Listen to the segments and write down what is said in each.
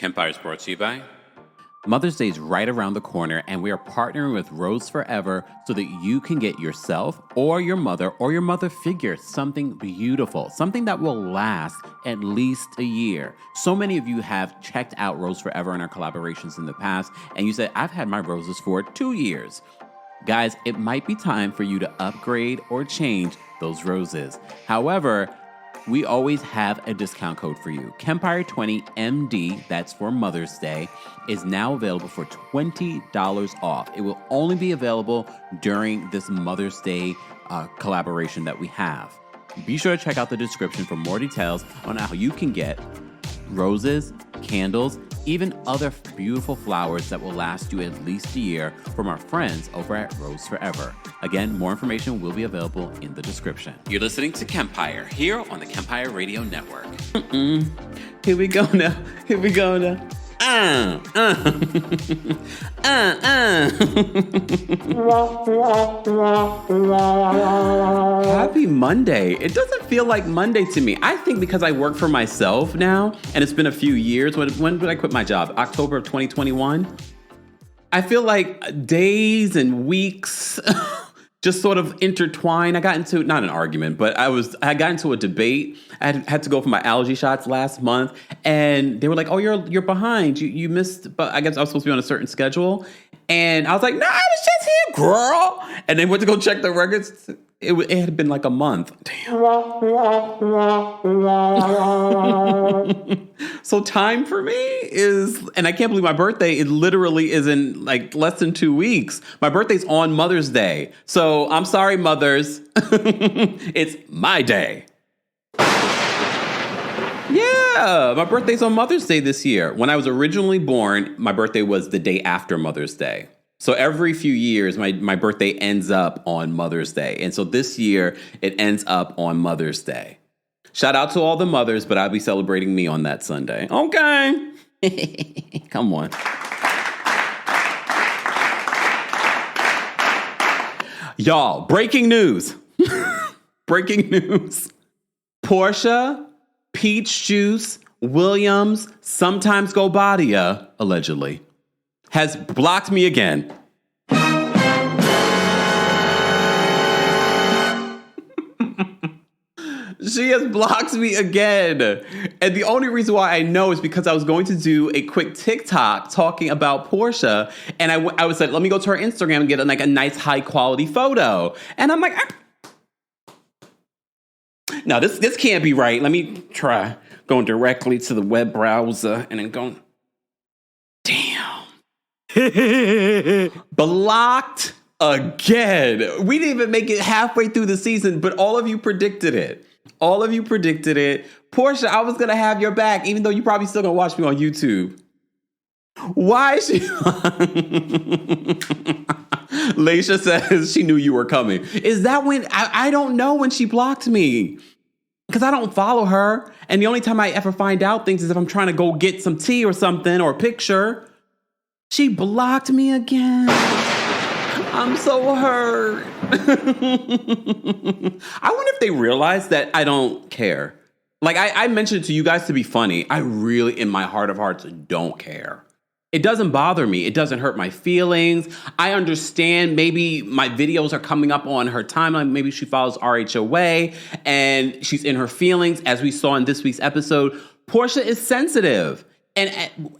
Empire is brought to you by Mother's Day is right around the corner, and we are partnering with Rose Forever so that you can get yourself or your mother figure something beautiful, something that will last at least a year. So many of you have checked out Rose Forever in our collaborations in the past, and you said, I've had my roses for 2 years. Guys, it might be time for you to upgrade or change those roses. However, we always have a discount code for you. Kempire20MD, that's for Mother's Day, is now available for $20 off. It will only be available during this Mother's Day collaboration that we have. Be sure to check out the description for more details on how you can get roses, candles, even other beautiful flowers that will last you at least a year from our friends over at Rose Forever. Again, more information will be available in the description. You're listening to Kempire here on the Kempire Radio Network. Here we go now. Happy Monday. It doesn't feel like Monday to me. I think because I work for myself now, and it's been a few years. When did I quit my job? October of 2021? I feel like days and weeks just sort of intertwine. I got into, not an argument, but I got into a debate. I had to go for my allergy shots last month, and they were like, "Oh, you're behind. You missed." But I guess I was supposed to be on a certain schedule, and I was like, "No, I was just here, girl." And then went to go check the records. It had been like a month. Damn. So time for me is, and I can't believe my birthday, it literally is in like less than 2 weeks. My birthday's on Mother's Day. So I'm sorry, mothers. It's my day. Yeah, my birthday's on Mother's Day this year. When I was originally born, my birthday was the day after Mother's Day. So every few years, my birthday ends up on Mother's Day. And so this year, it ends up on Mother's Day. Shout out to all the mothers, but I'll be celebrating me on that Sunday. Okay. Come on. Y'all, breaking news. Breaking news. Porsha, Peach Juice, Williams, sometimes Go Badia, allegedly, has blocked me again. She has blocked me again. And the only reason why I know is because I was going to do a quick TikTok talking about Porsha. And I was like, let me go to her Instagram and get a nice high quality photo. And I'm like, no, this can't be right. Let me try going directly to the web browser and then going, damn. Blocked again. We didn't even make it halfway through the season, but all of you predicted it. Porsha, I was going to have your back, even though you probably still going to watch me on YouTube. Why is she... Laisha says she knew you were coming. Is that when... I don't know when she blocked me. Because I don't follow her. And the only time I ever find out things is if I'm trying to go get some tea or something or a picture. She blocked me again. I'm so hurt. I wonder if they realize that I don't care. Like, I mentioned it to you guys to be funny. I really, in my heart of hearts, don't care. It doesn't bother me. It doesn't hurt my feelings. I understand maybe my videos are coming up on her timeline. Maybe she follows RHOA and she's in her feelings. As we saw in this week's episode, Porsha is sensitive. And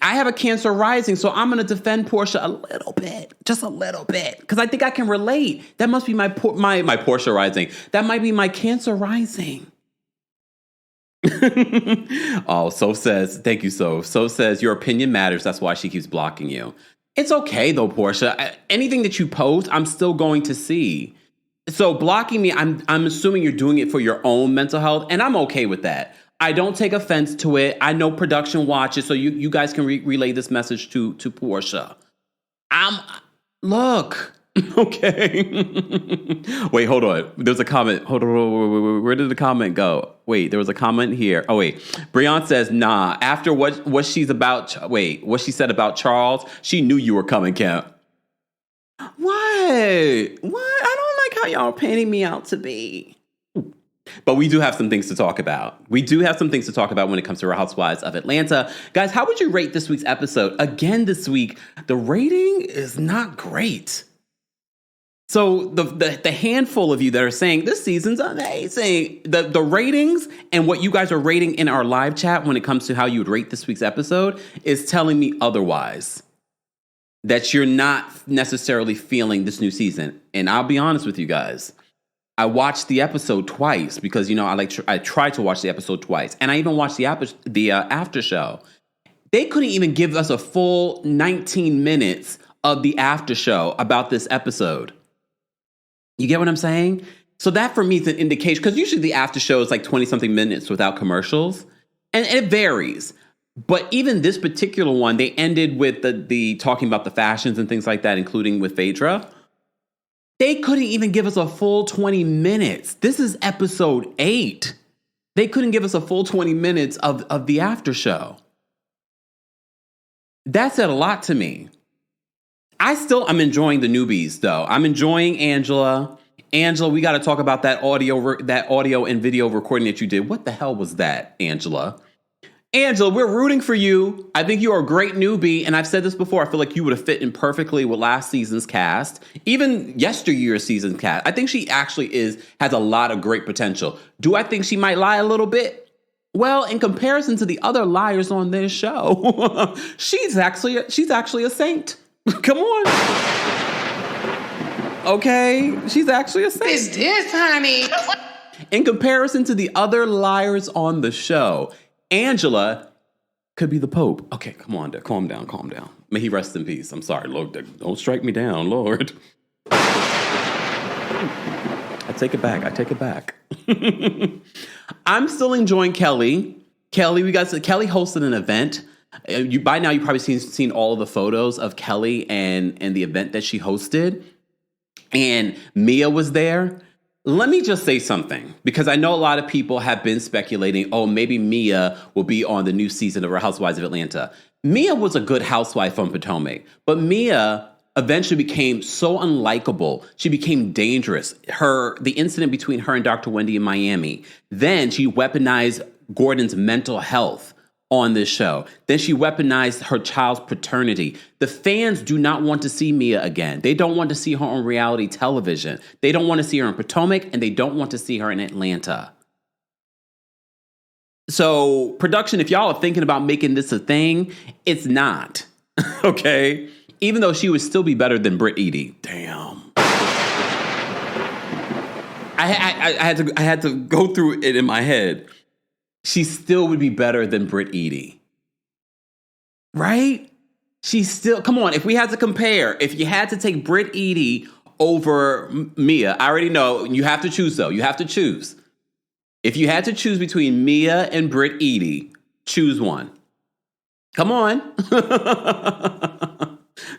I have a Cancer rising, so I'm going to defend Porsha a little bit, just a little bit, because I think I can relate. That must be my Porsha rising. That might be my Cancer rising. Oh, So says, thank you, So says, your opinion matters. That's why she keeps blocking you. It's okay, though, Porsha. Anything that you post, I'm still going to see. So blocking me, I'm assuming you're doing it for your own mental health, and I'm okay with that. I don't take offense to it. I know production watches, so you guys can relay this message to Porsha. Look, okay. Wait, hold on. There's a comment. Hold on. Where did the comment go? Wait, there was a comment here. Oh, wait. Breon says, nah, after what she said about Charles, she knew you were coming, Kemp. What? I don't like how y'all are painting me out to be. But we do have some things to talk about. We do have some things to talk about when it comes to Real Housewives of Atlanta. Guys, how would you rate this week's episode? Again, this week, the rating is not great. So the handful of you that are saying this season's amazing, the ratings and what you guys are rating in our live chat when it comes to how you would rate this week's episode is telling me otherwise. That you're not necessarily feeling this new season. And I'll be honest with you guys. I watched the episode twice because, I tried to watch the episode twice. And I even watched the after show. They couldn't even give us a full 19 minutes of the after show about this episode. You get what I'm saying? So that for me is an indication, because usually the after show is like 20-something minutes without commercials. And it varies. But even this particular one, they ended with the talking about the fashions and things like that, including with Phaedra. They couldn't even give us a full 20 minutes. This is episode 8. They couldn't give us a full 20 minutes of the after show. That said a lot to me. I'm enjoying the newbies, though. I'm enjoying Angela. Angela, we got to talk about that audio and video recording that you did. What the hell was that, Angela? Angela, we're rooting for you. I think you are a great newbie. And I've said this before. I feel like you would have fit in perfectly with last season's cast. Even yesteryear's season cast. I think she actually has a lot of great potential. Do I think she might lie a little bit? Well, in comparison to the other liars on this show, she's actually a saint. Come on. Okay, she's actually a saint. It's this, honey. In comparison to the other liars on the show, Angela could be the Pope. Okay, come on, calm down. May he rest in peace. I'm sorry, Lord. Don't strike me down, Lord. I take it back. I'm still enjoying Kelly. Kelly hosted an event. By now, you've probably seen all of the photos of Kelly and the event that she hosted. And Mia was there. Let me just say something, because I know a lot of people have been speculating, oh, maybe Mia will be on the new season of Real Housewives of Atlanta. Mia was a good housewife from Potomac, but Mia eventually became so unlikable. She became dangerous. The incident between her and Dr. Wendy in Miami. Then she weaponized Gordon's mental health on this show. Then she weaponized her child's paternity. The fans do not want to see Mia again. They don't want to see her on reality television. They don't want to see her in Potomac, and they don't want to see her in Atlanta. So, production, if y'all are thinking about making this a thing, it's not. Okay? Even though she would still be better than Britt Eady. Damn. I had to go through it in my head. She still would be better than Britt Eady. Right? Come on, if we had to compare, if you had to take Britt Eady over Mia, I already know you have to choose, though. You have to choose. If you had to choose between Mia and Britt Eady, choose one. Come on.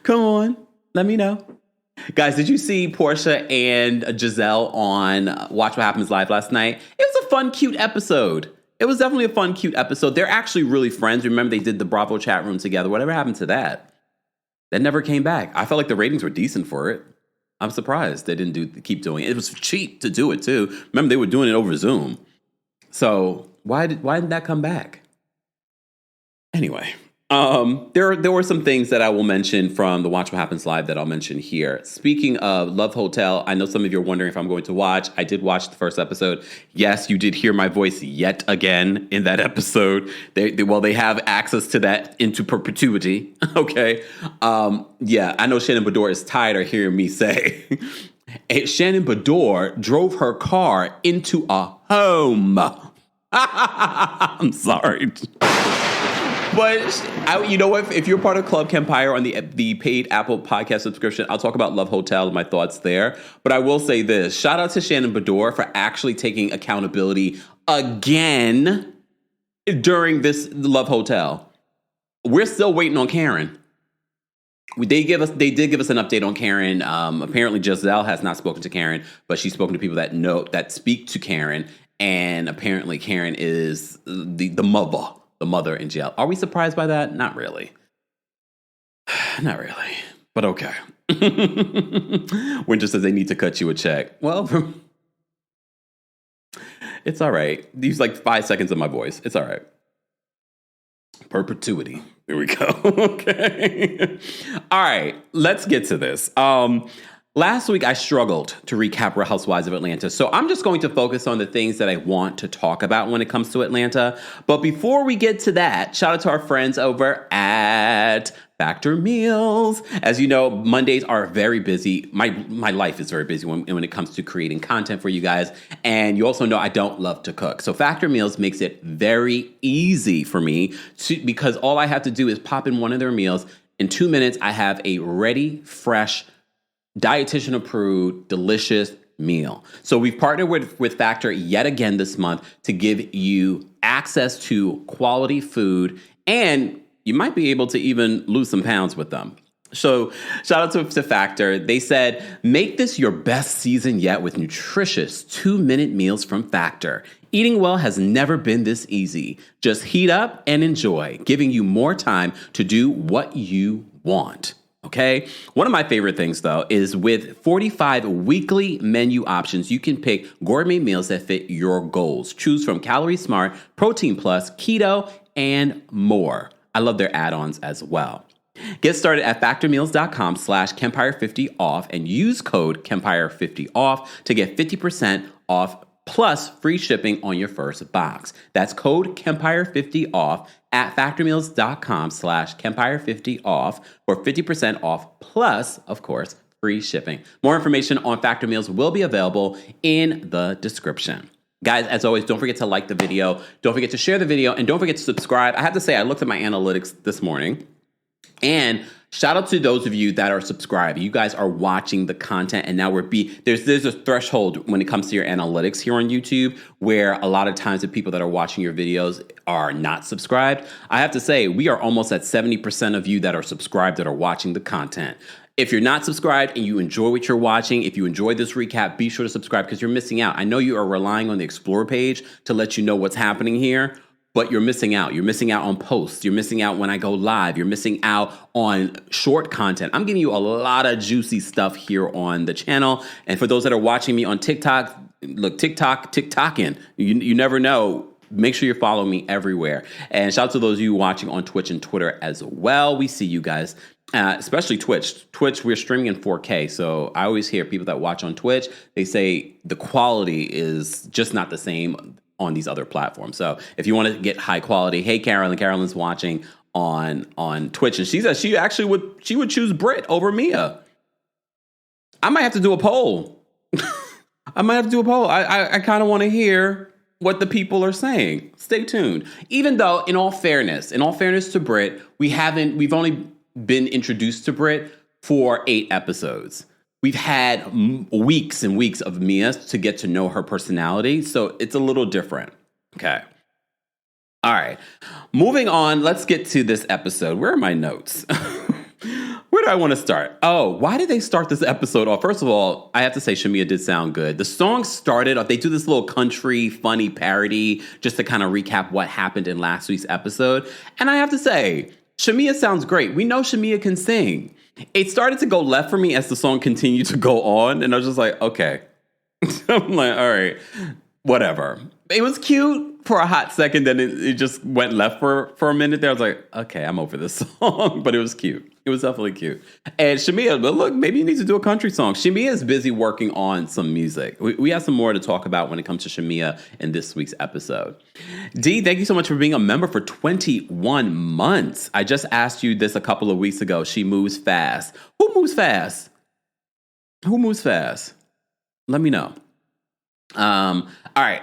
Come on. Let me know. Guys, did you see Porsha and Giselle on Watch What Happens Live last night? It was a fun, cute episode. It was definitely a fun, cute episode. They're actually really friends. Remember, they did the Bravo chat room together. Whatever happened to that? That never came back. I felt like the ratings were decent for it. I'm surprised they didn't keep doing it. It was cheap to do it, too. Remember, they were doing it over Zoom. So why didn't that come back? Anyway, there were some things that I will mention from the Watch What Happens Live that I'll mention here. Speaking of Love Hotel, I know some of you are wondering if I'm going to watch. I did watch the first episode. Yes, you did hear my voice yet again in that episode. They have access to that into perpetuity. Okay. Yeah, I know Shannon Bedore is tired of hearing me say Shannon Bedore drove her car into a home. I'm sorry. But you know what? If you're part of Club Campire on the paid Apple podcast subscription, I'll talk about Love Hotel and my thoughts there. But I will say this. Shout out to Shannon Bedore for actually taking accountability again during this Love Hotel. We're still waiting on Karen. They did give us an update on Karen. Apparently Giselle has not spoken to Karen, but she's spoken to people that speak to Karen. And apparently Karen is the mother in jail. Are we surprised by that? Not really. Not really. But okay. Winter says they need to cut you a check. Well, It's all right. Use like 5 seconds of my voice. It's all right. Perpetuity. Here we go. Okay. All right. Let's get to this. Last week, I struggled to recap Real Housewives of Atlanta, so I'm just going to focus on the things that I want to talk about when it comes to Atlanta. But before we get to that, shout out to our friends over at Factor Meals. As you know, Mondays are very busy. My life is very busy when it comes to creating content for you guys. And you also know I don't love to cook. So Factor Meals makes it very easy for me because all I have to do is pop in one of their meals. In 2 minutes, I have a ready, fresh, dietitian approved, delicious meal. So we've partnered with Factor yet again this month to give you access to quality food, and you might be able to even lose some pounds with them. So shout out to Factor. They said, make this your best season yet with nutritious 2-minute meals from Factor. Eating well has never been this easy. Just heat up and enjoy, giving you more time to do what you want. Okay. One of my favorite things, though, is with 45 weekly menu options, you can pick gourmet meals that fit your goals. Choose from Calorie Smart, Protein Plus, Keto, and more. I love their add-ons as well. Get started at factormeals.com/Kempire50off and use code Kempire50off to get 50% off plus free shipping on your first box. That's code Kempire50off at factormeals.com/Kempire50off for 50% off plus, of course, free shipping. More information on Factor Meals will be available in the description. Guys, as always, don't forget to like the video. Don't forget to share the video. And don't forget to subscribe. I have to say, I looked at my analytics this morning. And shout out to those of you that are subscribed. You guys are watching the content, and now there's a threshold when it comes to your analytics here on YouTube where a lot of times the people that are watching your videos are not subscribed. I have to say, we are almost at 70% of you that are subscribed that are watching the content. If you're not subscribed and you enjoy what you're watching, if you enjoy this recap, be sure to subscribe because you're missing out. I know you are relying on the Explore page to let you know what's happening here, but you're missing out. You're missing out on posts. You're missing out when I go live. You're missing out on short content. I'm giving you a lot of juicy stuff here on the channel. And for those that are watching me on TikTok, look, TikToking. You never know. Make sure you're following me everywhere. And shout out to those of you watching on Twitch and Twitter as well. We see you guys, especially Twitch. Twitch, we're streaming in 4K. So I always hear people that watch on Twitch, they say the quality is just not the same on these other platforms. So if you want to get high quality, hey, Carolyn's watching on Twitch, and she says she would choose Brit over Mia. I might have to do a poll. I kind of want to hear what the people are saying. Stay tuned. Even though, in all fairness to Brit, we've only been introduced to Brit for 8 episodes. We've had weeks and weeks of Mia to get to know her personality, so it's a little different. Okay. All right. Moving on, let's get to this episode. Where are my notes? Where do I want to start? Oh, why did they start this episode off? First of all, I have to say Shamia did sound good. The song started off, they do this little country funny parody just to kind of recap what happened in last week's episode. And I have to say, Shamia sounds great. We know Shamia can sing. It started to go left for me as the song continued to go on. And I was just like, okay. I'm like, all right, whatever. It was cute for a hot second. Then it just went left for a minute there. I was like, okay, I'm over this song. But it was cute. It was definitely cute. And Shamia, but look, maybe you need to do a country song. Shamia is busy working on some music. We have some more to talk about when it comes to Shamia in this week's episode. D, thank you so much for being a member for 21 months. I just asked you this a couple of weeks ago. She moves fast. Who moves fast? Who moves fast? Let me know. All right.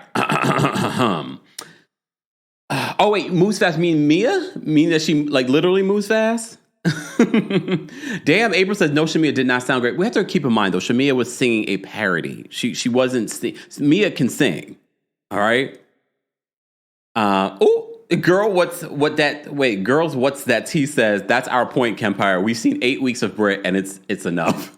Oh, wait, moves fast mean Mia? Mean that she like literally moves fast? Damn, April says no, Shamia did not sound great. We have to keep in mind though, Shamia was singing a parody. She wasn't Mia can sing. All right. Girls, what's that T says? That's our point, Kempire. We've seen 8 weeks of Brit and it's enough.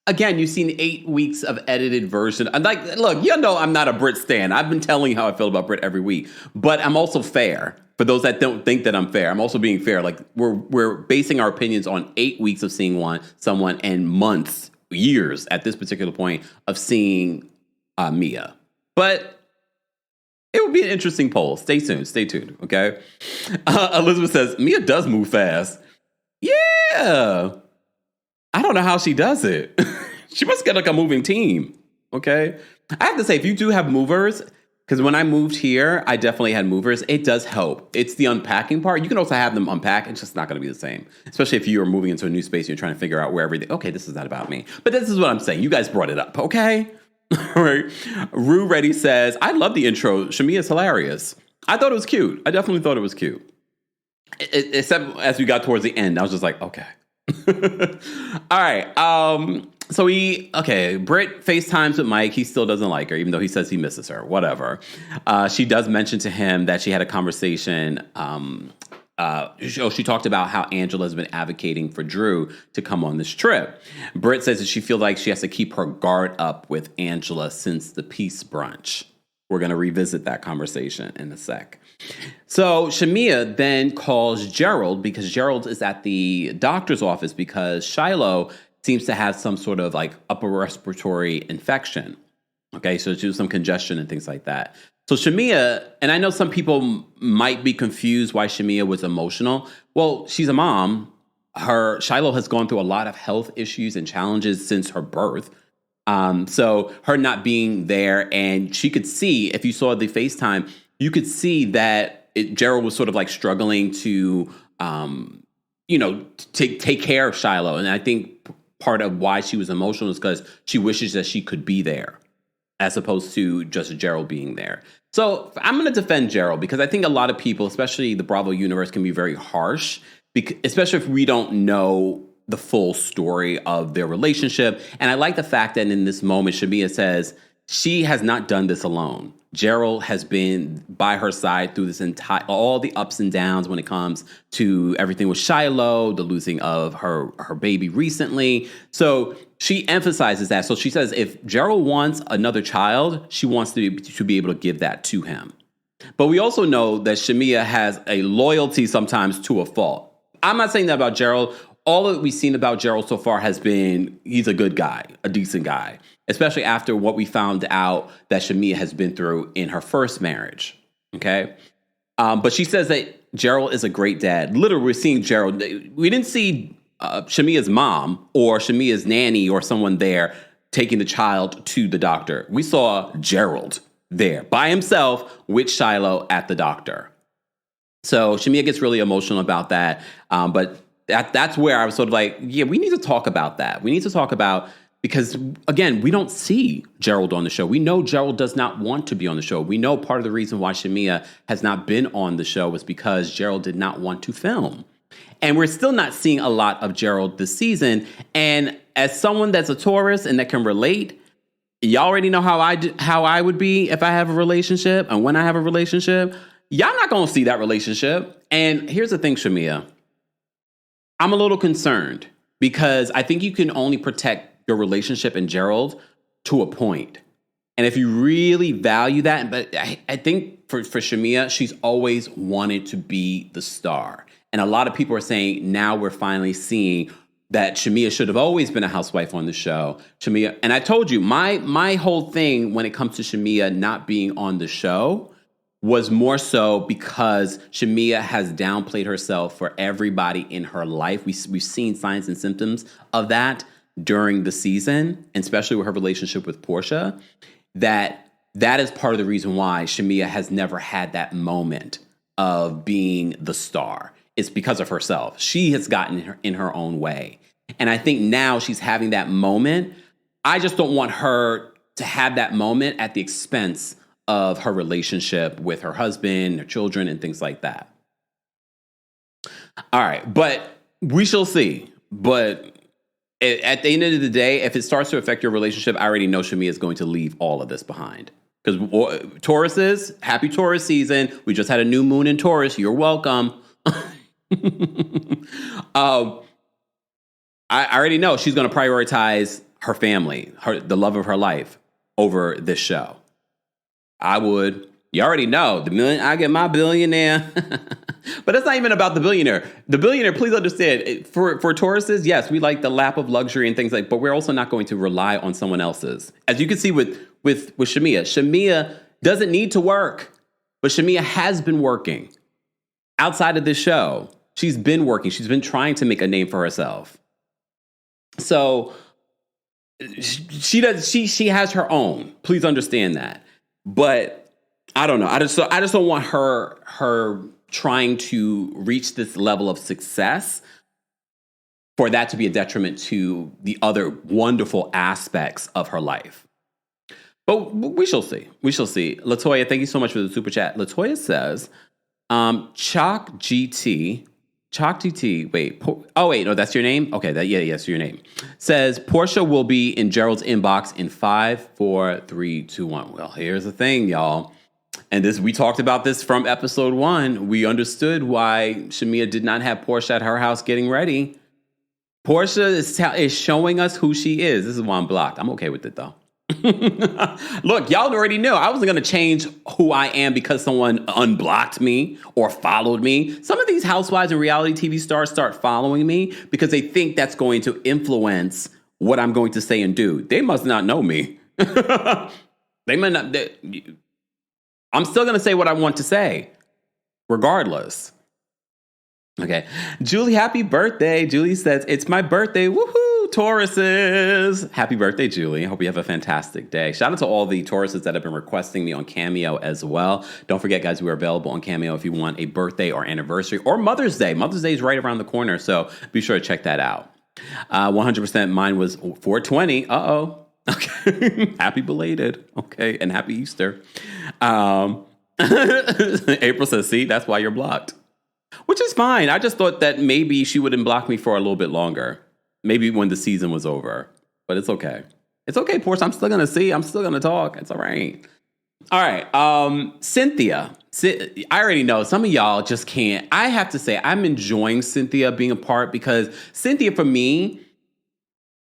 Again, you've seen 8 weeks of edited version. I'm like, look, you know I'm not a Brit stan. I've been telling you how I feel about Brit every week. But I'm also fair. For those that don't think that I'm fair, I'm also being fair. Like we're basing our opinions on 8 weeks of seeing someone and months, years at this particular point of seeing Mia. But it would be an interesting poll. Stay tuned, okay? Elizabeth says, Mia does move fast. Yeah. I don't know how she does it. She must get like a moving team, okay? I have to say, if you do have movers, because when I moved here, I definitely had movers. It does help. It's the unpacking part. You can also have them unpack. It's just not going to be the same, especially if you are moving into a new space and you're trying to figure out where everything. Okay, this is not about me. But this is what I'm saying. You guys brought it up, okay? All right. Rue Reddy says, I love the intro. Shamia is hilarious. I thought it was cute. I definitely thought it was cute. Except as we got towards the end, I was just like, okay. All right. Britt FaceTimes with Mike. He still doesn't like her, even though he says he misses her. Whatever. She does mention to him that she had a conversation. She talked about how Angela's been advocating for Drew to come on this trip. Britt says that she feels like she has to keep her guard up with Angela since the peace brunch. We're going to revisit that conversation in a sec. So Shamia then calls Gerald because Gerald is at the doctor's office because Shiloh seems to have some sort of like upper respiratory infection. Okay, so there's some congestion and things like that. So Shamia, and I know some people might be confused why Shamia was emotional. Well, she's a mom. Shiloh has gone through a lot of health issues and challenges since her birth. So her not being there, and she could see, if you saw the FaceTime, you could see that Gerald was sort of like struggling to, take care of Shiloh. And I think part of why she was emotional is because she wishes that she could be there as opposed to just Gerald being there. So I'm going to defend Gerald because I think a lot of people, especially the Bravo universe, can be very harsh, especially if we don't know the full story of their relationship. And I like the fact that in this moment, Shamia says she has not done this alone. Gerald has been by her side through this all the ups and downs when it comes to everything with Shiloh, the losing of her baby recently. So she emphasizes that. So she says if Gerald wants another child, she wants to be able to give that to him. But we also know that Shamia has a loyalty sometimes to a fault. I'm not saying that about Gerald. All that we've seen about Gerald so far has been he's a good guy, a decent guy, especially after what we found out that Shamia has been through in her first marriage. Okay. But she says that Gerald is a great dad. Literally, we're seeing Gerald. We didn't see Shamia's mom or Shamia's nanny or someone there taking the child to the doctor. We saw Gerald there by himself with Shiloh at the doctor. So Shamia gets really emotional about that. But that's where I was sort of like, yeah, we need to talk about that. We need to talk about, because again, we don't see Gerald on the show. We know Gerald does not want to be on the show. We know part of the reason why Shamia has not been on the show was because Gerald did not want to film. And we're still not seeing a lot of Gerald this season. And as someone that's a Taurus and that can relate, y'all already know how I would be if I have a relationship and when I have a relationship. Y'all not going to see that relationship. And here's the thing, Shamia. I'm a little concerned because I think you can only protect your relationship and Gerald to a point. And if you really value that, but I think for Shamia, she's always wanted to be the star. And a lot of people are saying now we're finally seeing that Shamia should have always been a housewife on the show. Shamia, and I told you, my whole thing when it comes to Shamia not being on the show was more so because Shamia has downplayed herself for everybody in her life. We've seen signs and symptoms of that during the season, and especially with her relationship with Porsha, that is part of the reason why Shamia has never had that moment of being the star. It's because of herself. She has gotten in her own way. And I think now she's having that moment. I just don't want her to have that moment at the expense of her relationship with her husband, her children, and things like that. All right, but we shall see. But at the end of the day, if it starts to affect your relationship, I already know Shamia is going to leave all of this behind. Because Tauruses, happy Taurus season. We just had a new moon in Taurus. You're welcome. I already know she's going to prioritize her family, the love of her life, over this show. I would. You already know. I get my billionaire. But it's not even about the billionaire. The billionaire, please understand, for Tauruses, yes, we like the lap of luxury and things like, but we're also not going to rely on someone else's. As you can see with with Shamia. Shamia doesn't need to work, but Shamia has been working outside of this show. She's been working. She's been trying to make a name for herself. So she has her own. Please understand that. But I don't know. I just don't want her trying to reach this level of success for that to be a detriment to the other wonderful aspects of her life. But we shall see. We shall see. Latoya, thank you so much for the super chat. Latoya says, Chalk GT, wait, no, that's your name? Okay, yes, your name. Says, Porsha will be in Gerald's inbox in 5, 4, 3, 2, 1. Well, here's the thing, y'all. And we talked about this from episode 1. We understood why Shamia did not have Porsha at her house getting ready. Porsha is showing us who she is. This is why I'm blocked. I'm okay with it, though. Look, y'all already knew I wasn't going to change who I am because someone unblocked me or followed me. Some of these housewives and reality TV stars start following me because they think that's going to influence what I'm going to say and do. They must not know me. They might not. I'm still going to say what I want to say, regardless. Okay. Julie, happy birthday. Julie says, it's my birthday. Woohoo, Tauruses. Happy birthday, Julie. I hope you have a fantastic day. Shout out to all the Tauruses that have been requesting me on Cameo as well. Don't forget, guys, we are available on Cameo if you want a birthday or anniversary or Mother's Day. Mother's Day is right around the corner, so be sure to check that out. 100% mine was 420. Uh-oh. Okay. Happy belated. Okay. And happy Easter. April says, see, that's why you're blocked. Which is fine. I just thought that maybe she wouldn't block me for a little bit longer. Maybe when the season was over. But it's okay. It's okay, Porsche. I'm still going to see. I'm still going to talk. It's all right. All right. Cynthia. I already know some of y'all just can't. I have to say, I'm enjoying Cynthia being a part because Cynthia, for me,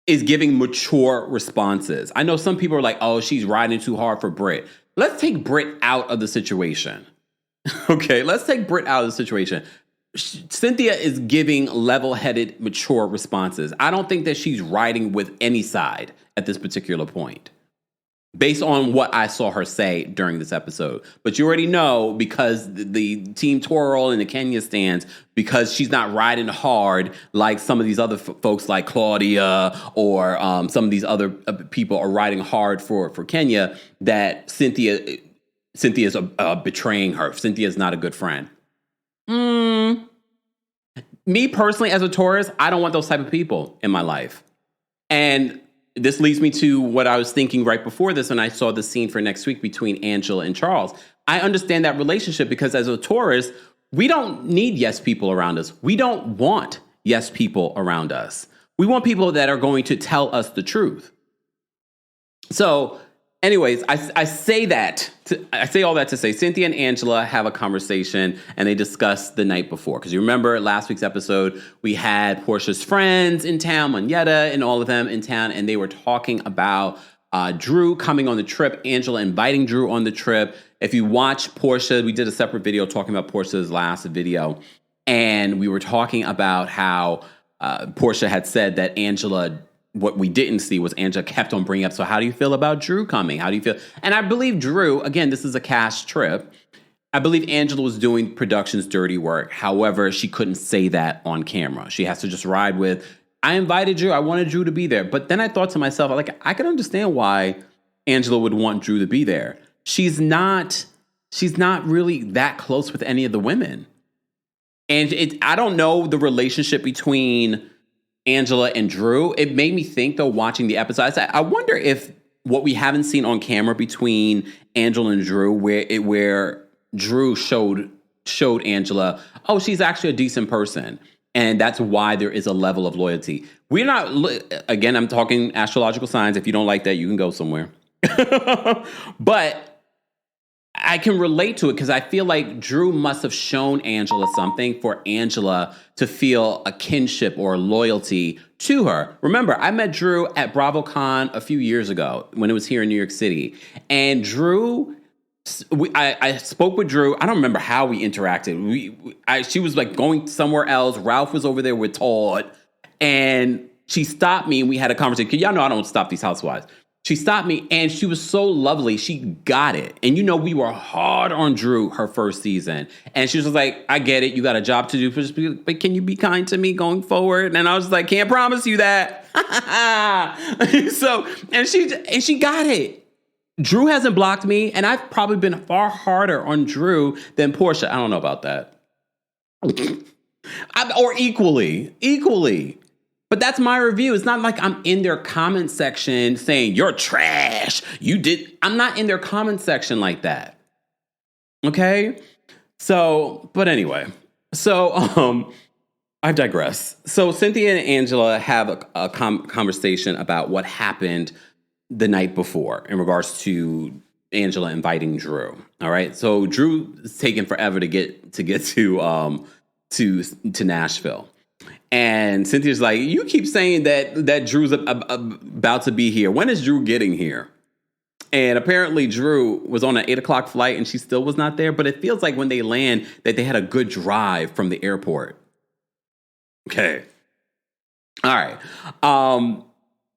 is giving mature responses. I know some people are like, oh, she's riding too hard for Britt. Let's take Britt out of the situation. Okay, let's take Britt out of the situation. Cynthia is giving level-headed, mature responses. I don't think that she's riding with any side at this particular point, based on what I saw her say during this episode. But you already know, because the Team Twirl and the Kenya stands, because she's not riding hard like some of these other folks like Claudia or some of these other people are riding hard for Kenya, that Cynthia's betraying her. Cynthia's not a good friend. Me personally, as a Taurus, I don't want those type of people in my life. And this leads me to what I was thinking right before this when I saw the scene for next week between Angela and Charles. I understand that relationship because as a Taurus, we don't need yes people around us. We don't want yes people around us. We want people that are going to tell us the truth. So anyways, I say all that to say Cynthia and Angela have a conversation and they discuss the night before. Because you remember last week's episode, we had Porsha's friends in town, Monyetta and all of them in town, and they were talking about Drew coming on the trip, Angela inviting Drew on the trip. If you watch Porsha, we did a separate video talking about Porsha's last video, and we were talking about how Porsha had said that Angela, what we didn't see was Angela kept on bringing up, so how do you feel about Drew coming? How do you feel? And I believe Drew, again, this is a cash trip. I believe Angela was doing production's dirty work. However, she couldn't say that on camera. She has to just ride with, I invited Drew. I wanted Drew to be there. But then I thought to myself, I can understand why Angela would want Drew to be there. She's not really that close with any of the women. And I don't know the relationship between Angela and Drew. It made me think, though, watching the episode, I wonder if what we haven't seen on camera between Angela and Drew, where Drew showed Angela, oh, she's actually a decent person. And that's why there is a level of loyalty. We're not, again, I'm talking astrological signs. If you don't like that, you can go somewhere. But I can relate to it because I feel like Drew must have shown Angela something for Angela to feel a kinship or loyalty to her. Remember, I met Drew at BravoCon a few years ago when it was here in New York City. And Drew, I spoke with Drew. I don't remember how we interacted. She was like going somewhere else. Ralph was over there with Todd. And she stopped me and we had a conversation. Because y'all know I don't stop these housewives. She stopped me, and she was so lovely. She got it. And we were hard on Drew her first season. And she was just like, I get it. You got a job to do, but can you be kind to me going forward? And I was like, can't promise you that. And she got it. Drew hasn't blocked me, and I've probably been far harder on Drew than Porsha. I don't know about that. Or equally. But that's my review. It's not like I'm in their comment section saying, you're trash. I'm not in their comment section like that. Okay? But anyway. I digress. So Cynthia and Angela have a conversation about what happened the night before in regards to Angela inviting Drew. All right? So Drew is taking forever to get to Nashville. And Cynthia's like, you keep saying that Drew's about to be here. When is Drew getting here? And apparently Drew was on an 8 o'clock flight and she still was not there. But it feels like when they land that they had a good drive from the airport. Okay. All right.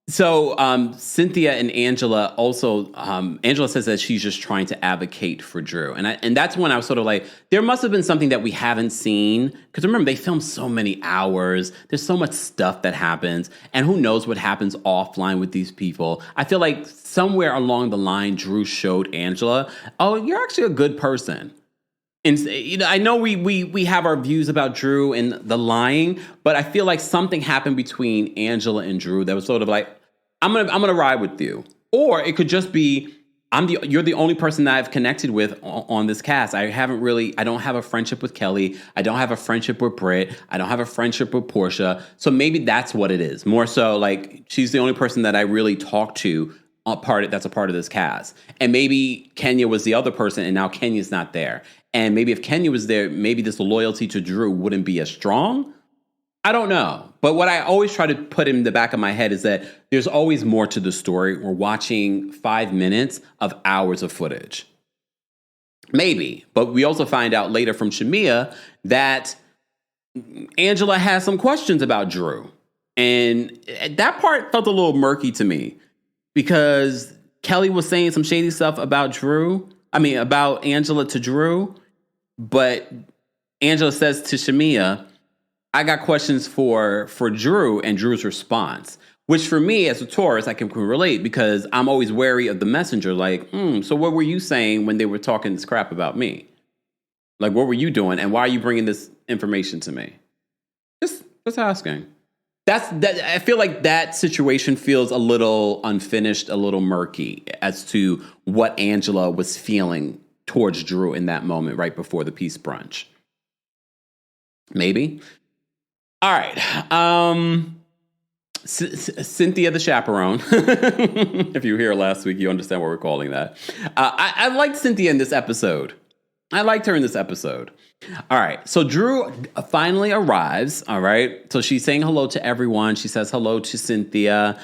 So Cynthia and Angela also, Angela says that she's just trying to advocate for Drew. And that's when I was sort of like, there must have been something that we haven't seen. Because remember, they filmed so many hours. There's so much stuff that happens. And who knows what happens offline with these people. I feel like somewhere along the line, Drew showed Angela, oh, you're actually a good person. And I know we have our views about Drew and the lying, but I feel like something happened between Angela and Drew that was sort of like, I'm gonna ride with you, or it could just be you're the only person that I've connected with on this cast. I don't have a friendship with Kelly. I don't have a friendship with Britt. I don't have a friendship with Porsha. So maybe that's what it is. More so, like she's the only person that I really talk to. That's a part of this cast. And maybe Kenya was the other person and now Kenya's not there. And maybe if Kenya was there, maybe this loyalty to Drew wouldn't be as strong. I don't know. But what I always try to put in the back of my head is that there's always more to the story. We're watching 5 minutes of hours of footage. Maybe. But we also find out later from Shamia that Angela has some questions about Drew. And that part felt a little murky to me. Because Kelly was saying some shady stuff about about Angela to Drew. But Angela says to Shamia, I got questions for Drew and Drew's response. Which for me, as a Taurus, I can relate because I'm always wary of the messenger. Like, so what were you saying when they were talking this crap about me? Like, what were you doing? And why are you bringing this information to me? Just asking. I feel like that situation feels a little unfinished, a little murky as to what Angela was feeling towards Drew in that moment right before the peace brunch. Maybe. All right. Cynthia the chaperone. If you were here last week, you understand what we're calling that. I liked Cynthia in this episode. I liked her in this episode. All right. So Drew finally arrives. All right. So she's saying hello to everyone. She says hello to Cynthia.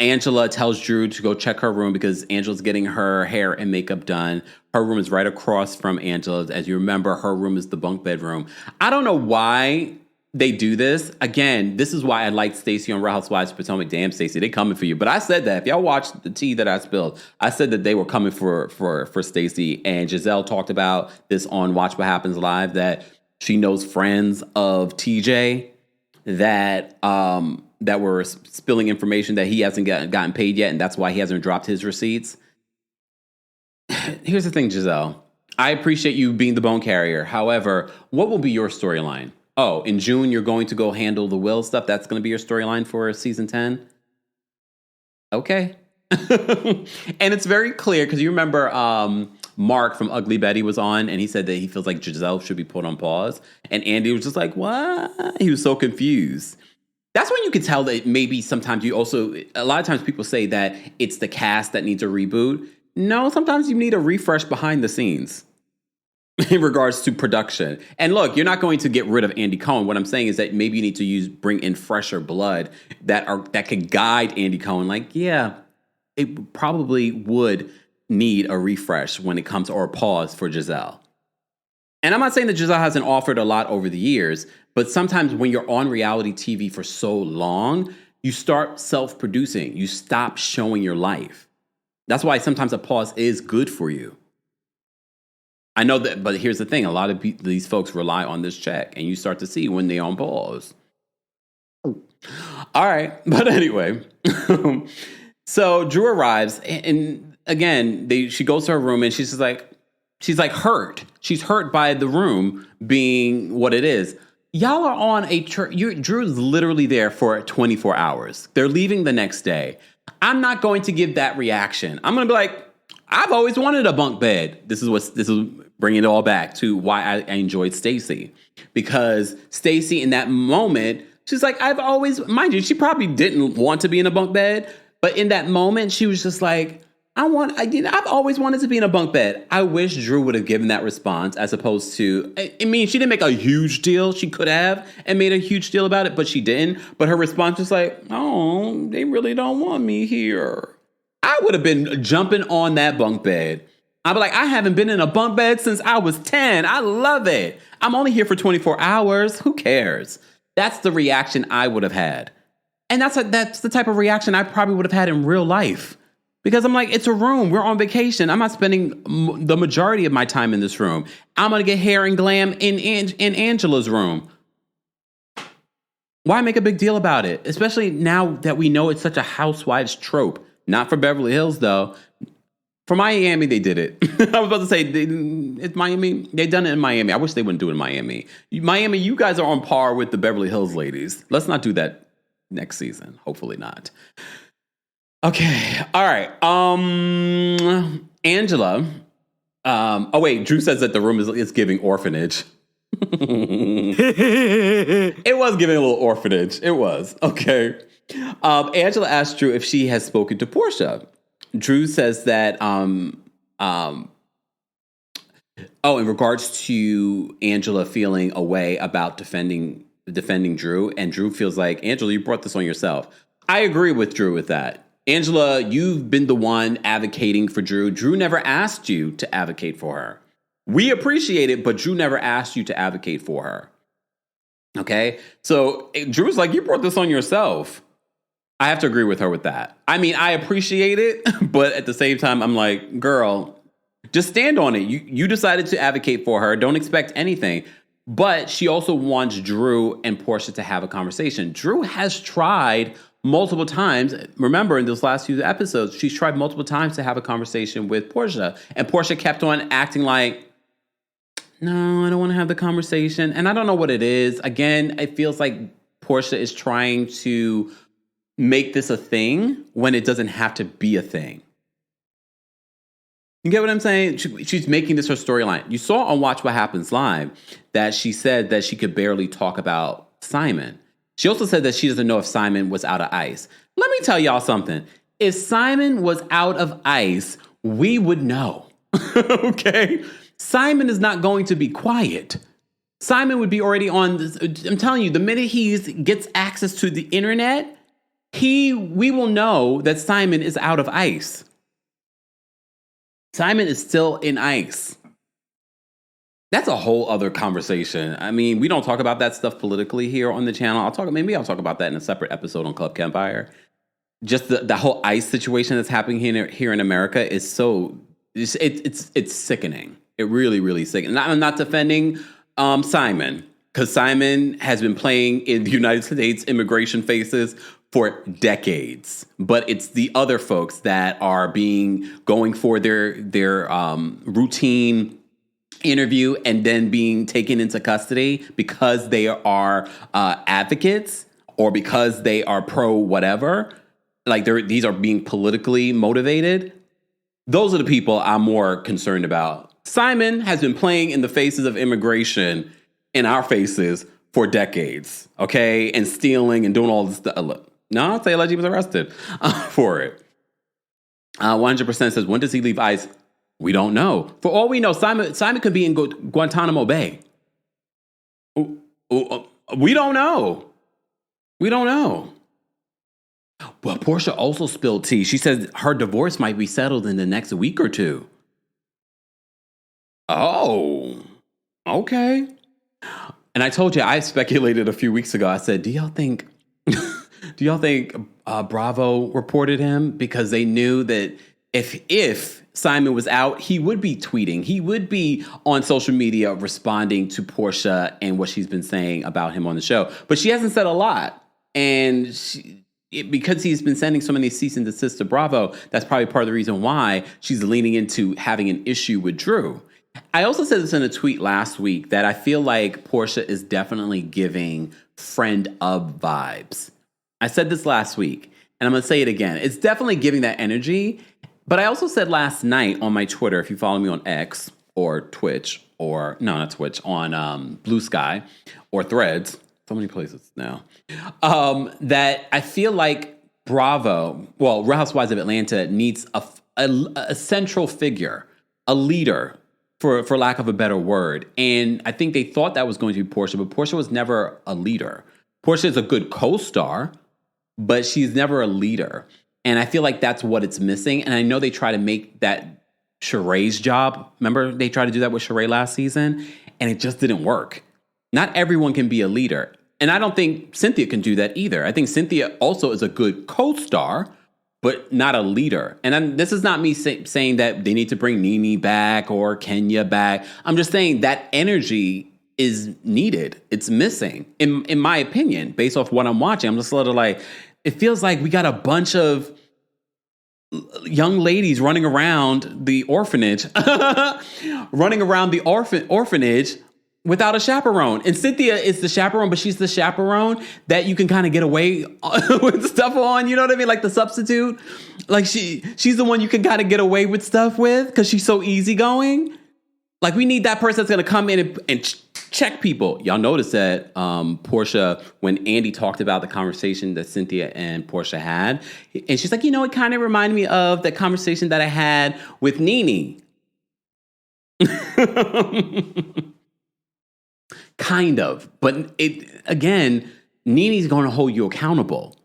Angela tells Drew to go check her room because Angela's getting her hair and makeup done. Her room is right across from Angela's. As you remember, her room is the bunk bedroom. I don't know why they do this. Again, this is why I liked Stacey on Real Housewives of Potomac. Damn, Stacey, they coming for you. But I said that. If y'all watched the tea that I spilled, I said that they were coming for Stacey. And Giselle talked about this on Watch What Happens Live, that she knows friends of TJ that were spilling information that he hasn't gotten paid yet, and that's why he hasn't dropped his receipts. Here's the thing, Giselle. I appreciate you being the bone carrier. However, what will be your storyline? Oh, in June, you're going to go handle the Will stuff? That's going to be your storyline for season 10? Okay. And it's very clear, because you remember Mark from Ugly Betty was on, and he said that he feels like Giselle should be put on pause. And Andy was just like, what? He was so confused. That's when you could tell that maybe sometimes a lot of times people say that it's the cast that needs a reboot. No, sometimes you need a refresh behind the scenes in regards to production. And look, you're not going to get rid of Andy Cohen. What I'm saying is that maybe you need to bring in fresher blood that could guide Andy Cohen. Like, yeah, it probably would need a refresh when it comes, or a pause for Giselle. And I'm not saying that Giselle hasn't offered a lot over the years, but sometimes when you're on reality TV for so long, You start self-producing. You stop showing your life. That's why sometimes a pause is good for you. I know that, but here's the thing. A lot of these folks rely on this check, and you start to see when they're on pause. All right. But anyway, so Drew arrives, and again, she goes to her room, and she's like hurt. She's hurt by the room being what it is. Y'all are on a Drew's literally there for 24 hours. They're leaving the next day. I'm not going to give that reaction. I'm going to be like, I've always wanted a bunk bed. This is bringing it all back to why I enjoyed Stacey, because Stacey in that moment, she's like, I've always, mind you, she probably didn't want to be in a bunk bed, but in that moment, she was just like, I've always wanted to be in a bunk bed. I wish Drew would have given that response as opposed to, I mean, she didn't make a huge deal. She could have and made a huge deal about it, but she didn't. But her response was like, oh, they really don't want me here. I would have been jumping on that bunk bed. I'd be like, I haven't been in a bunk bed since I was 10. I love it. I'm only here for 24 hours. Who cares? That's the reaction I would have had. And that's the type of reaction I probably would have had in real life. Because I'm like, it's a room. We're on vacation. I'm not spending the majority of my time in this room. I'm going to get hair and glam in Angela's room. Why make a big deal about it? Especially now that we know it's such a Housewives trope. Not for Beverly Hills, though. For Miami, they did it. I was about to say, it's Miami. They've done it in Miami. I wish they wouldn't do it in Miami. Miami, you guys are on par with the Beverly Hills ladies. Let's not do that next season. Hopefully not. Okay. All right. Angela. Oh, wait. Drew says that the room is giving orphanage. It was giving a little orphanage. It was. Okay. Angela asked Drew if she has spoken to Porsha. Drew says that, in regards to Angela feeling a way about defending Drew, and Drew feels like, Angela, you brought this on yourself. I agree with Drew with that. Angela, you've been the one advocating for Drew. Drew never asked you to advocate for her. We appreciate it, but Drew never asked you to advocate for her. Okay? So Drew's like, you brought this on yourself. I have to agree with her with that. I mean, I appreciate it, but at the same time, I'm like, girl, just stand on it. You decided to advocate for her. Don't expect anything. But she also wants Drew and Porsha to have a conversation. Drew has tried multiple times. Remember, in those last few episodes, she's tried multiple times to have a conversation with Porsha. And Porsha kept on acting like, no, I don't want to have the conversation. And I don't know what it is. Again, it feels like Porsha is trying to make this a thing when it doesn't have to be a thing. You get what I'm saying? She's making this her storyline. You saw on Watch What Happens Live that she said that she could barely talk about Simon. She also said that she doesn't know if Simon was out of ice. Let me tell y'all something. If Simon was out of ice, we would know. Okay? Simon is not going to be quiet. Simon would be already on this. I'm telling you, the minute he gets access to the internet, we will know that Simon is out of ice. Simon is still in ice. That's a whole other conversation. I mean, we don't talk about that stuff politically here on the channel. Maybe I'll talk about that in a separate episode on Club Campfire. Just the whole ICE situation that's happening here in America is it's sickening. It really, really sickening. I'm not defending Simon, because Simon has been playing in the United States immigration phases for decades. But it's the other folks that are going for their routine interview and then being taken into custody because they are advocates or because they are pro whatever. Like these are being politically motivated. Those are the people I'm more concerned about. Simon has been playing in the faces of immigration in our faces for decades, okay? And stealing and doing all this stuff. Look, no, I'll say he was arrested for it. 100% says, when does he leave ICE? We don't know. For all we know, Simon could be in Guantanamo Bay. We don't know. We don't know. Well, Porsha also spilled tea. She says her divorce might be settled in the next week or two. Oh, okay. And I told you, I speculated a few weeks ago. I said, do y'all think Do y'all think Bravo reported him because they knew that if Simon was out, he would be tweeting, he would be on social media responding to Porsha and what she's been saying about him on the show. But she hasn't said a lot, and because he's been sending so many cease and desist to Bravo, that's probably part of the reason why she's leaning into having an issue with Drew. I also said this in a tweet last week that I feel like Porsha is definitely giving friend of vibes. I said this last week, and I'm going to say it again. It's definitely giving that energy. But I also said last night on my Twitter, if you follow me on X or Twitch, or no, not Twitch, on Blue Sky or Threads, so many places now, that I feel like Bravo, well, Real Housewives of Atlanta needs a central figure, a leader, for lack of a better word. And I think they thought that was going to be Porsha, but Porsha was never a leader. Porsha is a good co-star, but she's never a leader. And I feel like that's what it's missing. And I know they try to make that Sheree's job. Remember, they tried to do that with Sheree last season, and it just didn't work. Not everyone can be a leader. And I don't think Cynthia can do that either. I think Cynthia also is a good co-star, but not a leader. And this is not me saying that they need to bring Nene back or Kenya back. I'm just saying that energy is needed. It's missing, in my opinion, based off what I'm watching. I'm just a little like, it feels like we got a bunch of young ladies running around the orphanage, orphanage without a chaperone. And Cynthia is the chaperone, but she's the chaperone that you can kind of get away with stuff on. You know what I mean? Like the substitute. Like she's the one you can kind of get away with stuff with because she's so easygoing. Like we need that person that's going to come in and check people. Y'all notice that Porsha, when Andy talked about the conversation that Cynthia and Porsha had, and she's like, it kind of reminded me of the conversation that I had with Nene. Kind of. But Nene's going to hold you accountable.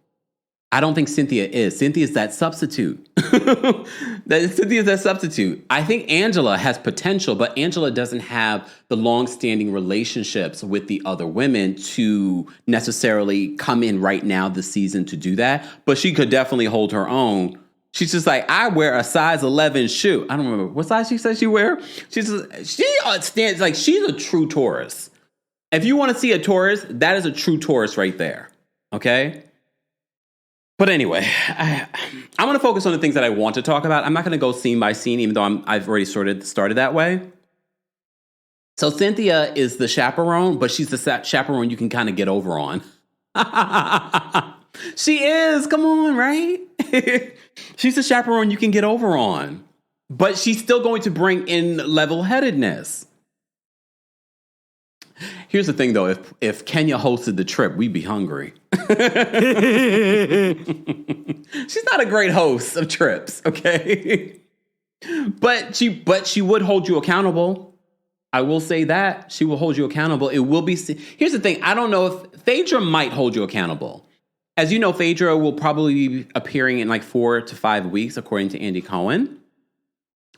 I don't think Cynthia is. Cynthia's that substitute. Cynthia's that substitute. I think Angela has potential, but Angela doesn't have the long-standing relationships with the other women to necessarily come in right now this season to do that. But she could definitely hold her own. She's just like, I wear a size 11 shoe. I don't remember what size she said she wear. She stands like she's a true Taurus. If you want to see a Taurus, that is a true Taurus right there. Okay? But anyway, I'm going to focus on the things that I want to talk about. I'm not going to go scene by scene, even though I've already started that way. So Cynthia is the chaperone, but she's the chaperone you can kind of get over on. She is. Come on, right? She's the chaperone you can get over on. But she's still going to bring in level-headedness. Here's the thing, though. If Kenya hosted the trip, we'd be hungry. She's not a great host of trips, okay? But she would hold you accountable. I will say that. She will hold you accountable. It will be... Here's the thing. I don't know if... Phaedra might hold you accountable. As you know, Phaedra will probably be appearing in like 4 to 5 weeks, according to Andy Cohen.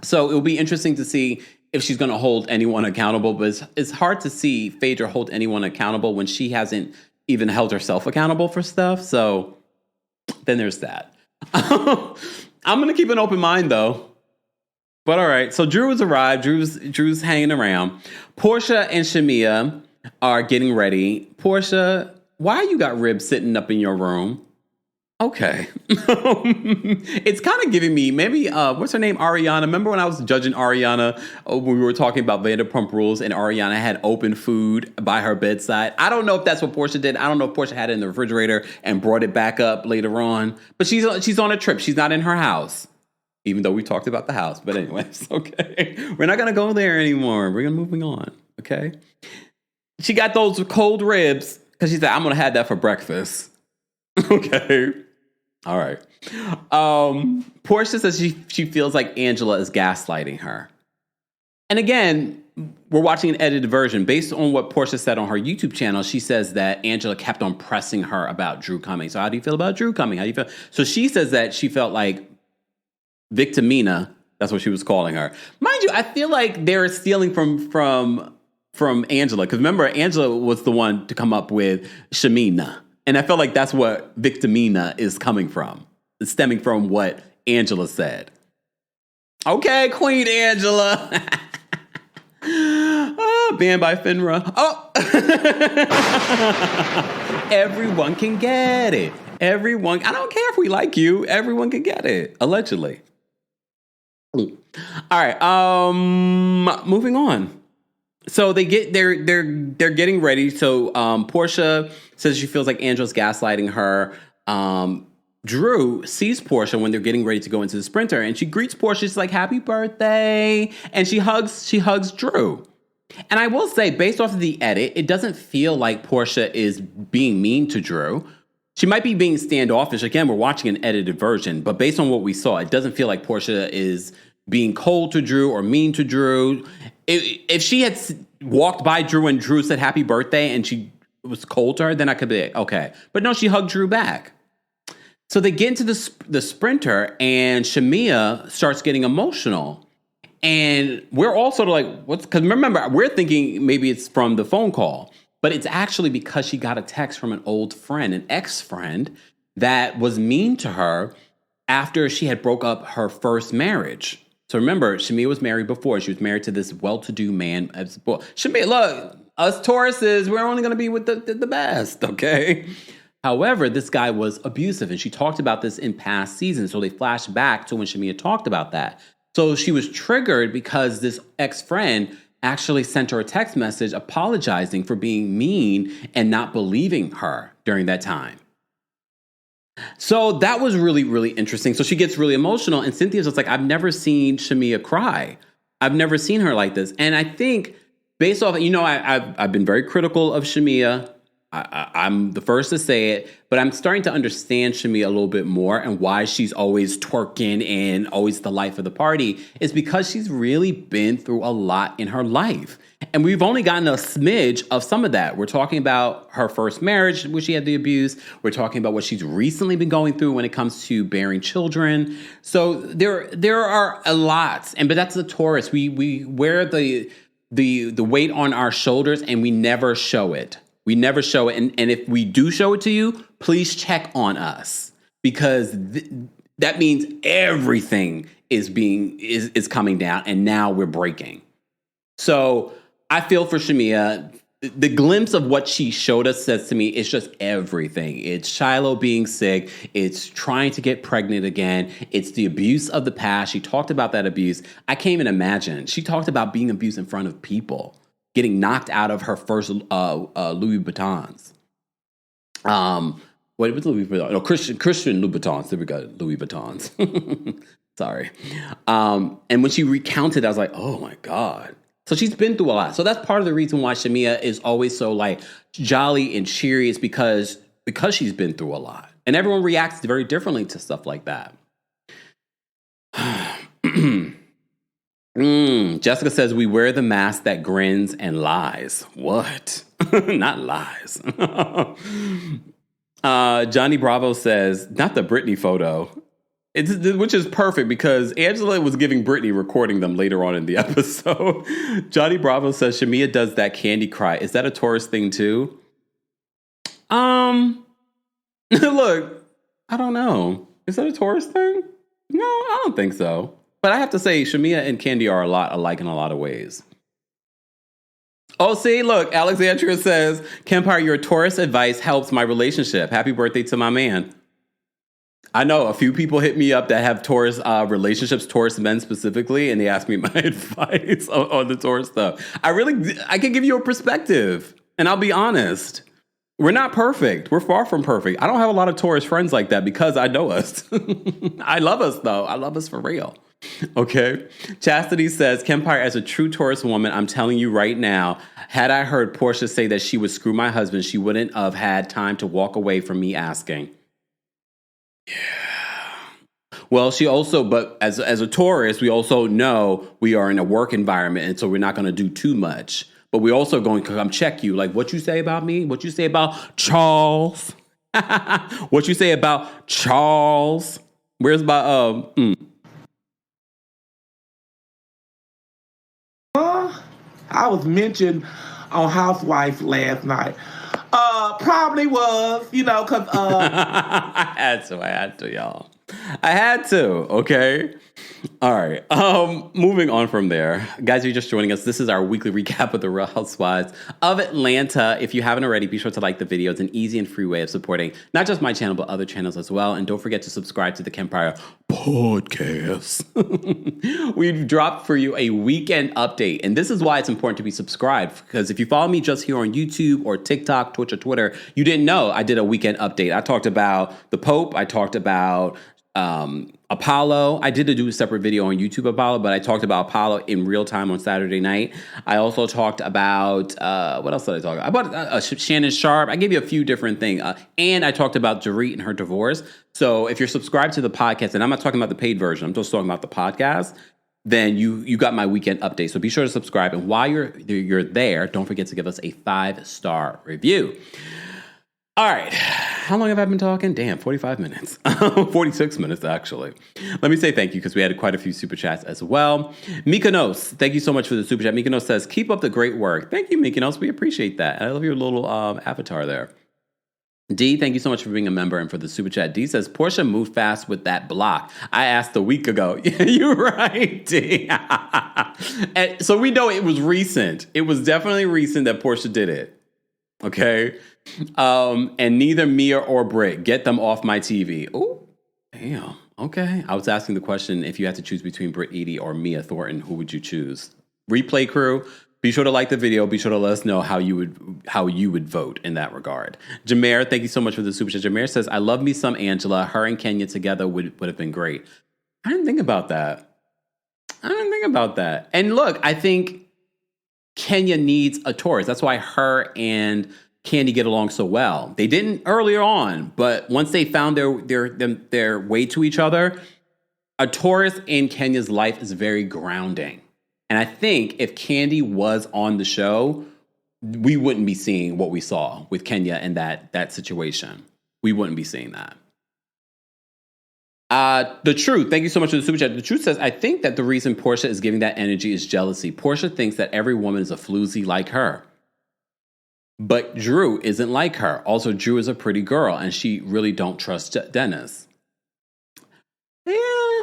So it will be interesting to see if she's going to hold anyone accountable. But it's hard to see Phaedra hold anyone accountable when she hasn't even held herself accountable for stuff. So then there's that. I'm going to keep an open mind, though. But all right. So Drew has arrived. Drew's hanging around. Porsha and Shamia are getting ready. Porsha, why you got ribs sitting up in your room? Okay. It's kind of giving me maybe, what's her name? Ariana. Remember when I was judging Ariana when we were talking about Vanderpump Rules and Ariana had open food by her bedside? I don't know if that's what Porsha did. I don't know if Porsha had it in the refrigerator and brought it back up later on. But she's on a trip. She's not in her house. Even though we talked about the house. But anyways, okay. We're not going to go there anymore. We're moving on. Okay. She got those cold ribs because she said, I'm going to have that for breakfast. Okay. All right. Porsha says she feels like Angela is gaslighting her. And again, we're watching an edited version. Based on what Porsha said on her YouTube channel, she says that Angela kept on pressing her about Drew coming. So how do you feel about Drew coming? How do you feel? So she says that she felt like Victimina, that's what she was calling her. Mind you, I feel like they're stealing from Angela. Because remember, Angela was the one to come up with Shamina. And I feel like that's what Victimina is coming from. It's stemming from what Angela said. Okay, Queen Angela. Oh, banned by FINRA. Oh. Everyone can get it. Everyone. I don't care if we like you. Everyone can get it. Allegedly. All right. Moving on. So they're getting ready. So Porsha says she feels like Angela's gaslighting her. Drew sees Porsha when they're getting ready to go into the Sprinter, and she greets Porsha. She's like, "Happy birthday!" And she hugs Drew. And I will say, based off of the edit, it doesn't feel like Porsha is being mean to Drew. She might be being standoffish. Again, we're watching an edited version, but based on what we saw, it doesn't feel like Porsha is being cold to Drew or mean to Drew. If she had walked by Drew and Drew said happy birthday and she was cold to her, then I could be like, okay. But no, she hugged Drew back. So they get into the Sprinter, and Shamia starts getting emotional. And we're all sort of like, what's, because remember, we're thinking maybe it's from the phone call, but it's actually because she got a text from an old friend, an ex-friend, that was mean to her after she had broke up her first marriage. So remember, Shamia was married before. She was married to this well-to-do man. Shamia, look, us Tauruses, we're only going to be with the best, okay? However, this guy was abusive, and she talked about this in past seasons. So they flashed back to when Shamia talked about that. So she was triggered because this ex-friend actually sent her a text message apologizing for being mean and not believing her during that time. So that was really, really interesting. So she gets really emotional, and Cynthia's just like, I've never seen Shamia cry. I've never seen her like this. And I think based off, I've been very critical of Shamia. I'm the first to say it, but I'm starting to understand Shamia a little bit more, and why she's always twerking and always the life of the party is because she's really been through a lot in her life. And we've only gotten a smidge of some of that. We're talking about her first marriage, where she had the abuse. We're talking about what she's recently been going through when it comes to bearing children. So there are a lot, but that's the Taurus. We wear the weight on our shoulders, and we never show it. We never show it. And if we do show it to you, please check on us, because that means everything is coming down, and now we're breaking. So I feel for Shamia. The glimpse of what she showed us says to me, it's just everything. It's Shiloh being sick. It's trying to get pregnant again. It's the abuse of the past. She talked about that abuse. I can't even imagine. She talked about being abused in front of people, getting knocked out of her first Louis Vuittons. What was Louis Vuitton? No, Christian Louboutins. There we go, Louis Vuittons. Sorry. And when she recounted, I was like, oh my God. So she's been through a lot. So that's part of the reason why Shamia is always so like jolly and cheery, is because she's been through a lot. And everyone reacts very differently to stuff like that. Jessica says, we wear the mask that grins and lies. What? Not lies. Johnny Bravo says, not the Britney photo. Which is perfect, because Angela was giving Britney recording them later on in the episode. Johnny Bravo says, Shamia does that candy cry. Is that a Taurus thing too? Look, I don't know. Is that a Taurus thing? No, I don't think so. But I have to say, Shamia and Candy are a lot alike in a lot of ways. Oh, see, look, Alexandria says, Kempire, your Taurus advice helps my relationship. Happy birthday to my man. I know a few people hit me up that have Taurus relationships, Taurus men specifically, and they ask me my advice on the Taurus stuff. I can give you a perspective, and I'll be honest. We're not perfect. We're far from perfect. I don't have a lot of Taurus friends like that, because I know us. I love us, though. I love us for real. Okay. Chastity says, Kempire, as a true Taurus woman, I'm telling you right now, had I heard Porsha say that she would screw my husband, she wouldn't have had time to walk away from me asking. Yeah. Well, but as a Taurus, we also know we are in a work environment, and so we're not going to do too much. But we're also going to come check you. Like, what you say about me? What you say about Charles? What you say about Charles? Where's my I was mentioned on Housewives last night. Probably was, because I had to, y'all. I had to, okay? All right. Moving on from there. Guys, if you're just joining us, this is our weekly recap of the Real Housewives of Atlanta. If you haven't already, be sure to like the video. It's an easy and free way of supporting not just my channel, but other channels as well. And don't forget to subscribe to the Kempire podcast. We've dropped for you a weekend update. And this is why it's important to be subscribed. Because if you follow me just here on YouTube or TikTok, Twitch, or Twitter, you didn't know I did a weekend update. I talked about the Pope. I talked about Apollo. I did do a separate video on YouTube Apollo, but I talked about Apollo in real time on Saturday night. I also talked about what else did I talk about? Shannon Sharp. I gave you a few different things, and I talked about Dorit and her divorce. So if you're subscribed to the podcast, and I'm not talking about the paid version, I'm just talking about the podcast, then you got my weekend update. So be sure to subscribe, and while you're there, don't forget to give us a 5-star review. All right. How long have I been talking? Damn, 45 minutes. 46 minutes, actually. Let me say thank you because we had quite a few super chats as well. Mykonos, thank you so much for the super chat. Mykonos says, keep up the great work. Thank you, Mykonos. We appreciate that. I love your little avatar there. D, thank you so much for being a member and for the super chat. D says, Porsha moved fast with that block. I asked a week ago. Yeah, you're right, D. And so we know it was recent. It was definitely recent that Porsha did it. Okay? And neither Mia or Britt. Get them off my TV. Oh, damn. Okay. I was asking the question, if you had to choose between Britt Eady or Mia Thornton, who would you choose? Replay crew, be sure to like the video. Be sure to let us know how you would vote in that regard. Jameer, thank you so much for the super chat. Jameer says, I love me some Angela. Her and Kenya together would have been great. I didn't think about that. And look, I think Kenya needs a Taurus. That's why her and Candy get along so well. They didn't earlier on, but once they found their way to each other, a Taurus in Kenya's life is very grounding. And I think if Candy was on the show, we wouldn't be seeing what we saw with Kenya and that situation. We wouldn't be seeing that. The Truth, thank you so much for the super chat. The Truth says, I think that the reason Porsha is giving that energy is jealousy. Porsha thinks that every woman is a floozy like her. But Drew isn't like her. Also, Drew is a pretty girl, and she really don't trust Dennis. Yeah,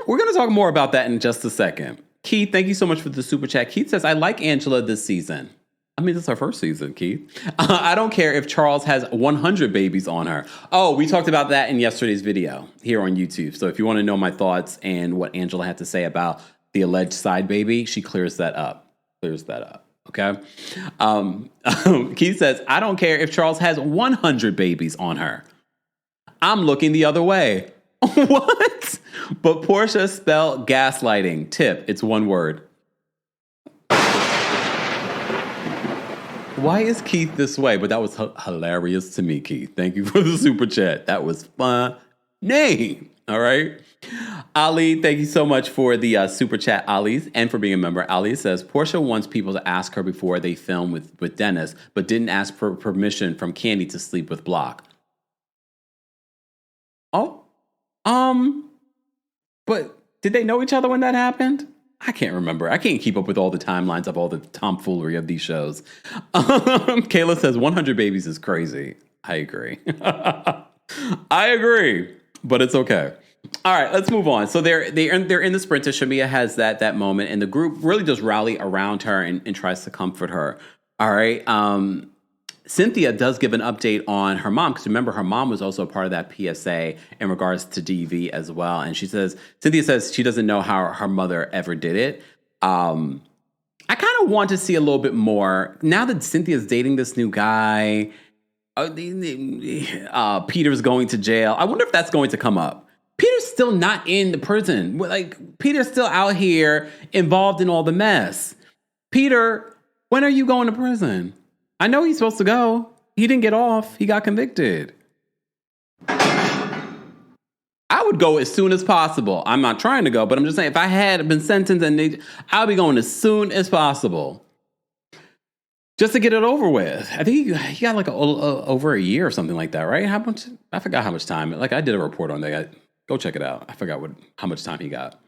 we're going to talk more about that in just a second. Keith, thank you so much for the super chat. Keith says, I like Angela this season. I mean, this is her first season, Keith. I don't care if Charles has 100 babies on her. Oh, we talked about that in yesterday's video here on YouTube. So if you want to know my thoughts and what Angela had to say about the alleged side baby, she clears that up. Okay. Keith says, I don't care if Charles has 100 babies on her. I'm looking the other way. What? But Porsha spelled gaslighting. Tip, it's one word. Why is Keith this way? But that was hilarious to me, Keith. Thank you for the super chat. That was fun. All right. Ali, thank you so much for the super chat, Ali, and for being a member. Ali says, Porsha wants people to ask her before they film with Dennis, but didn't ask for permission from Candy to sleep with Block. Oh, but did they know each other when that happened? I can't remember. I can't keep up with all the timelines of all the tomfoolery of these shows. Kayla says 100 babies is crazy. I agree. I agree, but it's okay. All right, let's move on. So they're in the sprinter. Shamia has that moment, and the group really does rally around her and tries to comfort her. All right. Cynthia does give an update on her mom, because remember, her mom was also a part of that PSA in regards to DV as well. And Cynthia says she doesn't know how her mother ever did it. I kind of want to see a little bit more now that Cynthia's dating this new guy. Peter's going to jail. I wonder if that's going to come up. Peter's still not in the prison. Like, Peter's still out here involved in all the mess. Peter, when are you going to prison? I know he's supposed to go. He didn't get off. He got convicted. I would go as soon as possible. I'm not trying to go, but I'm just saying, if I had been sentenced, I'll be going as soon as possible. Just to get it over with. I think he got like over a year or something like that, right? How much? I forgot how much time. Like, I did a report on that. Go check it out. I forgot how much time he got.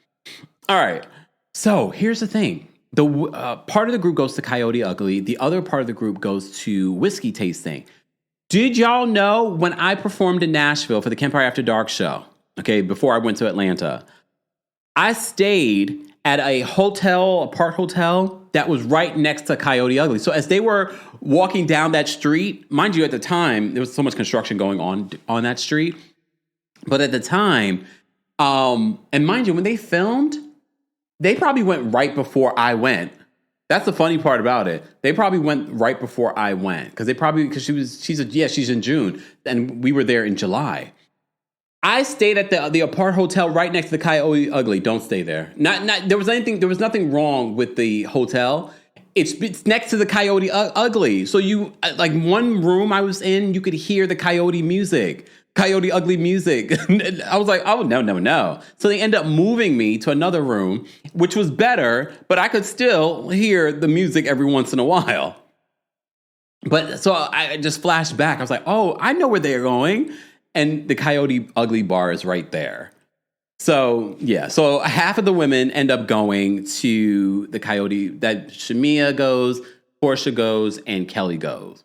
All right. So here's the thing. The part of the group goes to Coyote Ugly. The other part of the group goes to whiskey tasting. Did y'all know when I performed in Nashville for the Campfire After Dark show, okay, before I went to Atlanta, I stayed at a park hotel that was right next to Coyote Ugly. So as they were walking down that street, mind you, at the time, there was so much construction going on that street. But at the time, and mind you, when they filmed, they probably went right before I went. That's the funny part about it. They probably went right before I went because she's in June and we were there in July. I stayed at the apart hotel right next to the Coyote Ugly. Don't stay there. There was nothing wrong with the hotel. It's next to the Coyote Ugly. So you like one room I was in, you could hear the Coyote Ugly music. I was like, oh no. So they end up moving me to another room, which was better, but I could still hear the music every once in a while. But so I just flashed back. I was like, oh, I know where they're going. And the Coyote Ugly bar is right there. So, yeah. So half of the women end up going to the Coyote. That Shamia goes, Porsha goes, and Kelly goes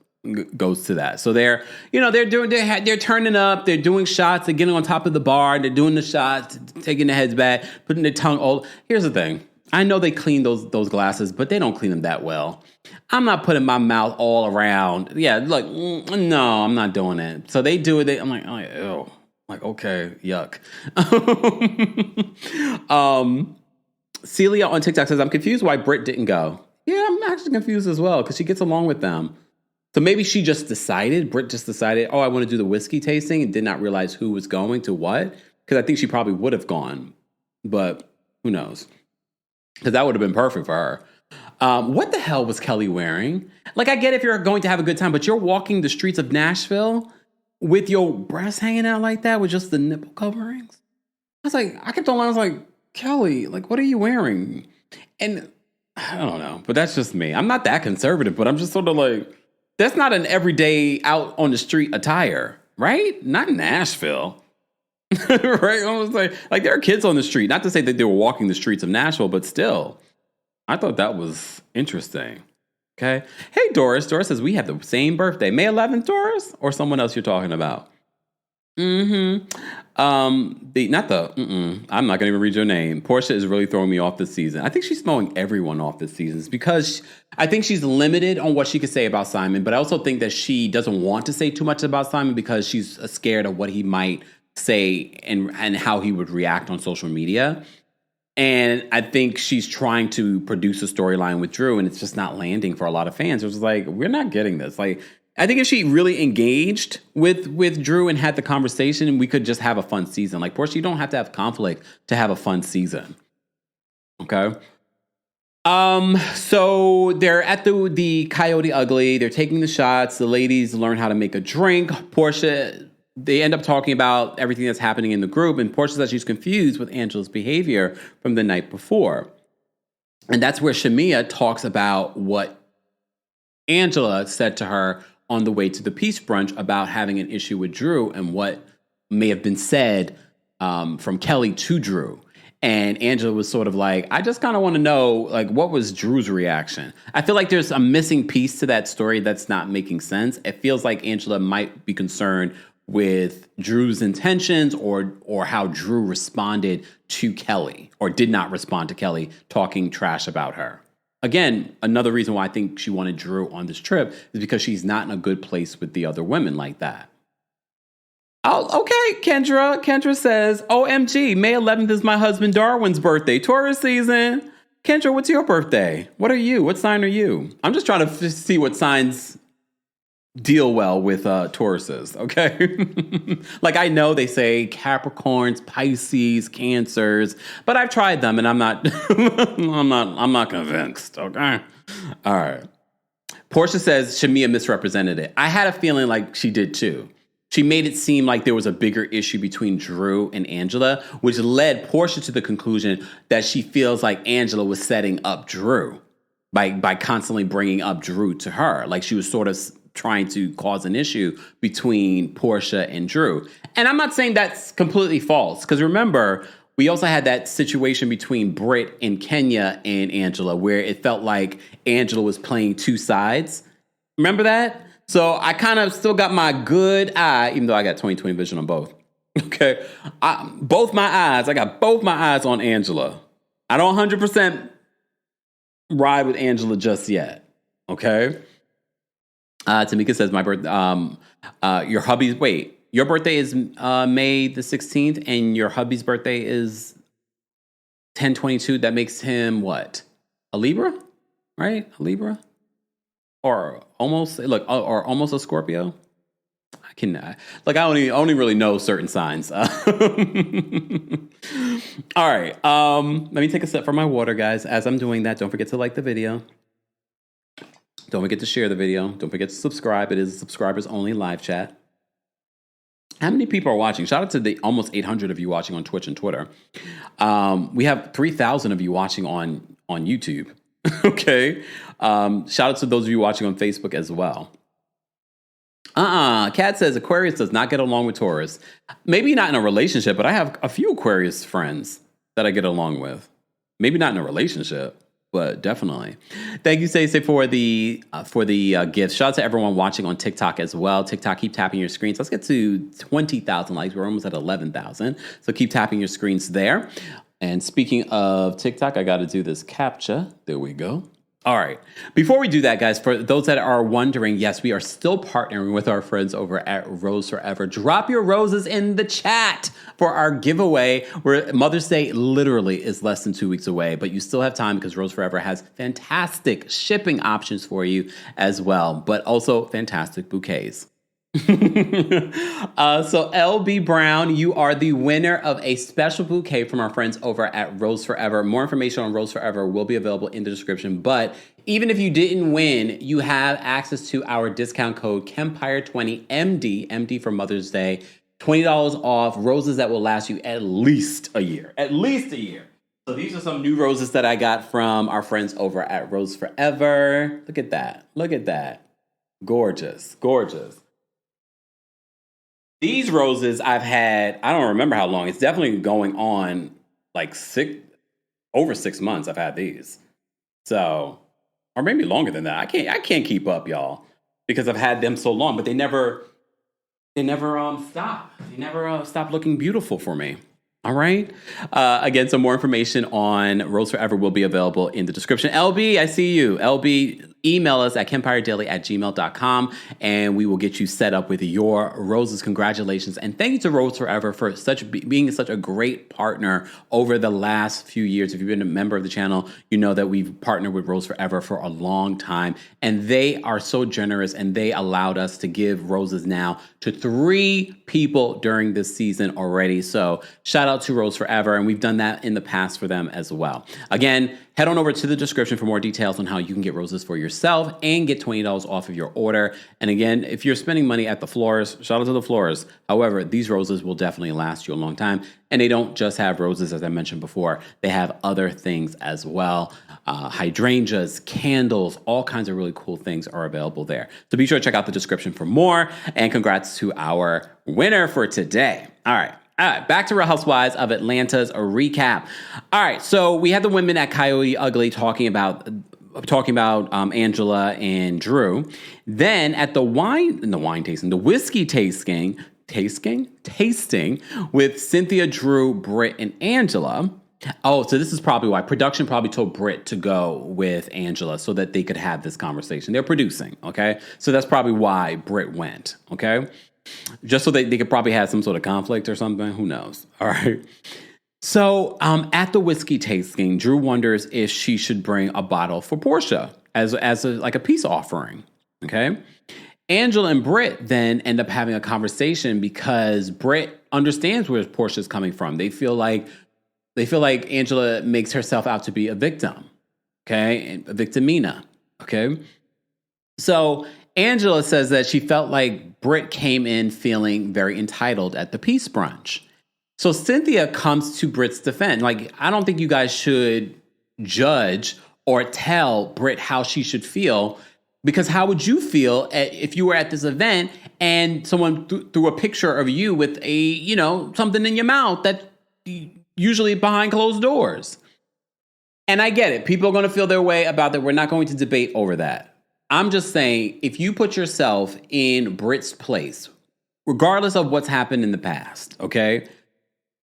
to that. So they're turning up. They're doing shots. They're getting on top of the bar. They're doing the shots, taking their heads back, putting their tongue all. Here's the thing. I know they clean those glasses, but they don't clean them that well. I'm not putting my mouth all around. Yeah, like, no, I'm not doing it. So they do it. I'm like, ew. Like, okay, yuck. Celia on TikTok says, I'm confused why Britt didn't go. Yeah, I'm actually confused as well because she gets along with them. So maybe Britt just decided, oh, I want to do the whiskey tasting and did not realize who was going to what. Because I think she probably would have gone. But who knows? Because that would have been perfect for her. What the hell was Kelly wearing? Like, I get if you're going to have a good time, but you're walking the streets of Nashville with your breasts hanging out like that with just the nipple coverings. I kept on, I was like, Kelly, like, what are you wearing? And I don't know, but that's just me. I'm not that conservative, but I'm just sort of like, that's not an everyday out on the street attire, right? Not in Nashville. Right? I was like there are kids on the street. Not to say that they were walking the streets of Nashville, but still, I thought that was interesting. Okay. Hey, Doris. Doris says we have the same birthday. May 11th, Doris? Or someone else you're talking about? Mm-hmm. I'm not going to even read your name. Porsha is really throwing me off this season. I think she's throwing everyone off this season. It's because I think she's limited on what she could say about Simon, but I also think that she doesn't want to say too much about Simon because she's scared of what he might say and how he would react on social media. And I think she's trying to produce a storyline with Drew, and it's just not landing for a lot of fans. It was like, we're not getting this. Like, I think if she really engaged with Drew and had the conversation, we could just have a fun season. Like, Porsha, you don't have to have conflict to have a fun season. Okay? So they're at the Coyote Ugly. They're taking the shots. The ladies learn how to make a drink. Porsha, they end up talking about everything that's happening in the group, and Porsha says she's confused with Angela's behavior from the night before. And that's where Shamia talks about what Angela said to her on the way to the peace brunch about having an issue with Drew and what may have been said from Kelly to Drew. And Angela was sort of like, I just kind of want to know, like, what was Drew's reaction? I feel like there's a missing piece to that story that's not making sense. It feels like Angela might be concerned with Drew's intentions or how Drew responded to Kelly or did not respond to Kelly talking trash about her. Again, another reason why I think she wanted Drew on this trip is because she's not in a good place with the other women like that. Oh, okay, Kendra. Kendra says, OMG, May 11th is my husband Darwin's birthday. Taurus season. Kendra, what's your birthday? What are you? What sign are you? I'm just trying to see what signs deal well with Tauruses, okay? Like, I know they say Capricorns, Pisces, Cancers, but I've tried them and I'm not I'm not convinced, okay? All right. Porsha says Shamia misrepresented it. I had a feeling like she did too. She made it seem like there was a bigger issue between Drew and Angela, which led Porsha to the conclusion that she feels like Angela was setting up Drew by constantly bringing up Drew to her. Like she was sort of trying to cause an issue between Porsha and Drew. And I'm not saying that's completely false, because remember, we also had that situation between Britt and Kenya and Angela where it felt like Angela was playing two sides. Remember that? So I kind of still got my good eye, even though I got 20/20 vision on both. Okay. I got both my eyes on Angela. I don't 100% ride with Angela just yet. Okay. Tamika says your birthday is May the 16th and your hubby's birthday is 10/22. That makes him what? A Libra? Right? A Libra? Or almost a Scorpio? I only really know certain signs. All right. Let me take a sip from my water, guys. As I'm doing that, don't forget to like the video. Don't forget to share the video. Don't forget to subscribe. It is a subscribers only live chat. How many people are watching? Shout out to the almost 800 of you watching on Twitch and Twitter. We have 3,000 of you watching on YouTube. Okay. Shout out to those of you watching on Facebook as well. Kat says Aquarius does not get along with Taurus. Maybe not in a relationship, but I have a few Aquarius friends that I get along with. Maybe not in a relationship, but definitely. Thank you, Stacey, for the gifts. Shout out to everyone watching on TikTok as well. TikTok, keep tapping your screens. Let's get to 20,000 likes. We're almost at 11,000. So keep tapping your screens there. And speaking of TikTok, I got to do this CAPTCHA. There we go. All right. Before we do that, guys, for those that are wondering, yes, we are still partnering with our friends over at Rose Forever. Drop your roses in the chat for our giveaway, where Mother's Day literally is less than 2 weeks away, but you still have time because Rose Forever has fantastic shipping options for you as well, but also fantastic bouquets. So LB Brown, you are the winner of a special bouquet from our friends over at Rose Forever. More information on Rose Forever will be available in the description. But even if you didn't win, you have access to our discount code Kempire20MD, MD for Mother's Day. $20 off roses that will last you at least a year. At least a year. So these are some new roses that I got from our friends over at Rose Forever. Look at that. Look at that. Gorgeous. Gorgeous. These roses I've had, I don't remember how long. It's definitely going on like over 6 months I've had these. So, or maybe longer than that. I can't keep up, y'all, because I've had them so long, but they never stop. They never stop looking beautiful for me. All right. Again, some more information on Rose Forever will be available in the description. LB, I see you. LB, email us at kempiredaily@gmail.com and we will get you set up with your roses. Congratulations. And thank you to Rose Forever for being such a great partner over the last few years. If you've been a member of the channel, you know that we've partnered with Rose Forever for a long time. And they are so generous, and they allowed us to give roses now to 3 people during this season already. So shout out to Rose Forever. And we've done that in the past for them as well. Again, head on over to the description for more details on how you can get roses for yourself and get $20 off of your order. And again, if you're spending money at the florist, shout out to the florist. However, these roses will definitely last you a long time. And they don't just have roses, as I mentioned before. They have other things as well. Hydrangeas, candles, all kinds of really cool things are available there. So be sure to check out the description for more. And congrats to our winner for today. All right, back to Real Housewives of Atlanta's recap. All right, so we had the women at Coyote Ugly talking about Angela and Drew. Then at the whiskey tasting with Cynthia, Drew, Britt, and Angela. Oh, so this is probably why production probably told Britt to go with Angela so that they could have this conversation. They're producing, okay? So that's probably why Britt went, okay? Just so they could probably have some sort of conflict or something. Who knows? All right. So at the whiskey tasting, Drew wonders if she should bring a bottle for Porsha as a peace offering. Okay. Angela and Britt then end up having a conversation because Britt understands where Porsha's coming from. They feel like Angela makes herself out to be a victim. Okay. A victimina. Okay. So Angela says that she felt like Britt came in feeling very entitled at the peace brunch. So Cynthia comes to Britt's defense. Like, I don't think you guys should judge or tell Britt how she should feel, because how would you feel if you were at this event and someone threw a picture of you with something in your mouth that usually behind closed doors? And I get it. People are going to feel their way about that. We're not going to debate over that. I'm just saying, if you put yourself in Brit's place, regardless of what's happened in the past, okay,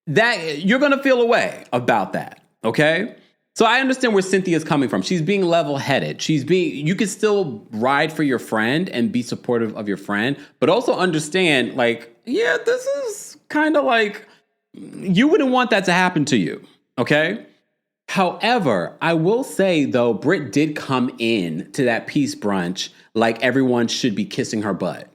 that you're going to feel a way about that, okay? So I understand where Cynthia's coming from. She's being level-headed. You can still ride for your friend and be supportive of your friend, but also understand, like, yeah, this is kind of like, you wouldn't want that to happen to you, okay? However, I will say, though, Brit did come in to that peace brunch like everyone should be kissing her butt.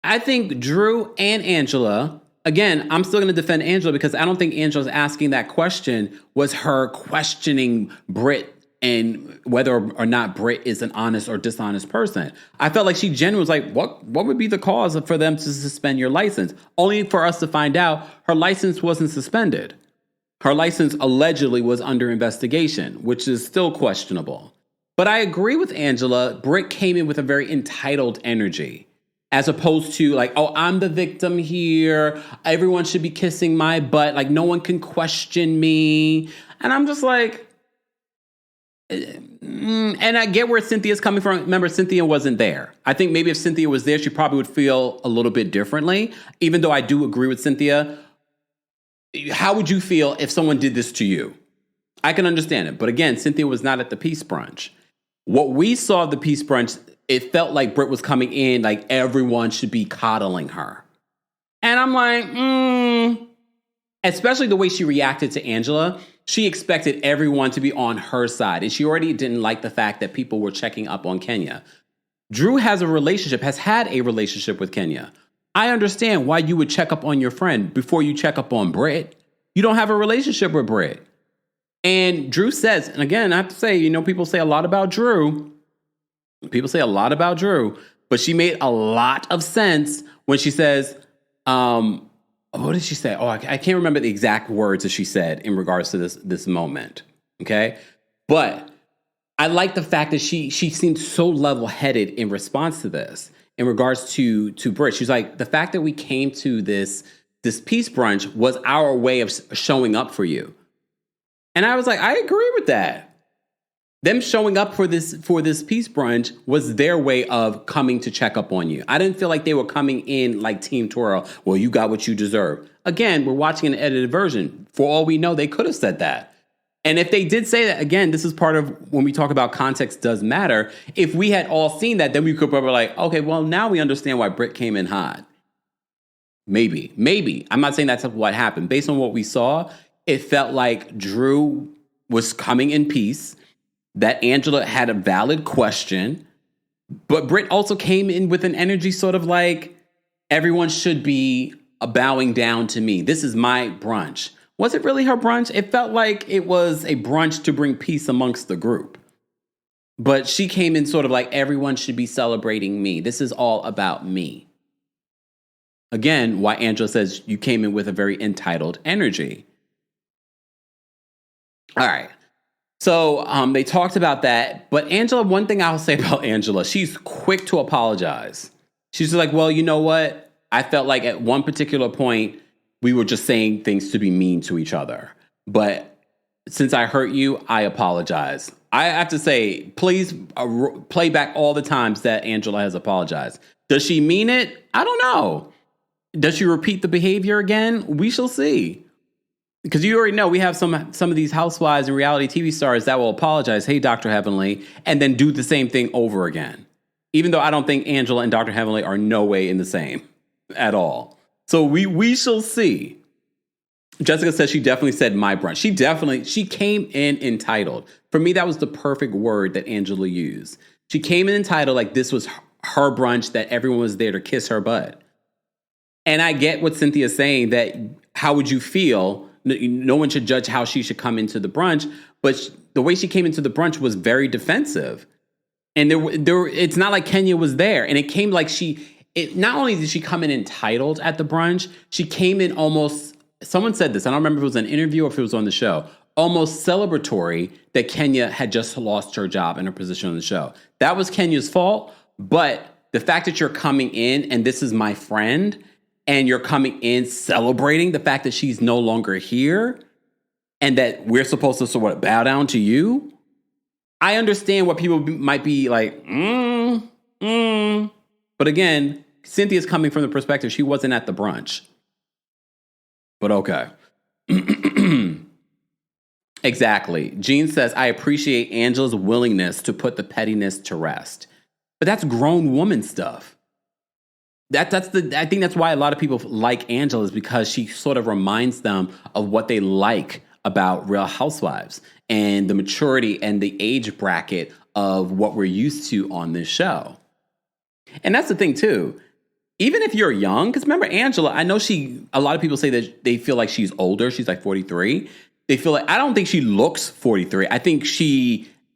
I think Drew and Angela, again, I'm still going to defend Angela because I don't think Angela's asking that question was her questioning Brit and whether or not Brit is an honest or dishonest person. I felt like she genuinely was like, what would be the cause for them to suspend your license? Only for us to find out her license wasn't suspended. Her license allegedly was under investigation, which is still questionable. But I agree with Angela. Brit came in with a very entitled energy, as opposed to like, oh, I'm the victim here. Everyone should be kissing my butt. Like, no one can question me. And I'm just like, and I get where Cynthia's coming from. Remember, Cynthia wasn't there. I think maybe if Cynthia was there, she probably would feel a little bit differently. Even though I do agree with Cynthia. How would you feel if someone did this to you? I can understand it. But again, Cynthia was not at the peace brunch. What we saw at the peace brunch, it felt like Brit was coming in like everyone should be coddling her. And I'm like, especially the way she reacted to Angela. She expected everyone to be on her side. And she already didn't like the fact that people were checking up on Kenya. Drew has had a relationship with Kenya. I understand why you would check up on your friend before you check up on Brit. You don't have a relationship with Brit. And Drew says, and again, I have to say, people say a lot about Drew. But she made a lot of sense when she says, what did she say? Oh, I can't remember the exact words that she said in regards to this moment. Okay. But I like the fact that she seemed so level-headed in response to this. In regards to Brit, she's like, the fact that we came to this peace brunch was our way of showing up for you. And I was like, I agree with that. Them showing up for this peace brunch was their way of coming to check up on you. I didn't feel like they were coming in like Team Twirl. Well, you got what you deserve. Again, we're watching an edited version. For all we know, they could have said that. And if they did say that, again, this is part of when we talk about context does matter. If we had all seen that, then we could probably like, okay, well, now we understand why Brit came in hot. Maybe. I'm not saying that's what happened. Based on what we saw, it felt like Drew was coming in peace, that Angela had a valid question, but Brit also came in with an energy sort of like, everyone should be bowing down to me. This is my brunch. Was it really her brunch? It felt like it was a brunch to bring peace amongst the group. But she came in sort of like, everyone should be celebrating me. This is all about me. Again, why Angela says you came in with a very entitled energy. All right. So they talked about that. But Angela, one thing I'll say about Angela, she's quick to apologize. She's just like, well, you know what? I felt like at one particular point, we were just saying things to be mean to each other. But since I hurt you, I apologize. I have to say, please play back all the times that Angela has apologized. Does she mean it? I don't know. Does she repeat the behavior again? We shall see. Because you already know we have some of these housewives and reality TV stars that will apologize, hey, Dr. Heavenly, and then do the same thing over again. Even though I don't think Angela and Dr. Heavenly are no way in the same at all. So we shall see. Jessica says she definitely said my brunch. She came in entitled. For me, that was the perfect word that Angela used. She came in entitled like this was her brunch, that everyone was there to kiss her butt. And I get what Cynthia's saying, that how would you feel? No one should judge how she should come into the brunch. But the way she came into the brunch was very defensive. And it's not like Kenya was there. And it came like not only did she come in entitled at the brunch, she came in almost, someone said this, I don't remember if it was an interview or if it was on the show, almost celebratory that Kenya had just lost her job and her position on the show. That was Kenya's fault, but the fact that you're coming in and this is my friend, and you're coming in celebrating the fact that she's no longer here and that we're supposed to sort of bow down to you, I understand what people might be like, But again, Cynthia's coming from the perspective she wasn't at the brunch. But okay. Exactly. Jean says, I appreciate Angela's willingness to put the pettiness to rest. But that's grown woman stuff. I think that's why a lot of people like Angela, is because she sort of reminds them of what they like about Real Housewives and the maturity and the age bracket of what we're used to on this show. And that's the thing too. Even if you're young, because remember Angela, I know a lot of people say that they feel like she's older. She's like 43. They feel like, I don't think she looks 43. I think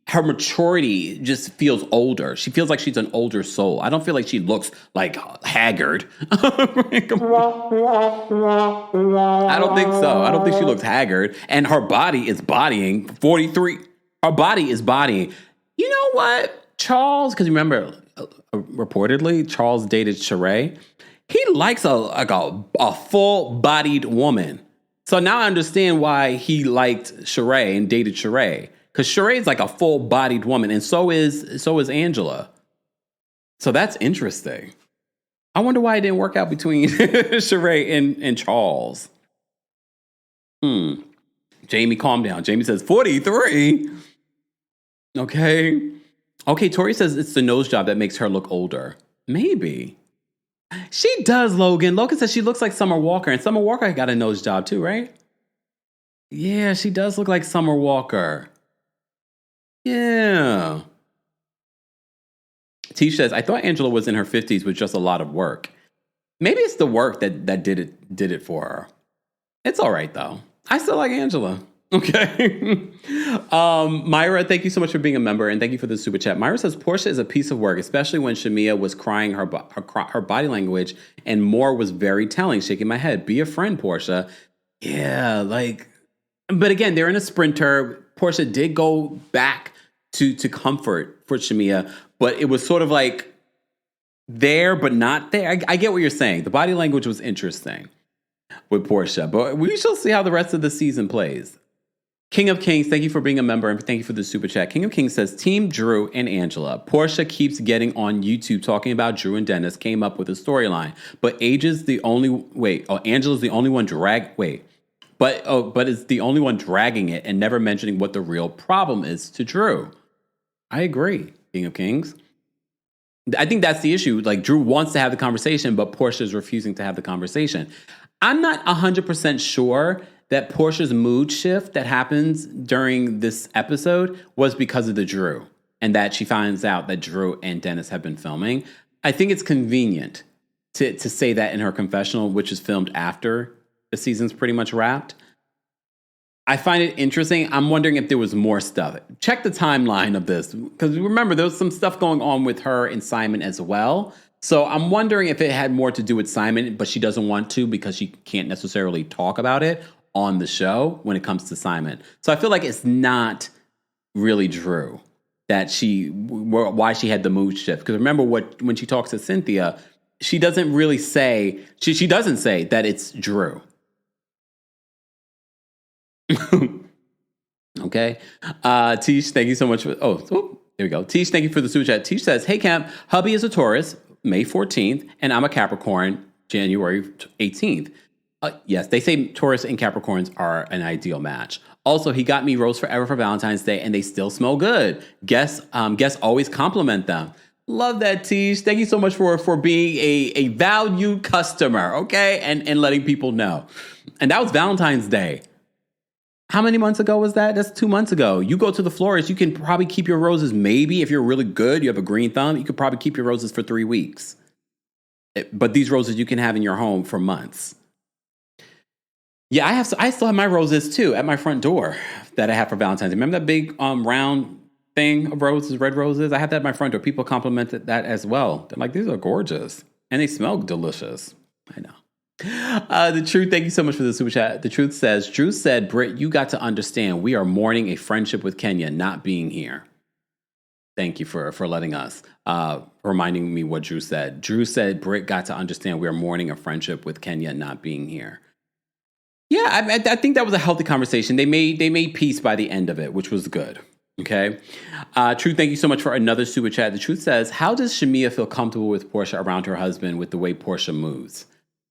her maturity just feels older. She feels like she's an older soul. I don't feel like she looks like haggard. I don't think so. I don't think she looks haggard. And her body is bodying 43. Her body is bodying. You know what? Charles, because remember, reportedly, Charles dated Sheree. He likes a full-bodied woman. So now I understand why he liked Sheree and dated Sheree. Because Sheree's like a full-bodied woman, and so is Angela. So that's interesting. I wonder why it didn't work out between Sheree and Charles. Jamie, calm down. Jamie says, 43? Okay. Okay, Tori says it's the nose job that makes her look older. Maybe. She does, Logan. Logan says she looks like Summer Walker, and Summer Walker got a nose job too, right? Yeah, she does look like Summer Walker. Yeah. T says, I thought Angela was in her 50s with just a lot of work. Maybe it's the work that did it for her. It's all right, though. I still like Angela. Okay. Myra, thank you so much for being a member, and thank you for the super chat. Myra says, Porsha is a piece of work, especially when Shamia was crying her body language, and Moore was very telling, shaking my head. Be a friend, Porsha. Yeah, but again, they're in a sprinter. Porsha did go back to comfort for Shamia, but it was sort of like there, but not there. I get what you're saying. The body language was interesting with Porsha, but we shall see how the rest of the season plays. King of Kings, thank you for being a member, and thank you for the super chat. King of Kings says, Team Drew and Angela. Porsha keeps getting on YouTube talking about Drew and Dennis came up with a storyline, but Angela's the only one but is the only one dragging it and never mentioning what the real problem is to Drew. I agree, King of Kings. I think that's the issue. Like, Drew wants to have the conversation, but Porsha is refusing to have the conversation. I'm not 100% sure that Portia's mood shift that happens during this episode was because of the Drew, and that she finds out that Drew and Dennis have been filming. I think it's convenient to say that in her confessional, which is filmed after the season's pretty much wrapped. I find it interesting. I'm wondering if there was more stuff. Check the timeline of this, because remember, there was some stuff going on with her and Simon as well. So I'm wondering if it had more to do with Simon, but she doesn't want to because she can't necessarily talk about it on the show when it comes to Simon. So I feel like it's not really Drew why she had the mood shift. Because remember when she talks to Cynthia, she doesn't really say, she doesn't say that it's Drew. Okay. Tish, thank you so much for, there we go. Tish, thank you for the super chat. Tish says, hey Camp, hubby is a Taurus, May 14th, and I'm a Capricorn, January 18th. Yes, they say Taurus and Capricorns are an ideal match. Also, he got me Rose Forever for Valentine's Day, and they still smell good. Guests always compliment them. Love that, Tish. Thank you so much for being a valued customer, okay? And letting people know. And that was Valentine's Day. How many months ago was that? That's 2 months ago. You go to the florist, you can probably keep your roses, maybe if you're really good, you have a green thumb, you could probably keep your roses for 3 weeks. But these roses you can have in your home for months. Yeah, I still have my roses too at my front door that I have for Valentine's Day. Remember that big round thing of roses, red roses? I have that at my front door. People complimented that as well. They're like, these are gorgeous. And they smell delicious. I know. The Truth, thank you so much for the super chat. The Truth says, Drew said, Britt, you got to understand we are mourning a friendship with Kenya not being here. Thank you for letting us, reminding me what Drew said. Drew said, Britt got to understand we are mourning a friendship with Kenya not being here. Yeah, I think that was a healthy conversation. They made peace by the end of it, which was good. Okay. Truth, thank you so much for another super chat. The Truth says, how does Shamia feel comfortable with Porsha around her husband with the way Porsha moves?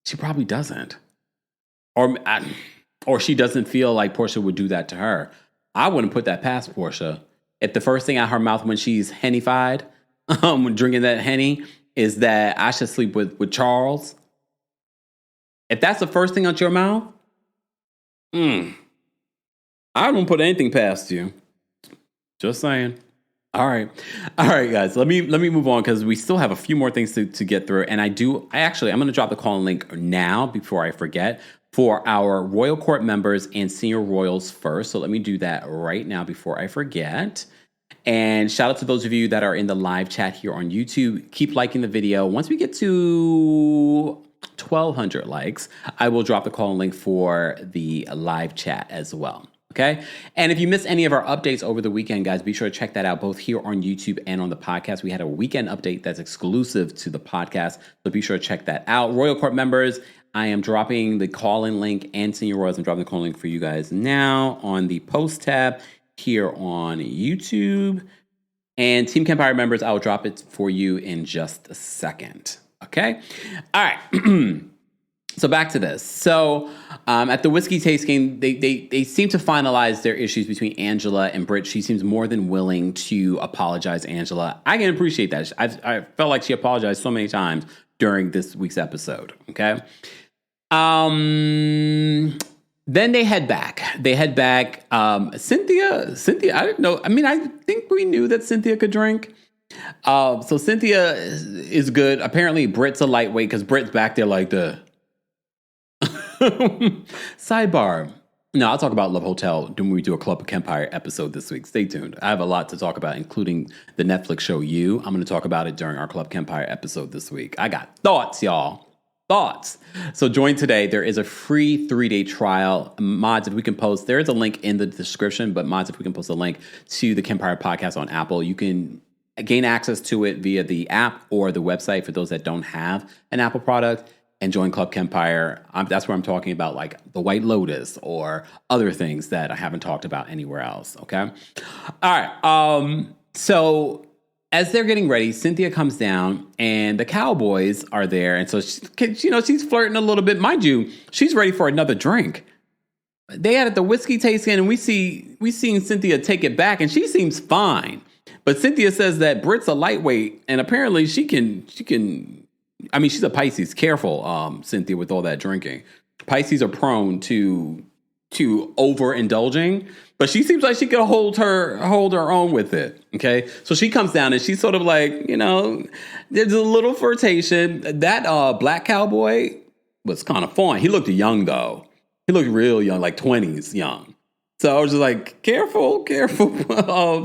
She probably doesn't. Or she doesn't feel like Porsha would do that to her. I wouldn't put that past Porsha. If the first thing out her mouth when she's henny-fied, when drinking that henny, is that I should sleep with Charles. If that's the first thing out your mouth, I don't put anything past you. Just saying. All right, guys. Let me move on because we still have a few more things to get through. And I'm going to drop the call link now before I forget for our Royal Court members and senior royals first. So let me do that right now before I forget. And shout out to those of you that are in the live chat here on YouTube. Keep liking the video. Once we get to 1,200 likes, I will drop the call link for the live chat as well. Okay. And if you missed any of our updates over the weekend, guys, be sure to check that out both here on YouTube and on the podcast. We had a weekend update that's exclusive to the podcast. So be sure to check that out. Royal Court members, I am dropping the call-in link, and senior royals, I'm dropping the call link for you guys now on the post tab here on YouTube. And Team Kempire members, I will drop it for you in just a second. Okay. All right. So back to this. So at the whiskey tasting, they seem to finalize their issues between Angela and Britt. She seems more than willing to apologize, Angela. I can appreciate that. I felt like she apologized so many times during this week's episode. Okay. Then they head back. Cynthia, I didn't know. I mean, I think we knew that Cynthia could drink. So Cynthia is good. Apparently Britt's a lightweight because Britt's back there like the... Sidebar. No, I'll talk about Love Hotel when we do a Club of Kempire episode this week. Stay tuned. I have a lot to talk about, including the Netflix show You. I'm going to talk about it during our Club Kempire episode this week. I got thoughts, y'all. Thoughts. So join today. There is a free 3-day trial. Mods, if we can post, there is a link in the description, but mods, if we can post a link to the Kempire podcast on Apple, you can gain access to it via the app or the website for those that don't have an Apple product. And join Club Kempire. That's where I'm talking about like the White Lotus or other things that I haven't talked about anywhere else. Okay. All right. So as they're getting ready, Cynthia comes down and the cowboys are there. And so, she's flirting a little bit. Mind you, she's ready for another drink. They had at the whiskey tasting and we seen Cynthia take it back and she seems fine. But Cynthia says that Britt's a lightweight and apparently she can. I mean, she's a Pisces. Careful, Cynthia, with all that drinking. Pisces are prone to overindulging, but she seems like she can hold her own with it. Okay, so she comes down and she's sort of like, there's a little flirtation. That black cowboy was kind of fun. He looked young though. He looked real young, like 20s young. So I was just like, careful,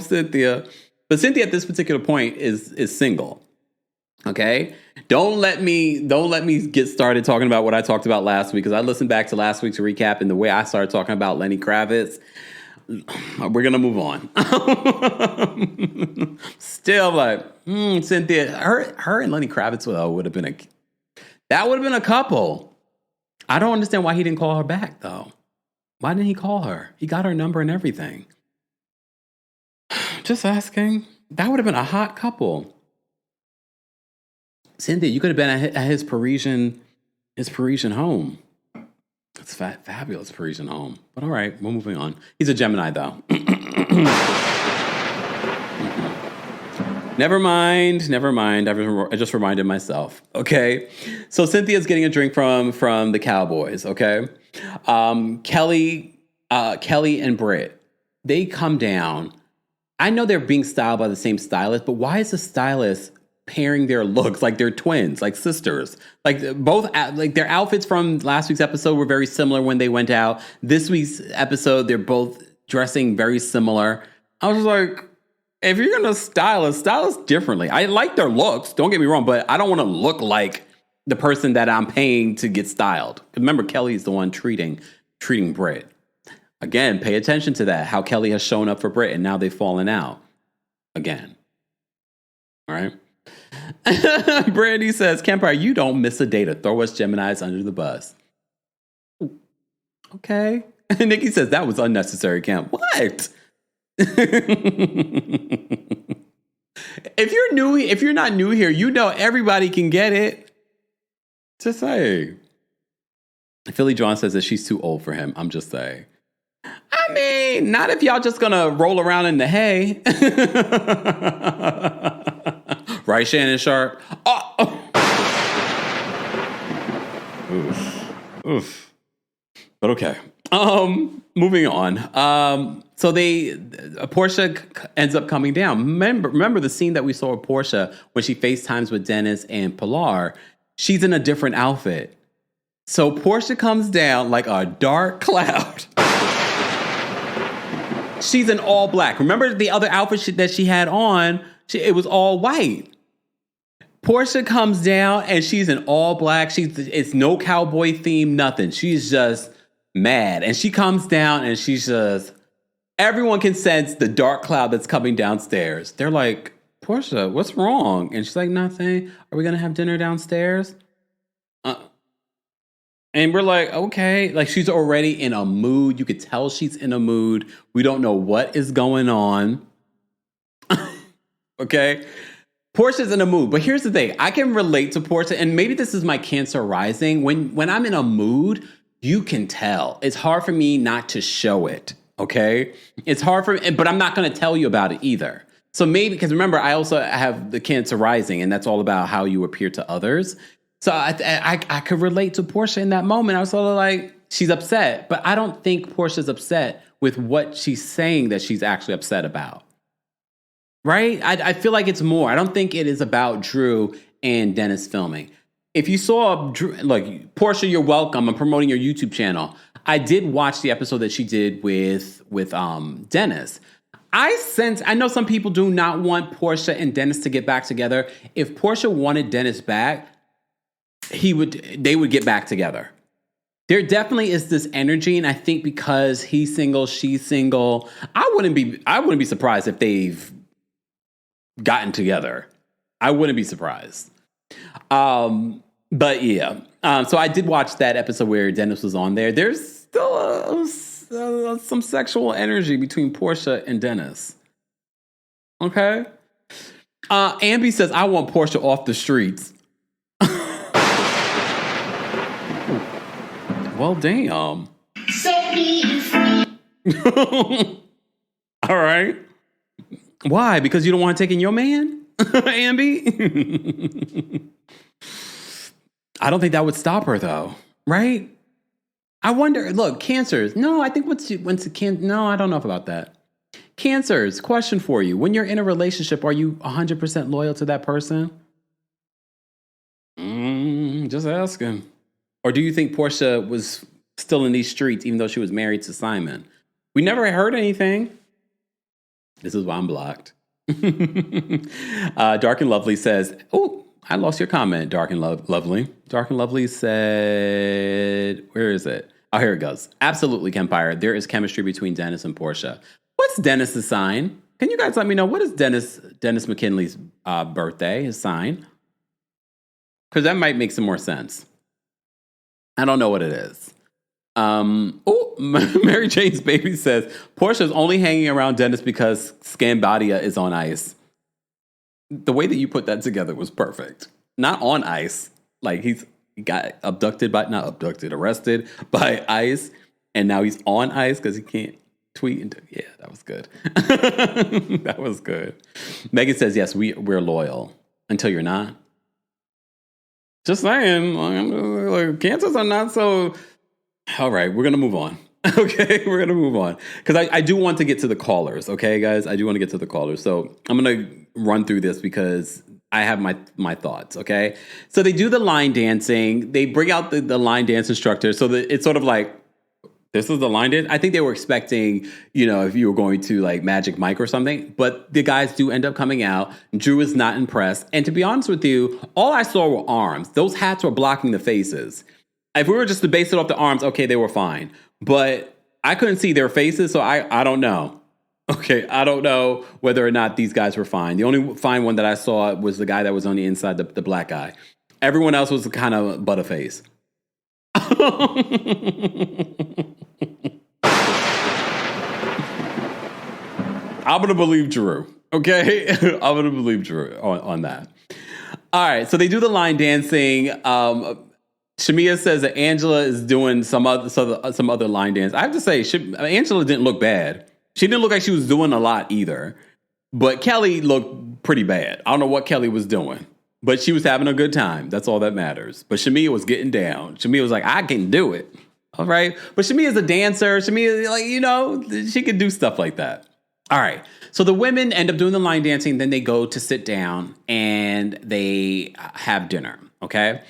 Cynthia. But Cynthia at this particular point is single. Okay, don't let me get started talking about what I talked about last week because I listened back to last week's recap and the way I started talking about Lenny Kravitz. We're gonna move on. Still like Cynthia, her and Lenny Kravitz would have been a couple. I don't understand why he didn't call her back though. Why didn't he call her? He got her number and everything. Just asking. That would have been a hot couple. Cynthia, you could have been at his Parisian home. It's fabulous Parisian home. But all right, we're moving on. He's a Gemini, though. Never mind. I just reminded myself. Okay, so Cynthia's getting a drink from the Cowboys. Okay, Kelly and Britt, they come down. I know they're being styled by the same stylist, but why is the stylist pairing their looks like they're twins, like sisters? Like their outfits from last week's episode were very similar when they went out. This week's episode, they're both dressing very similar. I was like, if you're gonna style us differently. I like their looks, don't get me wrong, but I don't want to look like the person that I'm paying to get styled. Remember, Kelly's the one treating Britt. Again, pay attention to that, how Kelly has shown up for Britt, and now they've fallen out again. All right. Brandy says, Kempire, you don't miss a day to throw us Geminis under the bus. Okay. Nikki says, that was unnecessary, Kemp. What? If you're not new here, you know everybody can get it. Just saying. Philly John says that she's too old for him. I'm just saying. I mean, not if y'all just gonna roll around in the hay. Right, Shannon Sharp? Oh. Oof. But okay. Moving on. So Porsha ends up coming down. Remember the scene that we saw with Porsha when she FaceTimes with Dennis and Pilar. She's in a different outfit. So Porsha comes down like a dark cloud. She's in all black. Remember the other outfit that she had on? It was all white. Porsha comes down and she's in all black. It's no cowboy theme, nothing. She's just mad. And she comes down and she's just, everyone can sense the dark cloud that's coming downstairs. They're like, Porsha, what's wrong? And she's like, nothing. Are we going to have dinner downstairs? And we're like, okay. Like, she's already in a mood. You could tell she's in a mood. We don't know what is going on. Okay. Porsha's in a mood. But here's the thing. I can relate to Porsha. And maybe this is my Cancer rising. When I'm in a mood, you can tell. It's hard for me not to show it. Okay. It's hard for me, but I'm not going to tell you about it either. So maybe, because remember, I also have the Cancer rising, and that's all about how you appear to others. So I could relate to Porsha in that moment. I was sort of like, she's upset, but I don't think Portia's upset with what she's saying that she's actually upset about. Right? I feel like it's more. I don't think it is about Drew and Dennis filming. If you saw Drew, like, Porsha, you're welcome. I'm promoting your YouTube channel. I did watch the episode that she did with Dennis. I know some people do not want Porsha and Dennis to get back together. If Porsha wanted Dennis back, they would get back together. There definitely is this energy, and I think because he's single, she's single, I wouldn't be surprised if they've gotten together. I wouldn't be surprised. But yeah. So I did watch that episode where Dennis was on there. There's still some sexual energy between Porsha and Dennis. Okay. Ambi says, I want Porsha off the streets. Well, damn. Set me free. All right. Why? Because you don't want to take in your man, Ambi? I don't think that would stop her, though. Right? I wonder. Look, cancers. No, I think no, I don't know about that. Cancers. Question for you: when you're in a relationship, are you 100% loyal to that person? Just asking. Or do you think Porsha was still in these streets even though she was married to Simon? We never heard anything. This is why I'm blocked. Dark and Lovely says, oh, I lost your comment, Dark and Lovely. Dark and Lovely said, where is it? Oh, here it goes. Absolutely, Kempire. There is chemistry between Dennis and Porsha. What's Dennis's sign? Can you guys let me know? What is Dennis McKinley's birthday, his sign? Because that might make some more sense. I don't know what it is. Mary Jane's baby says, Portia's only hanging around Dennis because Scambadia is on ice. The way that you put that together was perfect. Not on ice. Like he got arrested by ICE, and now he's on ice because he can't tweet. Yeah, that was good. That was good. Megan says, yes, we're loyal until you're not. Just saying, like, cancers are not so... All right, we're going to move on. Okay, we're going to move on. Because I do want to get to the callers, okay, guys? I do want to get to the callers. So I'm going to run through this because I have my thoughts, okay? So they do the line dancing. They bring out the line dance instructor. So it's sort of like, this is the line dance. I think they were expecting, if you were going to like Magic Mike or something, but the guys do end up coming out. Drew is not impressed. And to be honest with you, all I saw were arms. Those hats were blocking the faces. If we were just to base it off the arms, okay, they were fine. But I couldn't see their faces, so I don't know. Okay, I don't know whether or not these guys were fine. The only fine one that I saw was the guy that was on the inside, the black guy. Everyone else was kind of butterface. I'm going to believe Drew. Okay? I'm going to believe Drew on that. All right. So they do the line dancing. Shamia says that Angela is doing some other line dance. I have to say, Angela didn't look bad. She didn't look like she was doing a lot either. But Kelly looked pretty bad. I don't know what Kelly was doing. But she was having a good time. That's all that matters. But Shamia was getting down. Shamia was like, I can do it. All right. But Shamia's a dancer. Shamia, like, she could do stuff like that. All right. So the women end up doing the line dancing. Then they go to sit down and they have dinner. Okay.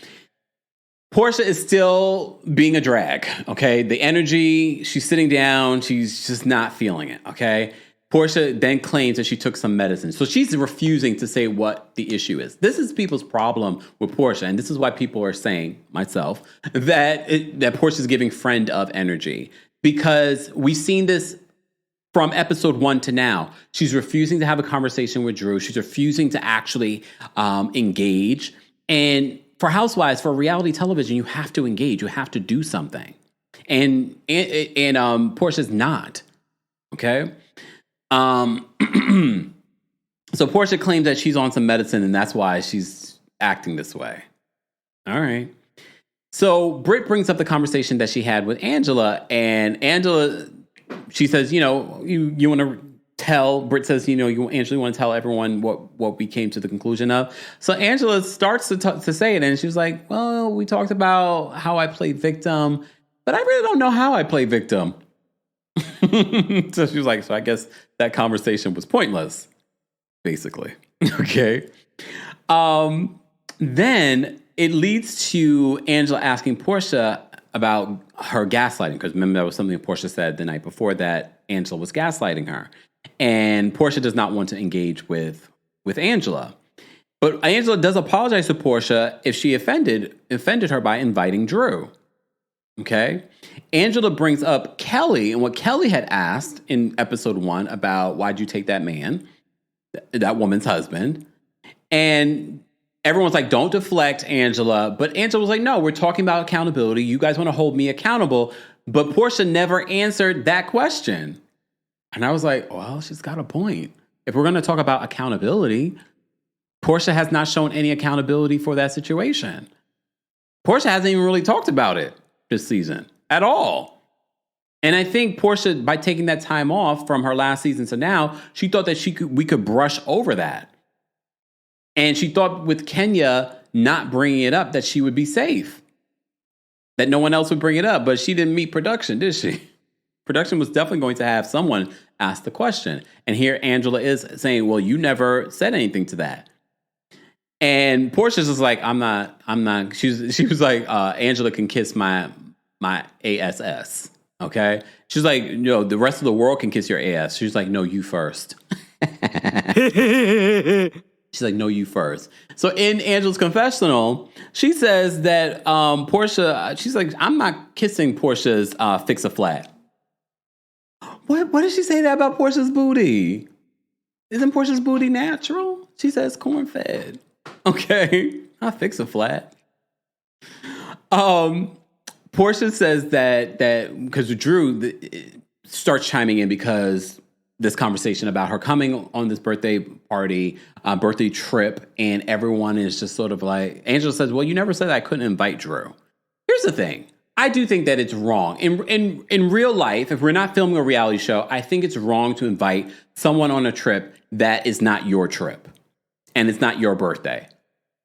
Porsha is still being a drag. Okay. The energy, she's sitting down. She's just not feeling it. Okay. Porsha then claims that she took some medicine. So she's refusing to say what the issue is. This is people's problem with Porsha. And this is why people are saying, myself, that Porsha's giving friend of energy. Because we've seen this from episode 1 to now. She's refusing to have a conversation with Drew. She's refusing to actually engage. And for Housewives, for reality television, you have to engage. You have to do something. And Porsha's not. Okay? So Porsha claims that she's on some medicine and that's why she's acting this way. All right. So Britt brings up the conversation that she had with Angela, and Angela, she says, you want to tell, Britt says, Angela, you want to tell everyone what we came to the conclusion of. So Angela starts to say it, and she was like, well, we talked about how I played victim, but I really don't know how I play victim. So she was like, so I guess that conversation was pointless, basically. Okay. Then it leads to Angela asking Porsha about her gaslighting, because remember that was something Porsha said the night before, that Angela was gaslighting her. And Porsha does not want to engage with Angela. But Angela does apologize to Porsha if she offended her by inviting Drew. Okay. Angela brings up Kelly and what Kelly had asked in episode 1 about why'd you take that man, that woman's husband. And everyone's like, don't deflect, Angela. But Angela was like, no, we're talking about accountability. You guys want to hold me accountable. But Porsha never answered that question. And I was like, well, she's got a point. If we're going to talk about accountability, Porsha has not shown any accountability for that situation. Porsha hasn't even really talked about it this season at all. And I think Porsha, by taking that time off from her last season to now, she thought that we could brush over that. And she thought with Kenya not bringing it up that she would be safe, that no one else would bring it up. But she didn't meet production, did she? Production was definitely going to have someone ask the question. And here Angela is saying, well, you never said anything to that. And Portia's just like, I'm not. She was like, Angela can kiss my ass. Okay. She's like, the rest of the world can kiss your ass. She's like, no, you first. She's like, no, you first. So in Angela's confessional, she says that Porsha, she's like, I'm not kissing Portia's fix-a-flat. What did she say that about Portia's booty? Isn't Portia's booty natural? She says corn-fed. Okay, I fix a flat. Porsha says that because Drew starts chiming in because this conversation about her coming on this birthday party, birthday trip, and everyone is just sort of like, Angela says, well, you never said I couldn't invite Drew. Here's the thing. I do think that it's wrong. In real life, if we're not filming a reality show, I think it's wrong to invite someone on a trip that is not your trip and it's not your birthday.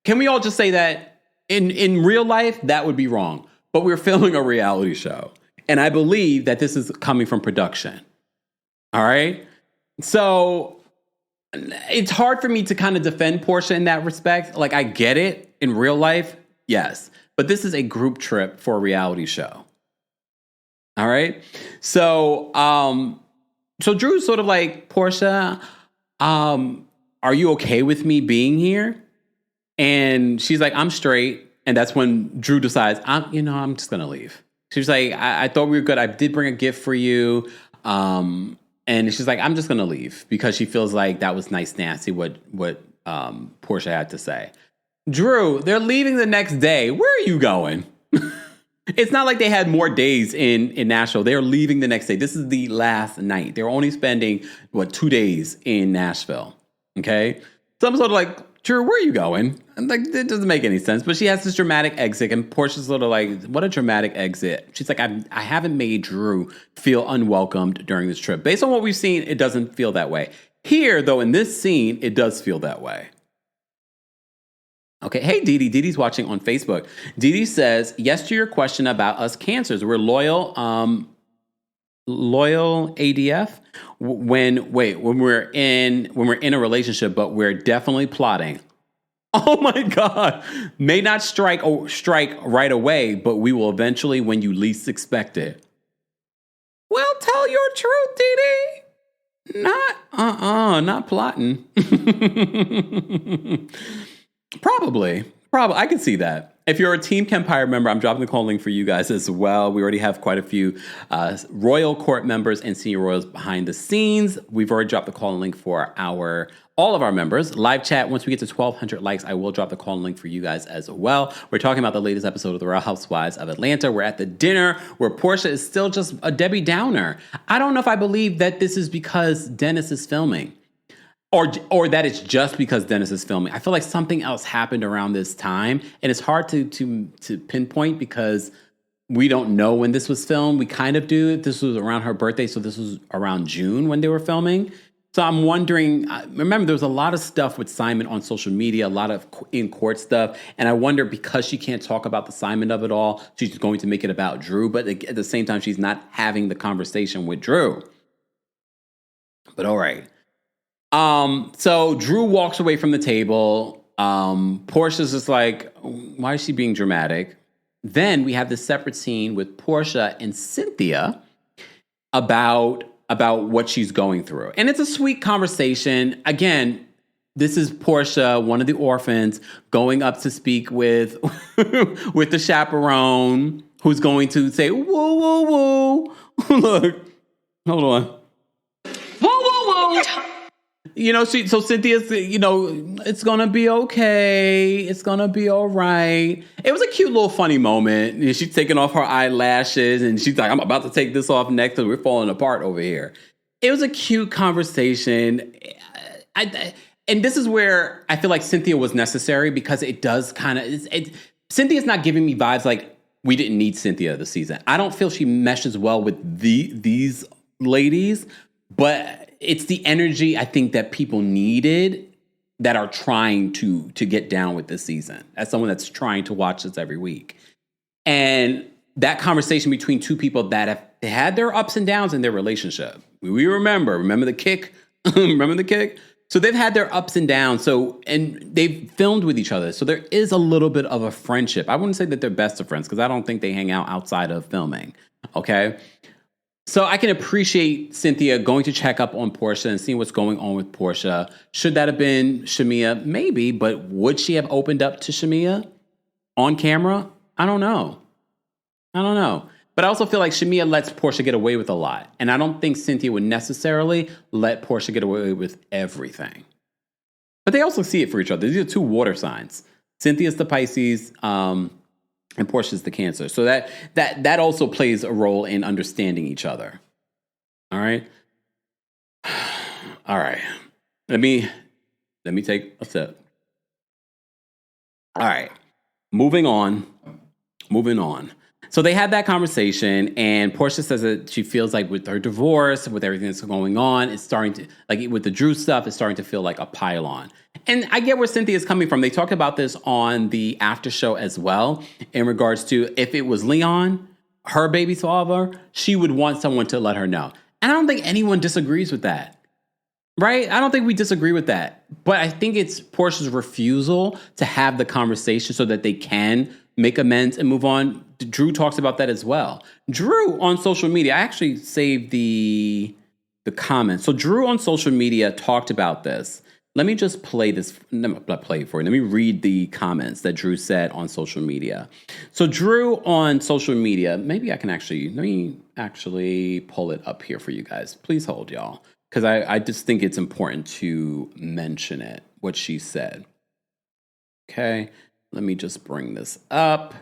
Can we all just say that in real life, that would be wrong. But we're filming a reality show. And I believe that this is coming from production. All right? So it's hard for me to kind of defend Porsha in that respect. Like, I get it in real life. Yes. But this is a group trip for a reality show. All right? So Drew's sort of like, Porsha, are you okay with me being here? And she's like, I'm straight. And that's when Drew decides, I'm just going to leave. She was like, I thought we were good. I did bring a gift for you. And she's like, I'm just going to leave because she feels like that was nice, nasty, what Porsha had to say. Drew, they're leaving the next day. Where are you going? It's not like they had more days in Nashville. They're leaving the next day. This is the last night. They're only spending, 2 days in Nashville. Okay? So I'm sort of like, Drew, where are you going? And like, it doesn't make any sense. But she has this dramatic exit, and Portia's sort of like, what a dramatic exit. She's like, I haven't made Drew feel unwelcomed during this trip. Based on what we've seen, it doesn't feel that way. Here, though, in this scene, it does feel that way. Okay, hey Dee Dee. Dee Dee's watching on Facebook. Dee Dee says, yes to your question about us cancers. We're loyal ADF when we're in a relationship, but we're definitely plotting. Oh my God. May not strike right away, but we will eventually when you least expect it. Well, tell your truth, Dee Dee. Not plotting. Probably. I can see that. If you're a Team Kempire member, I'm dropping the call link for you guys as well. We already have quite a few royal court members and senior royals behind the scenes. We've already dropped the call link for all of our members. Live chat, once we get to 1,200 likes, I will drop the call link for you guys as well. We're talking about the latest episode of The Real Housewives of Atlanta. We're at the dinner where Porsha is still just a Debbie Downer. I don't know if I believe that this is because Dennis is filming. Or that it's just because Dennis is filming. I feel like something else happened around this time, and it's hard to pinpoint because we don't know when this was filmed. We kind of do. This was around her birthday, so this was around June when they were filming. So I'm wondering, remember there was a lot of stuff with Simon on social media, a lot of in-court stuff, and I wonder because she can't talk about the Simon of it all, she's going to make it about Drew, but at the same time, she's not having the conversation with Drew. But all right. So Drew walks away from the table. Portia's just like, why is she being dramatic? Then we have this separate scene with Porsha and Cynthia about what she's going through. And it's a sweet conversation. Again, this is Porsha, one of the orphans, going up to speak with, with the chaperone who's going to say, whoa, whoa, whoa. Look, hold on. Whoa, whoa, whoa. So Cynthia's, it's going to be okay. It's going to be all right. It was a cute little funny moment. She's taking off her eyelashes and she's like, I'm about to take this off next because we're falling apart over here. It was a cute conversation. And this is where I feel like Cynthia was necessary because it does kind of, Cynthia's not giving me vibes like we didn't need Cynthia this season. I don't feel she meshes well with these ladies, but it's the energy I think that people needed that are trying to get down with this season. As someone that's trying to watch this every week. And that conversation between two people that have had their ups and downs in their relationship. We remember the kick? Remember the kick? So they've had their ups and downs. And they've filmed with each other. So there is a little bit of a friendship. I wouldn't say that they're best of friends because I don't think they hang out outside of filming. Okay? So I can appreciate Cynthia going to check up on Porsha and seeing what's going on with Porsha. Should that have been Shamia? Maybe, but would she have opened up to Shamia on camera? I don't know. But I also feel like Shamia lets Porsha get away with a lot. And I don't think Cynthia would necessarily let Porsha get away with everything. But they also see it for each other. These are two water signs. Cynthia's the Pisces, and Portia's the Cancer. So that also plays a role in understanding each other. All right. All right. Let me take a sip. All right. Moving on. So they had that conversation, and Porsha says that she feels like with her divorce, with everything that's going on, it's starting to, like with the Drew stuff, it's starting to feel like a pile-on. And I get where Cynthia is coming from. They talked about this on the after show as well, in regards to if it was Leon, her baby father, she would want someone to let her know. And I don't think anyone disagrees with that. Right? I don't think we disagree with that. But I think it's Portia's refusal to have the conversation so that they can make amends and move on. Drew talks about that as well. Drew on social media, I actually saved the comments. So Drew on social media talked about this. Let me just play this. Not play it for you. Let me read the comments that Drew said on social media. So Drew on social media, let me actually pull it up here for you guys. Please hold, y'all. Because I just think it's important to mention it, what she said. Okay, let me just bring this up.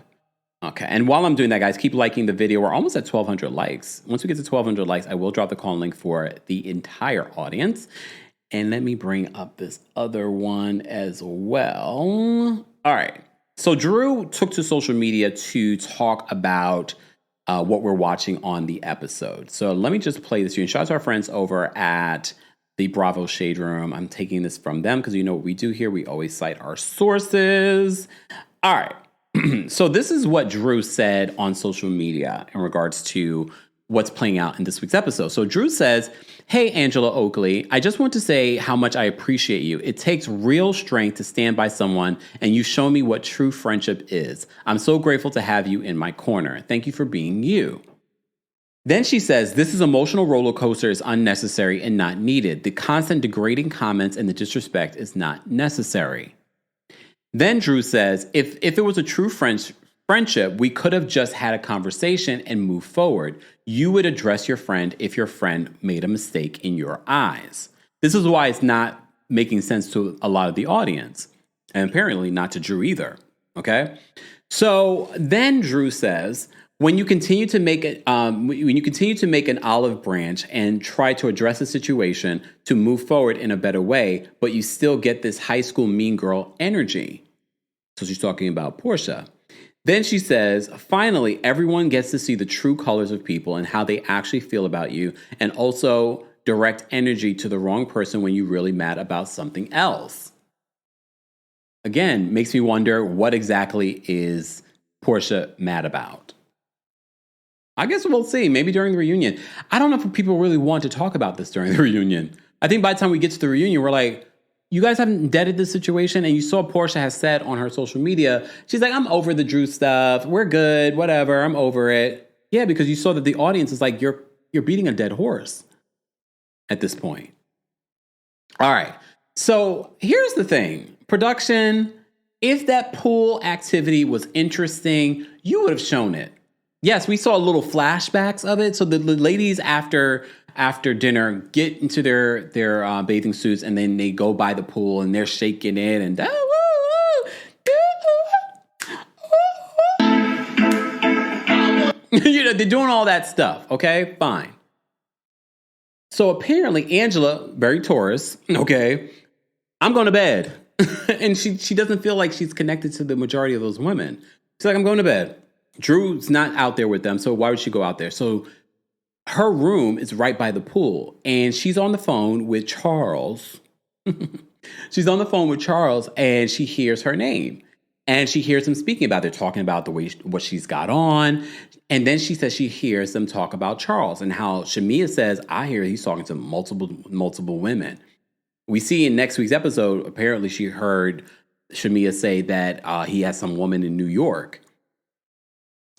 Okay, and while I'm doing that, guys, keep liking the video. We're almost at 1,200 likes. Once we get to 1,200 likes, I will drop the call link for the entire audience. And let me bring up this other one as well. All right. So Drew took to social media to talk about what we're watching on the episode. So let me just play this for you. And shout out to our friends over at the Bravo Shade Room. I'm taking this from them because you know what we do here. We always cite our sources. All right. So this is what Drew said on social media in regards to what's playing out in this week's episode. So Drew says, "Hey, Angela Oakley, I just want to say how much I appreciate you. It takes real strength to stand by someone, and you show me what true friendship is. I'm so grateful to have you in my corner. Thank you for being you." Then she says, "This is emotional roller coaster is unnecessary and not needed. The constant degrading comments and the disrespect is not necessary." Then Drew says, if it was a true friendship, we could have just had a conversation and moved forward. You would address your friend if your friend made a mistake in your eyes. This is why it's not making sense to a lot of the audience, and apparently not to Drew either. Okay? So then Drew says, when you continue to make an olive branch and try to address a situation to move forward in a better way, but you still get this high school mean girl energy. So she's talking about Porsha. Then she says, finally, everyone gets to see the true colors of people and how they actually feel about you, and also direct energy to the wrong person when you're really mad about something else. Again, makes me wonder, what exactly is Porsha mad about? I guess we'll see. Maybe during the reunion. I don't know if people really want to talk about this during the reunion. I think by the time we get to the reunion, we're like, you guys haven't deaded the situation. And you saw Porsha has said on her social media, she's like, I'm over the Drew stuff. We're good. Whatever. I'm over it. Yeah, because you saw that the audience is like, you're beating a dead horse at this point. All right. So here's the thing. Production, if that pool activity was interesting, you would have shown it. Yes, we saw little flashbacks of it. So the ladies after dinner get into their bathing suits, and then they go by the pool and they're shaking it and you know, they're doing all that stuff. Okay, fine. So apparently Angela, very Taurus, okay, I'm going to bed. And she doesn't feel like she's connected to the majority of those women. She's like, I'm going to bed. Drew's not out there with them, so why would she go out there? So her room is right by the pool, and she's on the phone with Charles. She's on the phone with Charles, and she hears her name. And she hears him speaking about it. They're talking about the way what she's got on. And then she says she hears them talk about Charles, and how Shamia says, I hear he's talking to multiple women. We see in next week's episode, apparently she heard Shamia say that he has some woman in New York.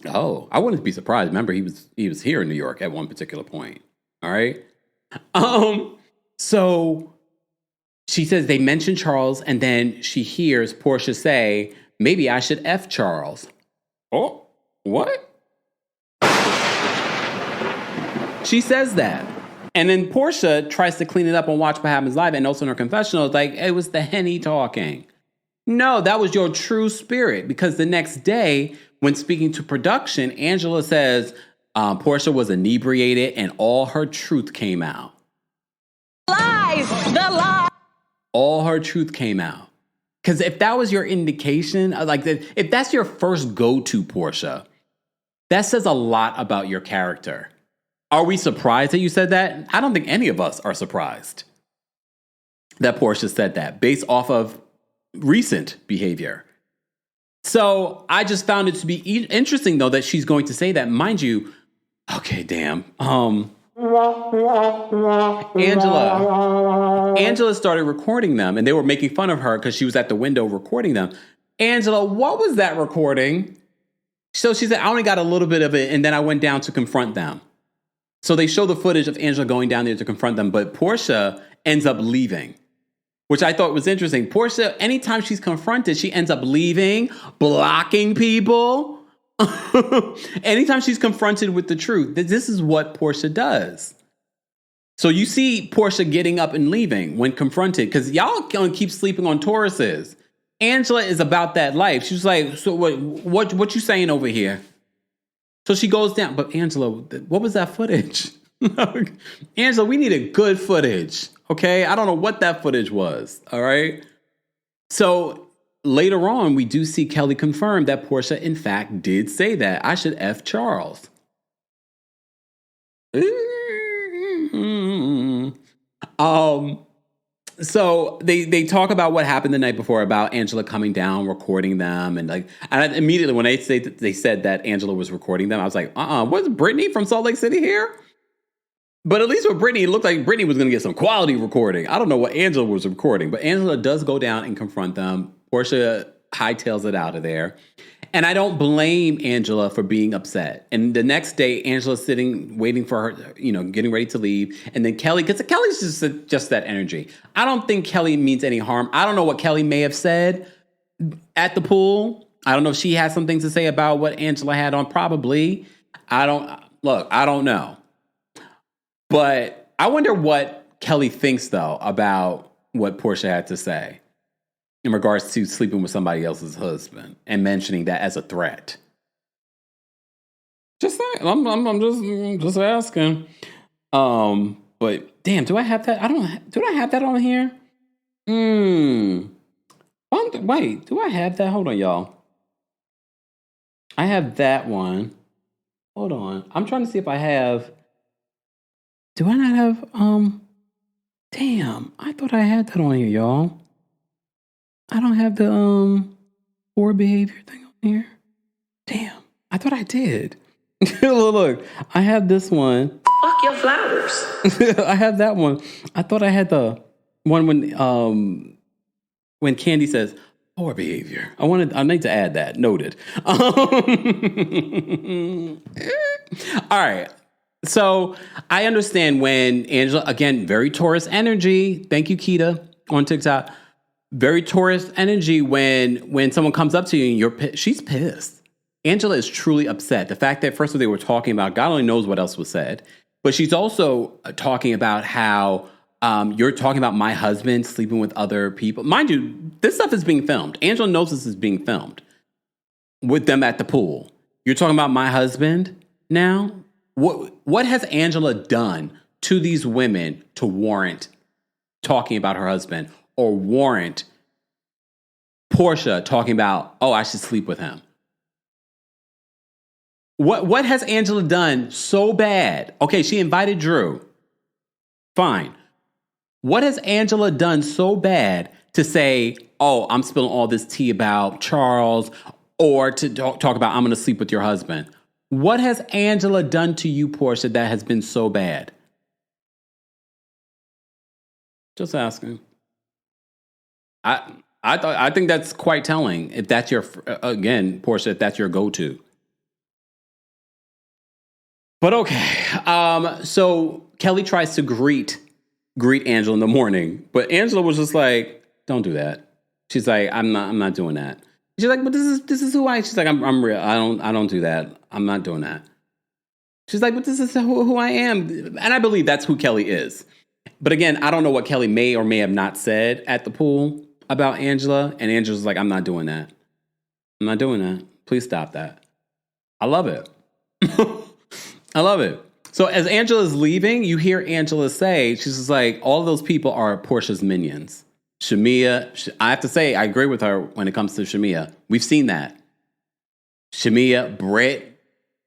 Oh, I wouldn't be surprised. Remember, he was here in New York at one particular point. All right. So she says they mention Charles, and then she hears Porsha say, maybe I should F Charles. Oh, what? She says that. And then Porsha tries to clean it up on Watch What Happens Live, and also in her confessional, it's like, it was the Henny talking. No, that was your true spirit, because the next day, when speaking to production, Angela says Porsha was inebriated and all her truth came out. Lies! The lie! All her truth came out. Because if that was your indication, if that's your first go-to, Porsha, that says a lot about your character. Are we surprised that you said that? I don't think any of us are surprised that Porsha said that based off of recent behavior. So I just found it to be interesting, though, that she's going to say that. Mind you, okay, damn. Angela started recording them, and they were making fun of her because she was at the window recording them. Angela, what was that recording? So she said, I only got a little bit of it, and then I went down to confront them. So they show the footage of Angela going down there to confront them, but Porsha ends up leaving, which I thought was interesting. Porsha, anytime she's confronted, she ends up leaving, blocking people. Anytime she's confronted with the truth, this is what Porsha does. So you see Porsha getting up and leaving when confronted, because y'all gonna keep sleeping on Tauruses. Angela is about that life. She's like, so what you saying over here? So she goes down. But Angela, what was that footage? Angela, we needed good footage. Okay. I don't know what that footage was. All right. So later on, we do see Kelly confirm that Porsha, in fact, did say that. I should F Charles. So they talk about what happened the night before about Angela coming down, recording them, and immediately when they said that Angela was recording them, I was like, was Brittany from Salt Lake City here? But at least with Brittany, it looked like Brittany was going to get some quality recording. I don't know what Angela was recording, but Angela does go down and confront them. Porsha hightails it out of there. And I don't blame Angela for being upset. And the next day, Angela's sitting, waiting for her, getting ready to leave. And then Kelly, because Kelly's just that energy. I don't think Kelly means any harm. I don't know what Kelly may have said at the pool. I don't know if she has some things to say about what Angela had on. Probably. I don't know. But I wonder what Kelly thinks, though, about what Porsha had to say in regards to sleeping with somebody else's husband and mentioning that as a threat. Just saying, I'm just asking. But damn, do I have that? Do I have that on here? Wait, do I have that? Hold on, y'all. I have that one. Hold on. I'm trying to see if I have. Do I not have, damn, I thought I had that on here, y'all. I don't have the, poor behavior thing on here. Damn, I thought I did. Look, I have this one. Fuck your flowers. I have that one. I thought I had the one when Candy says, poor behavior. I need to add that. Noted. All right. So I understand when Angela, again, very Taurus energy. Thank you, Keita, on TikTok. Very Taurus energy when someone comes up to you and she's pissed. Angela is truly upset. The fact that first of all they were talking about, God only knows what else was said, but she's also talking about how you're talking about my husband sleeping with other people. Mind you, this stuff is being filmed. Angela knows this is being filmed with them at the pool. You're talking about my husband now? What has Angela done to these women to warrant talking about her husband or warrant Porsha talking about, oh, I should sleep with him? What has Angela done so bad? Okay, she invited Drew. Fine. What has Angela done so bad to say, oh, I'm spilling all this tea about Charles, or to talk about I'm going to sleep with your husband? What has Angela done to you, Porsha, that has been so bad? Just asking. I think that's quite telling. If that's your, again, Porsha, if that's your go-to. But okay. So Kelly tries to greet Angela in the morning, but Angela was just like, "Don't do that." She's like, "I'm not doing that." She's like, "But this is who I." She's like, "I'm real. I don't do that. I'm not doing that." She's like, "But this is who I am," and I believe that's who Kelly is. But again, I don't know what Kelly may or may have not said at the pool about Angela, and Angela's like, "I'm not doing that. I'm not doing that. Please stop that." I love it. I love it. So as Angela's leaving, you hear Angela say, she's just like, all of those people are Porsha's minions. Shamia, I have to say, I agree with her when it comes to Shamia. We've seen that. Shamia, Britt.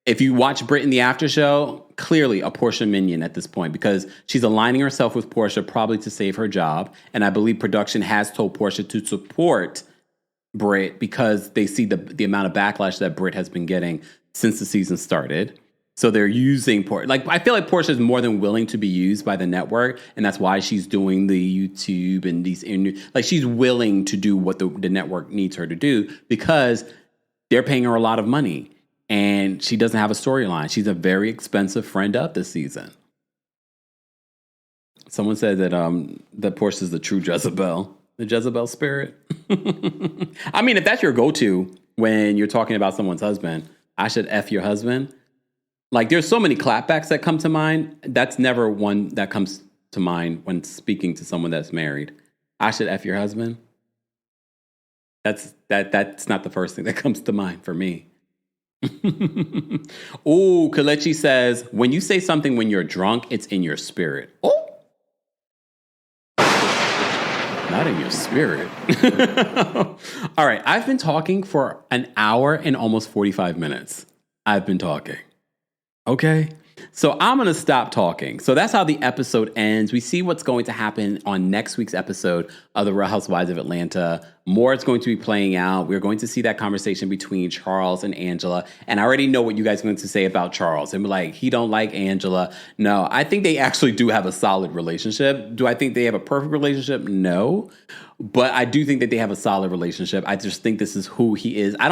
If you watch Britt in the after show, clearly a Porsha minion at this point because she's aligning herself with Porsha probably to save her job. And I believe production has told Porsha to support Britt because they see the amount of backlash that Britt has been getting since the season started. So they're using Porsha. I feel like Porsha is more than willing to be used by the network, and that's why she's doing the YouTube and these. She's willing to do what the network needs her to do because they're paying her a lot of money, and she doesn't have a storyline. She's a very expensive friend up this season. Someone said that that Porsha is the true Jezebel, the Jezebel spirit. I mean, if that's your go-to when you're talking about someone's husband, I should F your husband. There's so many clapbacks that come to mind. That's never one that comes to mind when speaking to someone that's married. I should F your husband. That's not the first thing that comes to mind for me. Ooh, Kalechi says, when you say something when you're drunk, it's in your spirit. Oh, not in your spirit. All right, I've been talking for an hour and almost 45 minutes. I've been talking. Okay. So I'm going to stop talking. So that's how the episode ends. We see what's going to happen on next week's episode of The Real Housewives of Atlanta. More is going to be playing out. We're going to see that conversation between Charles and Angela. And I already know what you guys are going to say about Charles. And be like, he don't like Angela. No, I think they actually do have a solid relationship. Do I think they have a perfect relationship? No. But I do think that they have a solid relationship. I just think this is who he is. I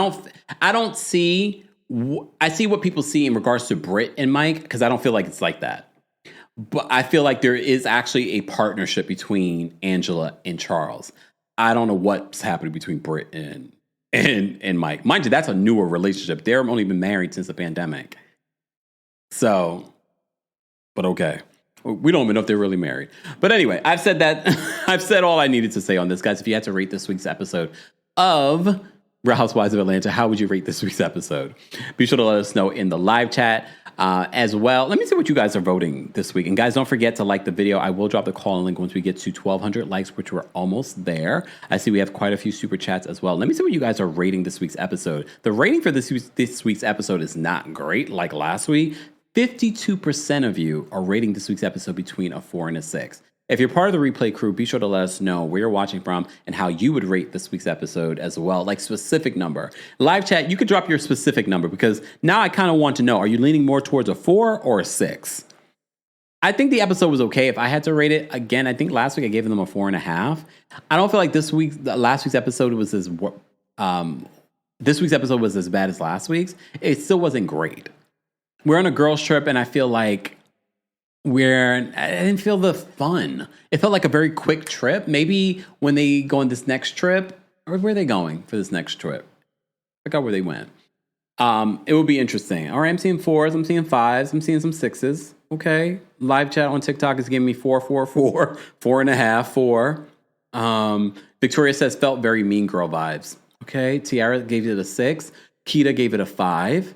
see what people see in regards to Britt and Mike, because I don't feel like it's like that. But I feel like there is actually a partnership between Angela and Charles. I don't know what's happening between Britt and Mike. Mind you, that's a newer relationship. They've only been married since the pandemic. So, but okay. We don't even know if they're really married. But anyway, I've said that. I've said all I needed to say on this, guys. If you had to rate this week's episode of Real Housewives of Atlanta, how would you rate this week's episode? Be sure to let us know in the live chat as well. Let me see what you guys are voting this week. And guys, don't forget to like the video. I will drop the call and link once we get to 1,200 likes, which we're almost there. I see we have quite a few super chats as well. Let me see what you guys are rating this week's episode. The rating for this week's episode is not great like last week. 52% of you are rating this week's episode between a 4 and a 6. If you're part of the replay crew, be sure to let us know where you're watching from and how you would rate this week's episode as well, like specific number. Live chat, you could drop your specific number because now I kind of want to know, are you leaning more towards a 4 or a 6? I think the episode was okay. If I had to rate it again, I think last week I gave them a 4.5. I don't feel like last week's episode was this week's episode was as bad as last week's. It still wasn't great. We're on a girls trip and I feel like I didn't feel the fun. It felt like a very quick trip. Maybe when they go on this next trip, or where are they going for this next trip? I forgot where they went. It would be interesting. All right, I'm seeing 4s, I'm seeing 5s, I'm seeing some 6s. Okay. Live chat on TikTok is giving me 4, 4, 4, 4.5, 4. Victoria says felt very Mean Girl vibes. Okay. Tiara gave it a 6. Keita gave it a 5.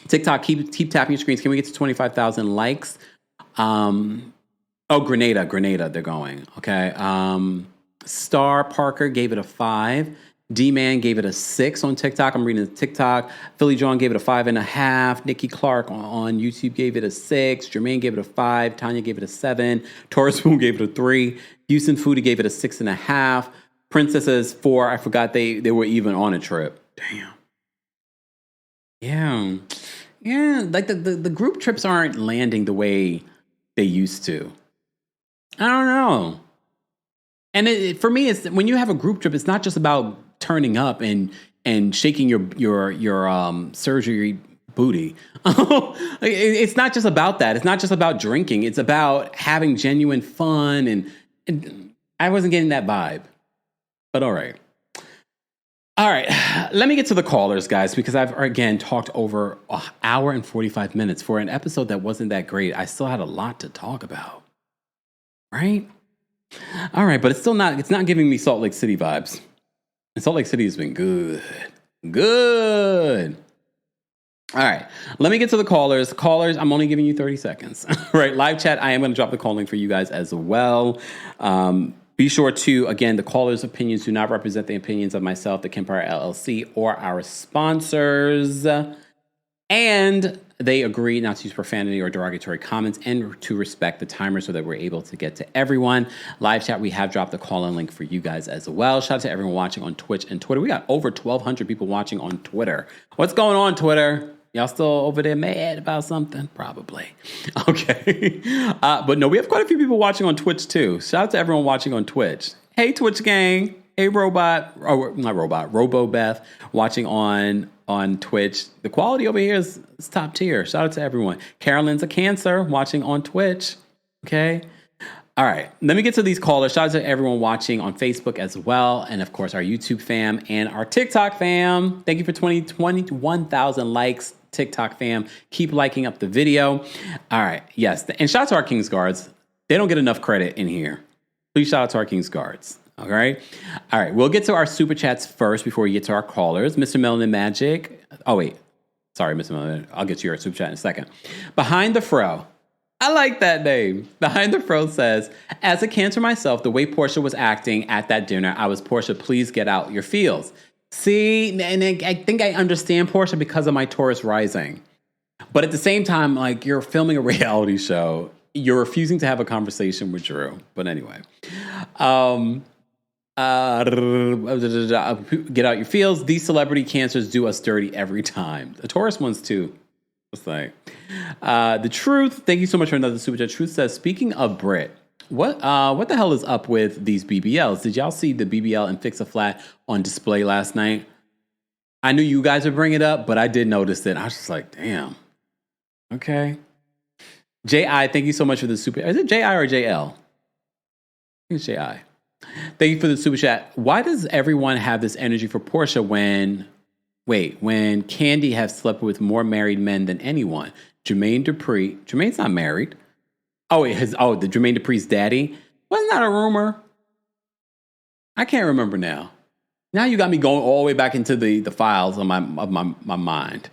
TikTok, keep tapping your screens. Can we get to 25,000 likes? Grenada, they're going. Okay. Star Parker gave it a 5. D-Man gave it a 6 on TikTok. I'm reading the TikTok. Philly John gave it a 5.5. Nikki Clark on YouTube gave it a 6. Jermaine gave it a 5. Tanya gave it a 7. Taurus Spoon gave it a 3. Houston Foodie gave it a 6.5. Princesses 4. I forgot they were even on a trip. Damn. Yeah. Like the group trips aren't landing the way they used to. I don't know. And for me, it's when you have a group trip, it's not just about turning up and shaking your surgery booty. It's not just about that. It's not just about drinking. It's about having genuine fun. And I wasn't getting that vibe. But all right. All right, let me get to the callers, guys, because I've, again, talked over an hour and 45 minutes for an episode that wasn't that great. I still had a lot to talk about, right? All right, but it's not giving me Salt Lake City vibes. And Salt Lake City has been good. All right, let me get to the callers. Callers, I'm only giving you 30 seconds. Right, live chat, I am going to drop the call link for you guys as well. Be sure to, again, the callers' opinions do not represent the opinions of myself, the Kempire LLC, or our sponsors. And they agree not to use profanity or derogatory comments and to respect the timer so that we're able to get to everyone. Live chat, we have dropped the call-in link for you guys as well. Shout out to everyone watching on Twitch and Twitter. We got over 1,200 people watching on Twitter. What's going on, Twitter? Y'all still over there mad about something? Probably. Okay. But no, we have quite a few people watching on Twitch too. Shout out to everyone watching on Twitch. Hey, Twitch gang. Hey, RoboBeth watching on Twitch. The quality over here is top tier. Shout out to everyone. Carolyn's a Cancer watching on Twitch. Okay. All right. Let me get to these callers. Shout out to everyone watching on Facebook as well. And of course, our YouTube fam and our TikTok fam. Thank you for 21,000 likes. TikTok fam, keep liking up the video. All right, yes, and shout out to our Kings Guards. They don't get enough credit in here. Please shout out to our Kings Guards. All right. All right. We'll get to our super chats first before we get to our callers. Mr. Melanin Magic. Oh, wait. Sorry, Mr. Melanin. I'll get to your super chat in a second. Behind the Fro. I like that name. Behind the Fro says, as a Cancer myself, the way Porsha was acting at that dinner, I was, Porsha, please get out your feels. See, and I think I understand Porsha because of my Taurus rising. But at the same time, like, you're filming a reality show. You're refusing to have a conversation with Drew. But anyway. Get out your feels. These celebrity cancers do us dirty every time. The Taurus ones too. It's like the Truth. Thank you so much for another super chat. Truth says, speaking of Brit, what the hell is up with these BBLs? Did y'all see the BBL and Fix a Flat on display last night? I knew you guys would bring it up, but I did notice it. I was just like, damn. Okay. J.I., thank you so much for the super. Is it J.I. or J.L.? I think it's J.I. Thank you for the super chat. Why does everyone have this energy for Porsha when Candy has slept with more married men than anyone? Jermaine Dupri. Jermaine's not married. The Jermaine Dupri's daddy. Wasn't that a rumor? I can't remember now. Now you got me going all the way back into the files of my mind.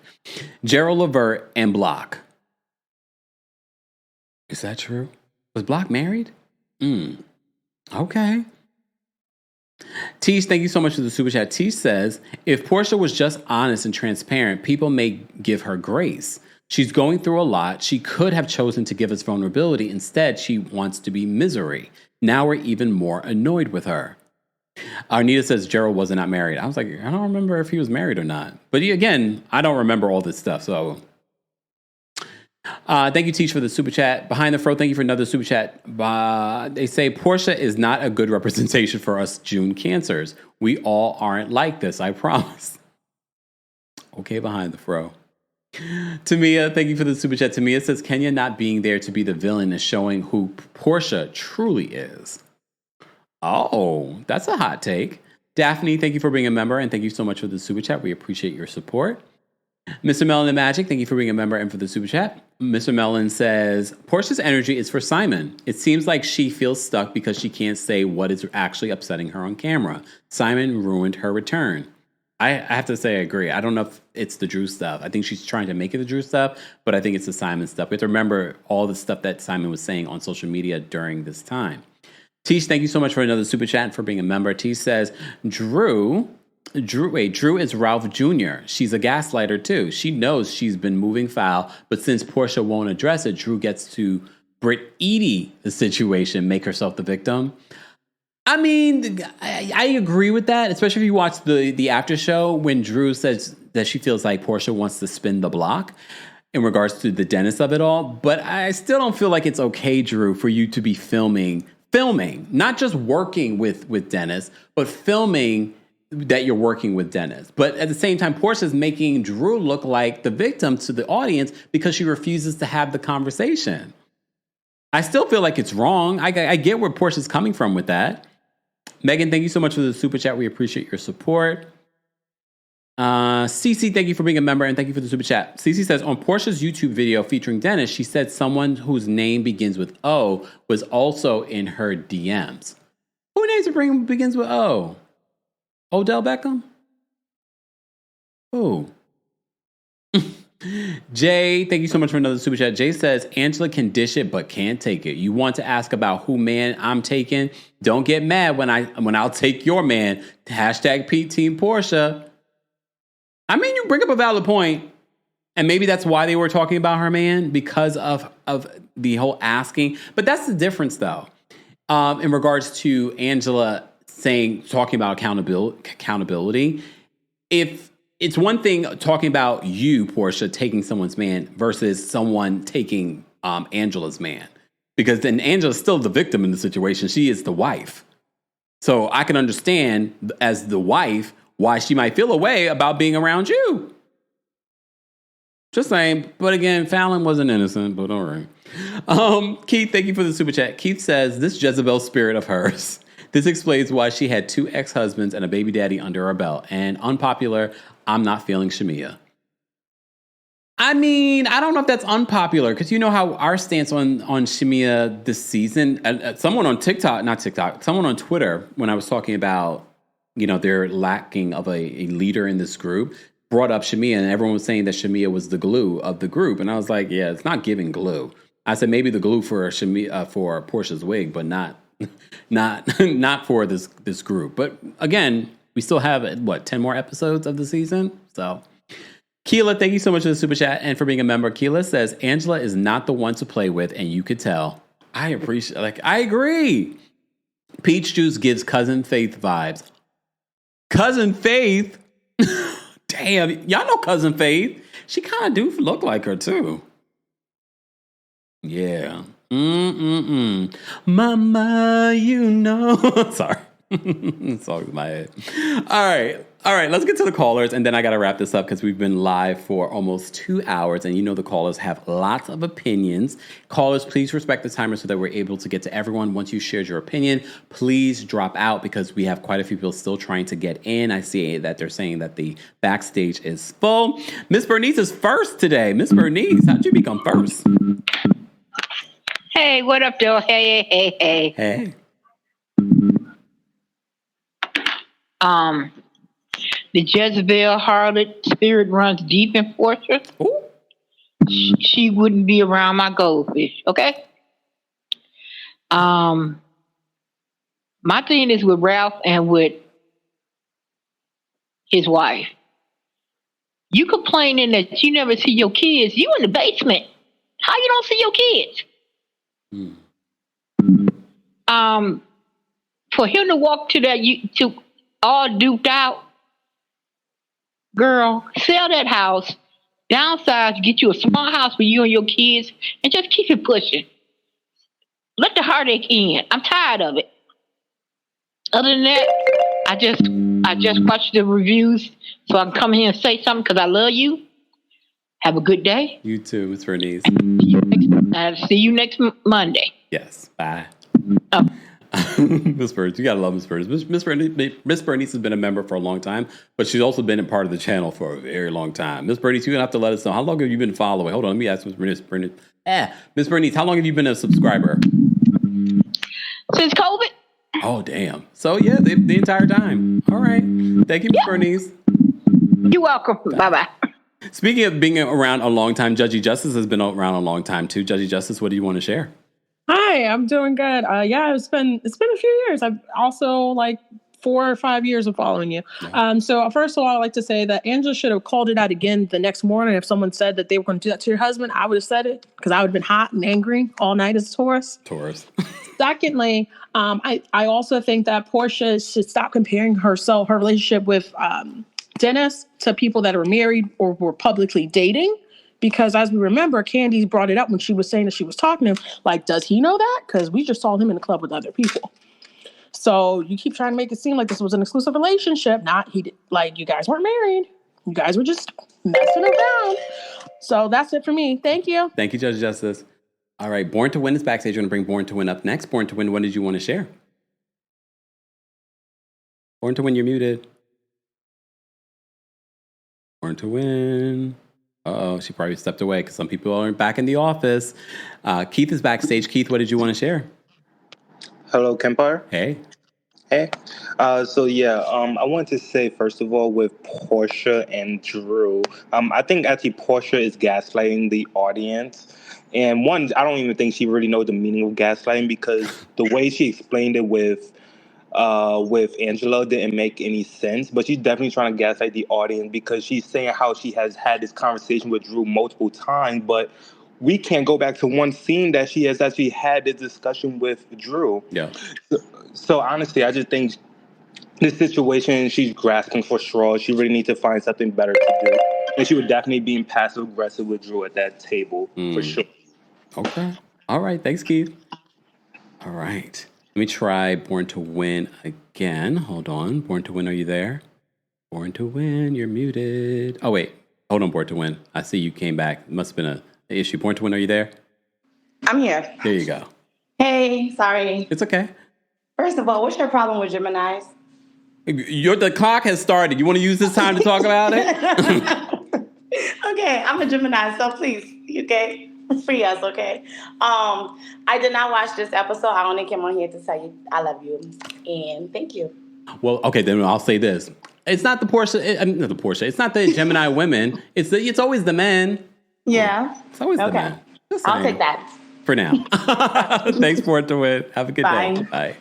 Gerald Levert and Block. Is that true? Was Block married? Okay. Tish, thank you so much for the super chat. Tish says, if Porsha was just honest and transparent, people may give her grace. She's going through a lot. She could have chosen to give us vulnerability. Instead, she wants to be misery. Now we're even more annoyed with her. Arnita says Gerald was not married. I was like, I don't remember if he was married or not. But again, I don't remember all this stuff. So thank you, Teach, for the super chat. Behind the Fro, thank you for another super chat. They say Porsha is not a good representation for us June Cancers. We all aren't like this, I promise. Okay, Behind the Fro. Tamia, thank you for the super chat. Tamia says Kenya not being there to be the villain is showing who Porsha truly is. Oh, that's a hot take. Daphne, thank you for being a member, and thank you so much for the super chat. We appreciate your support. Mr. Mellon Magic, thank you for being a member and for the super chat. Mr. Mellon says, Portia's energy is for Simon. It seems like she feels stuck because she can't say what is actually upsetting her on camera. Simon ruined her return. I have to say I agree. I don't know if it's the Drew stuff. I think she's trying to make it the Drew stuff, but I think it's the Simon stuff. We have to remember all the stuff that Simon was saying on social media during this time. Tish, thank you so much for another super chat and for being a member. Tish says, Drew is Ralph Jr. She's a gaslighter too. She knows she's been moving foul, but since Porsha won't address it, Drew gets to Brit Edie the situation, make herself the victim. I mean, I agree with that, especially if you watch the after show when Drew says that she feels like Porsha wants to spin the block in regards to the Dennis of it all. But I still don't feel like it's okay, Drew, for you to be filming, not just working with Dennis, but filming that you're working with Dennis. But at the same time, Portia's making Drew look like the victim to the audience because she refuses to have the conversation. I still feel like it's wrong. I get where Portia's coming from with that. Megan, thank you so much for the super chat. We appreciate your support. Cece, thank you for being a member and thank you for the super chat. Cece says, on Portia's YouTube video featuring Dennis, she said someone whose name begins with O was also in her DMs. Who names begins with O? Odell Beckham? Who? Jay, thank you so much for another super chat. Jay says, Angela can dish it but can't take it. You want to ask about who man I'm taking? Don't get mad when I'll take your man. Hashtag Pete Team Porsha. I mean, you bring up a valid point, and maybe that's why they were talking about her man, because of the whole asking. But that's the difference, though, in regards to Angela talking about accountability. If it's one thing talking about you, Porsha, taking someone's man versus someone taking Angela's man, because then Angela's still the victim in the situation. She is the wife. So I can understand as the wife why she might feel a way about being around you. Just saying. But again, Fallon wasn't innocent, but all right. Keith, thank you for the super chat. Keith says, this Jezebel spirit of hers. This explains why she had 2 ex-husbands and a baby daddy under her belt. And unpopular, I'm not feeling Shamia. I mean, I don't know if that's unpopular because you know how our stance on Shamia this season. Someone on someone on Twitter, when I was talking about, their lacking of a leader in this group, brought up Shamia, and everyone was saying that Shamia was the glue of the group, and I was like, yeah, it's not giving glue. I said maybe the glue for Shamia for Portia's wig, but not for this group. But again, we still have 10 more episodes of the season, so. Keela, thank you so much for the super chat and for being a member. Keela says, Angela is not the one to play with, and you could tell. I agree. Peach Juice gives Cousin Faith vibes. Cousin Faith? Damn, y'all know Cousin Faith. She kind of do look like her, too. Yeah. Mama, you know. Sorry. Song's in my head. All right, let's get to the callers, and then I got to wrap this up because we've been live for almost 2 hours, and the callers have lots of opinions. Callers, please respect the timer so that we're able to get to everyone. Once you shared your opinion, please drop out because we have quite a few people still trying to get in. I see that they're saying that the backstage is full. Miss Bernice is first today. Miss Bernice, how'd you become first? Hey, what up, though? Hey. Hey. The Jezebel harlot spirit runs deep in Porsha. Ooh. She wouldn't be around my goldfish, okay? My thing is with Ralph and with his wife. You complaining that you never see your kids. You in the basement. How you don't see your kids? For him to walk to that, to all duped out, girl, sell that house, downsize, get you a small house for you and your kids, and just keep it pushing. Let the heartache in. I'm tired of it. Other than that, I just watch the reviews so I can come here and say something because I love you. Have a good day. You too, Miss Bernice. See you next Monday. Yes. Bye. Oh. Miss Bernice, you gotta love Miss Bernice. Miss Bernice has been a member for a long time, but she's also been a part of the channel for a very long time. Miss Bernice, you're gonna have to let us know how long have you been following. Hold on, let me ask Miss Bernice. Miss Bernice, how long have you been a subscriber? Since COVID. Oh, damn. So yeah, the entire time. All right. Thank you, Miss Bernice. You're welcome. Bye. Speaking of being around a long time, Judgy Justice has been around a long time too. Judgy Justice, what do you want to share? Hi, I'm doing good. It's been a few years. I've also 4 or 5 years of following you. So first of all, I'd like to say that Angela should have called it out again the next morning. If someone said that they were going to do that to your husband, I would have said it because I would have been hot and angry all night as a Taurus. Secondly, I also think that Porsha should stop comparing her relationship with Dennis to people that are married or were publicly dating. Because as we remember, Candy brought it up when she was saying that she was talking to him. Does he know that? Because we just saw him in the club with other people. So you keep trying to make it seem like this was an exclusive relationship. You guys weren't married. You guys were just messing around. So that's it for me. Thank you. Thank you, Judge Justice. All right, Born to Win is backstage. We're going to bring Born to Win up next. Born to Win, what did you want to share? Born to Win, you're muted. Born to Win. Uh-oh, she probably stepped away because some people aren't back in the office. Keith is backstage. Keith, what did you want to share? Hello, Kempire. Hey. I wanted to say, first of all, with Porsha and Drew, I think actually Porsha is gaslighting the audience. And one, I don't even think she really knows the meaning of gaslighting because the way she explained it with Angela didn't make any sense, but she's definitely trying to gaslight the audience because she's saying how she has had this conversation with Drew multiple times, but we can't go back to one scene that she has actually had this discussion with Drew. Yeah. So honestly, I just think this situation, she's grasping for straws. She really needs to find something better to do. And she would definitely be passive aggressive with Drew at that table for sure. Okay. All right. Thanks, Keith. All right. Let me try Born to Win again. Hold on. Born to Win, are you there? Born to Win, you're muted. Oh, wait. Hold on, Born to Win. I see you came back. It must have been an issue. Born to Win, are you there? I'm here. There you go. Hey, sorry. It's okay. First of all, what's your problem with Geminis? The clock has started. You want to use this time to talk about it? Okay, I'm a Gemini, so please, okay, free us, okay? I did not watch this episode. I only came on here to tell you I love you and thank you. Well, okay, then I'll say this. It's not the Porsche. Not the Porsche. It's not the Gemini women. It's always the men. Yeah. It's always the Okay. men. Just I'll saying. take that. For now. Thanks for it to win. Have a good day. Bye.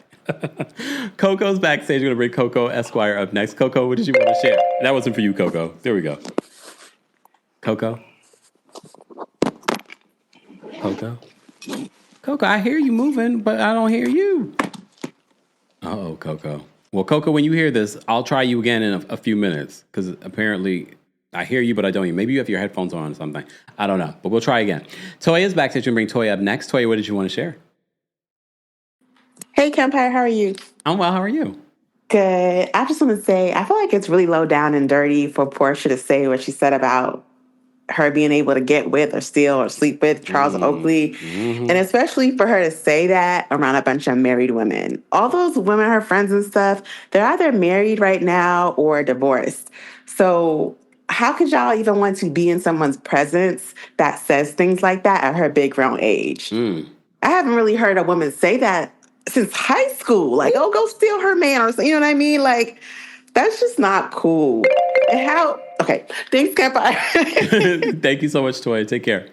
Coco's backstage. We're going to bring Coco Esquire up next. Coco, what did you want to share? That wasn't for you, Coco. There we go. Coco. Coco, I hear you moving, but I don't hear you. Uh-oh, Coco. Well, Coco, when you hear this, I'll try you again in a few minutes because apparently I hear you, but I don't hear you. Maybe you have your headphones on or something. I don't know, but we'll try again. Toya is backstage. We're going to bring Toya up next. Toya, what did you want to share? Hey, Campfire, how are you? I'm well. How are you? Good. I just want to say, I feel like it's really low down and dirty for Porsha to say what she said about her being able to get with or steal or sleep with Charles Oakley. Mm-hmm. And especially for her to say that around a bunch of married women. All those women, her friends and stuff, they're either married right now or divorced. So how could y'all even want to be in someone's presence that says things like that at her big grown age? I haven't really heard a woman say that since high school. Like, oh, go steal her man or something. You know what I mean? Like, that's just not cool. And how... Okay, thanks, Campfire. Thank you so much, Toya. Take care.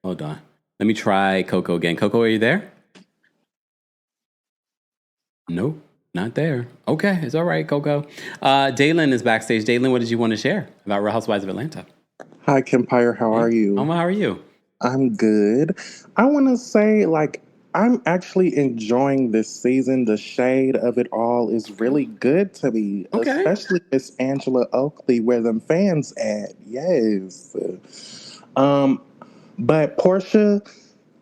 Hold on. Let me try Coco again. Coco, are you there? Nope, not there. Okay, it's all right, Coco. Daylin is backstage. Daylin, what did you want to share about Real Housewives of Atlanta? Hi, Campfire. How are you? Oma, how are you? I'm good. I want to say, I'm actually enjoying this season. The shade of it all is really good to me. Okay. Especially Miss Angela Oakley, where them fans at. Yes. But Porsha,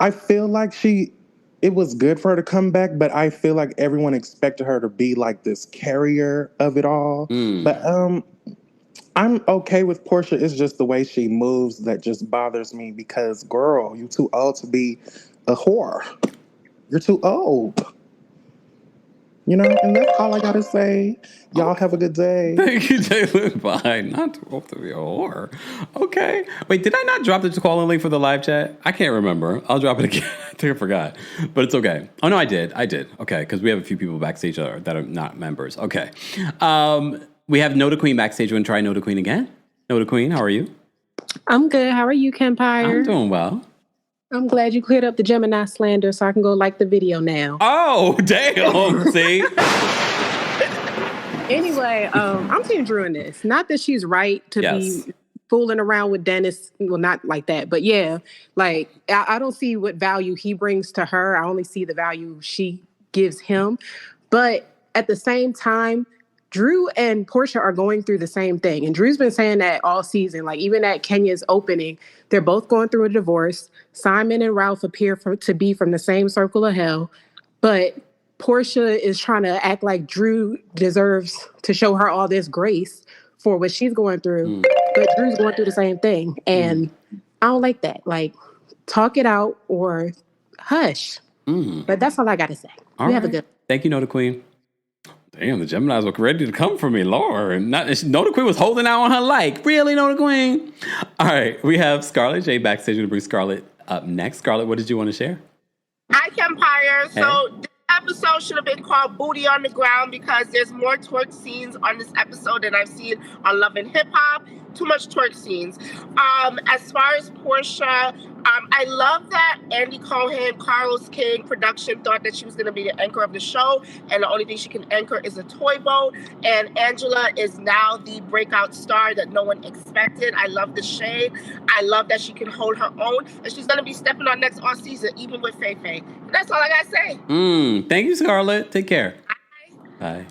I feel like it was good for her to come back, but I feel like everyone expected her to be like this carrier of it all. But I'm okay with Porsha. It's just the way she moves that just bothers me because, girl, you too old to be a whore. You're too old. You know, and that's all I gotta say. Y'all have a good day. Thank you, Jalen. Bye. Not too old to be a whore. Okay. Wait, did I not drop the call-in link for the live chat? I can't remember. I'll drop it again. I think I forgot. But it's okay. Oh, no, I did. Okay, because we have a few people backstage that are not members. Okay. We have Noda Queen backstage. You want to try Noda Queen again? Noda Queen, how are you? I'm good. How are you, Campfire? I'm doing well. I'm glad you cleared up the Gemini slander so I can go like the video now. Oh, damn. See? Anyway, I'm Team Drew in this. Not that she's right to be fooling around with Dennis. Well, not like that. But yeah, like, I don't see what value he brings to her. I only see the value she gives him. But at the same time, Drew and Porsha are going through the same thing. And Drew's been saying that all season. Like, even at Kenya's opening, they're both going through a divorce. Simon and Ralph appear to be from the same circle of hell. But Porsha is trying to act like Drew deserves to show her all this grace for what she's going through. But Drew's going through the same thing. And I don't like that. Like, talk it out or hush. But that's all I got to say. All have right. a good. Thank you, Noda Queen. Damn, the Geminis were ready to come for me, Lord. Noda Queen was holding out on her like. Really, Noda Queen? All right, we have Scarlett J backstage. We're going to bring Scarlett up next. Scarlett, what did you want to share? Hi, Campfire. Hey. So this episode should have been called Booty on the Ground because there's more twerk scenes on this episode than I've seen on Love and Hip Hop. Too much twerk scenes. As far as Porsha, I love that Andy Cohen, Carlos King production thought that she was going to be the anchor of the show, and the only thing she can anchor is a toy boat. And Angela is now the breakout star that no one expected. I love the shade. I love that she can hold her own, and she's going to be stepping on next all season, even with Faye Faye. And that's all I got to say. Thank you, Scarlett. Take care. Bye.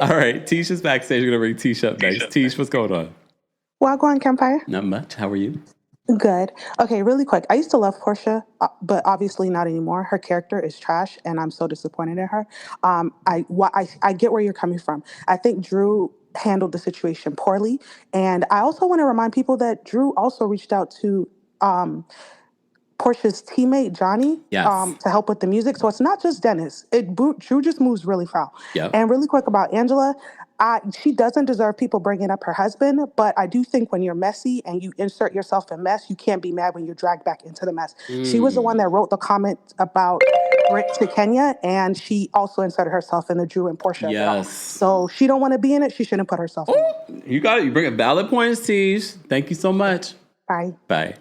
All right, Tisha's backstage. We're going to bring Tisha up next. Tish, what's going on? Wagwan Campfire. Not much. How are you? Good. Okay, really quick. I used to love Porsha, but obviously not anymore. Her character is trash, and I'm so disappointed in her. I get where you're coming from. I think Drew handled the situation poorly, and I also want to remind people that Drew also reached out to Portia's teammate Johnny to help with the music. So it's not just Dennis. Drew just moves really foul. Yep. And really quick about Angela, She doesn't deserve people bringing up her husband, but I do think when you're messy and you insert yourself in mess, you can't be mad when you're dragged back into the mess. She was the one that wrote the comment about Brit to Kenya, and she also inserted herself in the Drew and Porsha of it all. So she don't want to be in it. She shouldn't put herself in it. You got it. You bring a valid points, Tej. Thank you so much. Bye. Bye.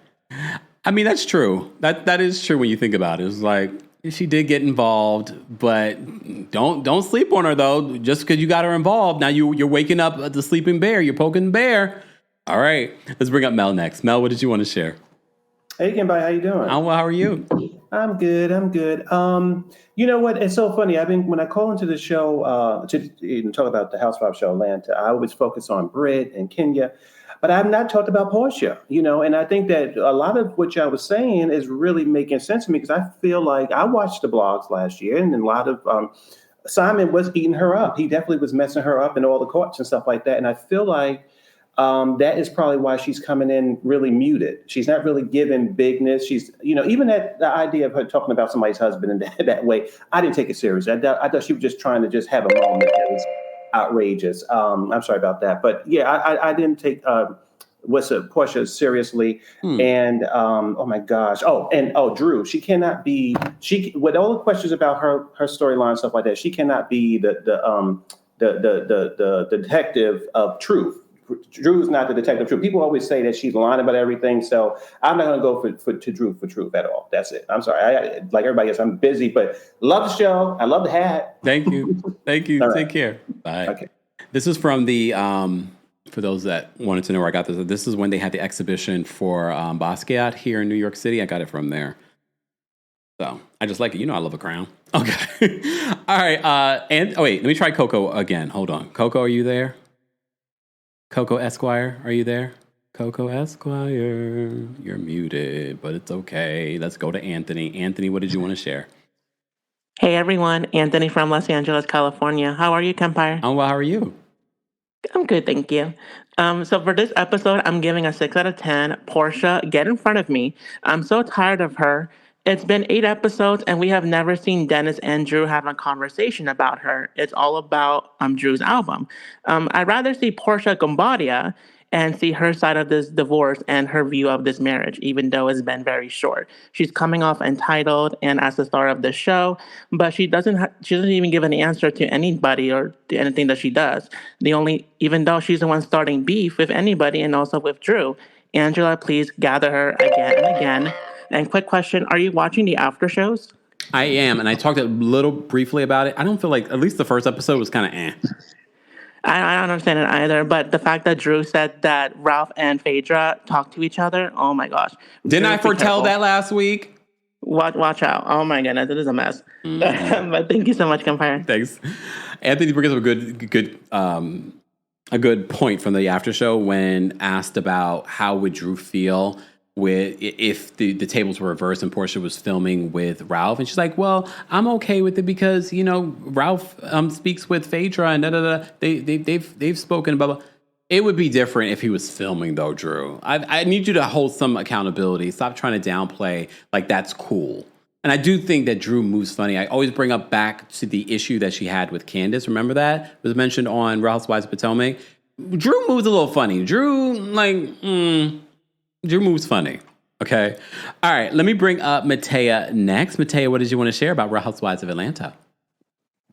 I mean, that's true. That is true when you think about it. It's like, she did get involved, but don't sleep on her, though. Just because you got her involved, now you're waking up the sleeping bear. You're poking the bear. All right. Let's bring up Mel next. Mel, what did you want to share? Hey, Kimbai, how you doing? I'm well. How are you? I'm good. You know what? It's so funny. When I call into the show to even talk about the Housewives show Atlanta, I always focus on Britt and Kenya. But I've not talked about Porsha, and I think that a lot of what y'all was saying is really making sense to me, because I feel like I watched the blogs last year, and a lot of Simon was eating her up. He definitely was messing her up in all the courts and stuff like that. And I feel like that is probably why she's coming in really muted. She's not really giving bigness. She's, even the idea of her talking about somebody's husband in that way, I didn't take it serious. I thought she was just trying to just have a moment that was outrageous. I'm sorry about that, but yeah, I didn't take Porsha seriously. And oh my gosh, Drew, she cannot be with all the questions about her storyline and stuff like that. She cannot be the detective of truth. Drew's not the detective of truth. People always say that she's lying about everything, so I'm not going to go to Drew for truth at all. That's it. I'm sorry. I like everybody else, I'm busy, but love the show. I love the hat. Thank you. Thank you. Take care. Bye. Okay. This is from the for those that wanted to know where I got this. This is when they had the exhibition for Basquiat here in New York City. I got it from there. So I just like it. I love a crown. Okay. All right. Wait, let me try Coco again. Hold on. Coco, are you there? Coco Esquire, are you there? Coco Esquire, you're muted, but it's okay. Let's go to Anthony. Anthony, what did you want to share? Hey everyone, Anthony from Los Angeles, California. How are you, Kempire? Oh, well, how are you? I'm good, thank you. So for this episode, I'm giving a 6 out of 10. Porsha, get in front of me. I'm so tired of her. It's been 8 episodes, and we have never seen Dennis and Drew have a conversation about her. It's all about Drew's album. I'd rather see Porsha Gombadia and see her side of this divorce and her view of this marriage, even though it's been very short. She's coming off entitled and as the star of the show, but she doesn't even give an answer to anybody or to anything that she does. Even though she's the one starting beef with anybody and also with Drew. Angela, please gather her again and again. And quick question, are you watching the after shows? I am, and I talked a little briefly about it. I don't feel like, at least the first episode was kind of I don't understand it either, but the fact that Drew said that Ralph and Phaedra talk to each other, oh my gosh. Didn't I foretell that last week? Watch out. Oh my goodness, it is a mess. But thank you so much, Empire. Thanks. Anthony brings up a good point from the after show when asked about how would Drew feel if the tables were reversed and Porsha was filming with Ralph, and she's like, well, I'm okay with it because Ralph speaks with Phaedra and they've spoken about. It would be different if he was filming though, Drew. I need you to hold some accountability. Stop trying to downplay like that's cool. And I do think that Drew moves funny. I always bring up back to the issue that she had with Candace. Remember that? It was mentioned on Real Housewives of Potomac. Drew moves a little funny. Drew moves funny. Okay. All right. Let me bring up Matea next. Matea, what did you want to share about Real Housewives of Atlanta?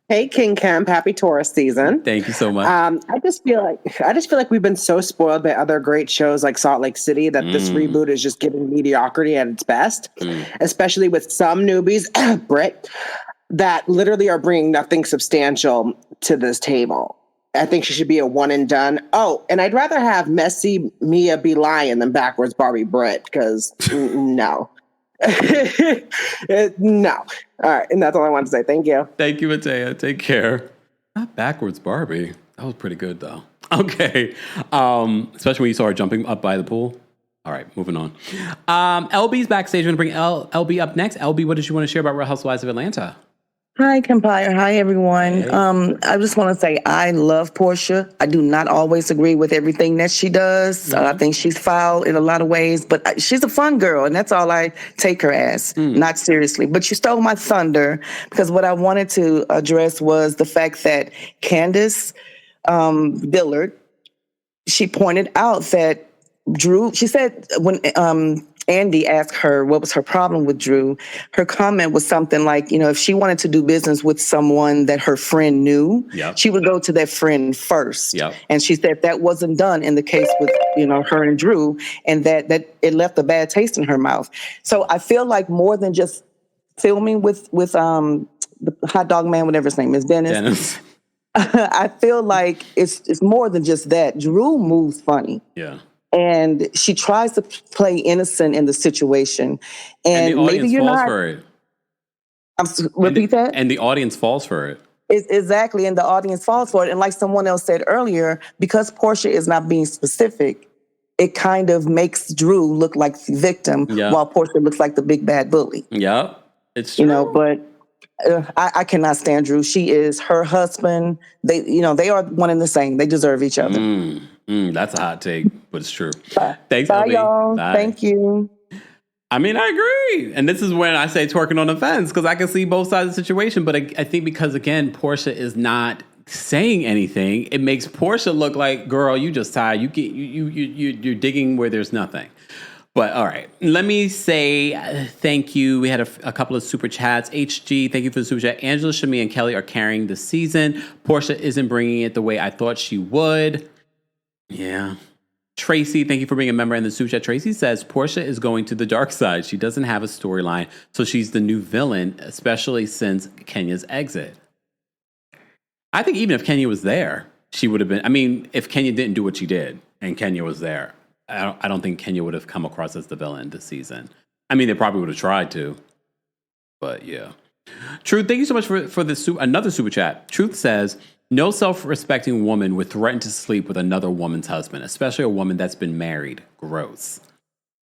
Hey, King Kemp. Happy Taurus season. Thank you so much. I just feel like we've been so spoiled by other great shows like Salt Lake City that this reboot is just giving mediocrity at its best, especially with some newbies, Brit, that literally are bringing nothing substantial to this table. I think she should be a one and done. Oh, and I'd rather have messy Mia be lying than backwards Barbie Brit, because no. No. All right. And that's all I want to say. Thank you. Thank you, Matea. Take care. Not backwards Barbie. That was pretty good, though. Okay. Especially when you saw her jumping up by the pool. All right. Moving on. LB's backstage. We're going to bring LB up next. LB, what did you want to share about Real Housewives of Atlanta? Hi, Kempire. Hi, everyone. Hey. I just want to say I love Porsha. I do not always agree with everything that she does. I think she's foul in a lot of ways, but she's a fun girl, and that's all I take her as, not seriously. But you stole my thunder, because what I wanted to address was the fact that Candace Dillard, she pointed out that Drew, she said when Andy asked her what was her problem with Drew, her comment was something like, if she wanted to do business with someone that her friend knew, she would go to that friend first. And she said that wasn't done in the case with, her and Drew, and that it left a bad taste in her mouth. So I feel like more than just filming with the hot dog man, whatever his name is, Dennis. I feel like it's more than just that. Drew moves funny. Yeah. And she tries to play innocent in the situation. And the audience maybe you're falls not. for it. Repeat that? And the audience falls for it. Exactly. And the audience falls for it. And like someone else said earlier, because Porsha is not being specific, it kind of makes Drew look like the victim while Porsha looks like the big bad bully. Yeah. It's true. But I cannot stand Drew. She is her husband. They are one and the same. They deserve each other. That's a hot take, but it's true. Thanks, Bye, LB. y'all. Bye. Thank you. I mean, I agree. And this is when I say twerking on the fence, because I can see both sides of the situation. But I think because, again, Porsha is not saying anything, it makes Porsha look like, girl, you just tired. You're digging where there's nothing. But all right, let me say thank you. We had a couple of super chats. HG, thank you for the super chat. Angela, Shamia, and Kelly are carrying the season. Porsha isn't bringing it the way I thought she would. Yeah. Tracy, thank you for being a member in the super chat. Tracy says Porsha is going to the dark side. She doesn't have a storyline, so she's the new villain, especially since Kenya's exit. I think even if Kenya was there, she would have been. I mean, if Kenya didn't do what she did and Kenya was there, I don't think Kenya would have come across as the villain this season. I mean, they probably would have tried to, but yeah. Truth, thank you so much for this another super chat. Truth says, no self-respecting woman would threaten to sleep with another woman's husband, especially a woman that's been married. Gross.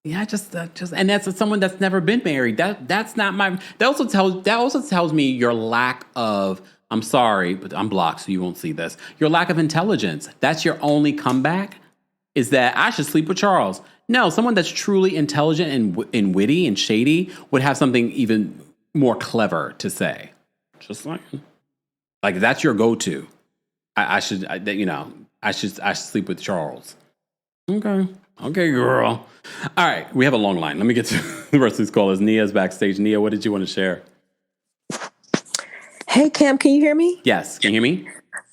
Yeah, just and that's someone that's never been married. That's not my. That also tells me your lack of. I'm sorry, but I'm blocked, so you won't see this. Your lack of intelligence. That's your only comeback. Is that I should sleep with Charles. No, someone that's truly intelligent and witty and shady would have something even more clever to say. Just like that's your go-to. I should sleep with Charles. Okay, girl. All right, we have a long line. Let me get to the rest of these callers. Nia's backstage. Nia, what did you want to share? Hey, Kim, can you hear me? Yes, can you hear me?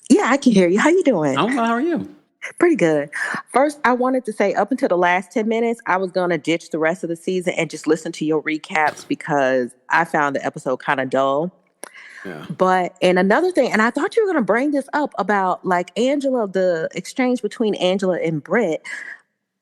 Yeah, I can hear you. How you doing? I'm well. How are you? Pretty good. First, I wanted to say up until the last 10 minutes, I was going to ditch the rest of the season and just listen to your recaps because I found the episode kind of dull. Yeah. But, and another thing, and I thought you were going to bring this up about like Angela, the exchange between Angela and Britt.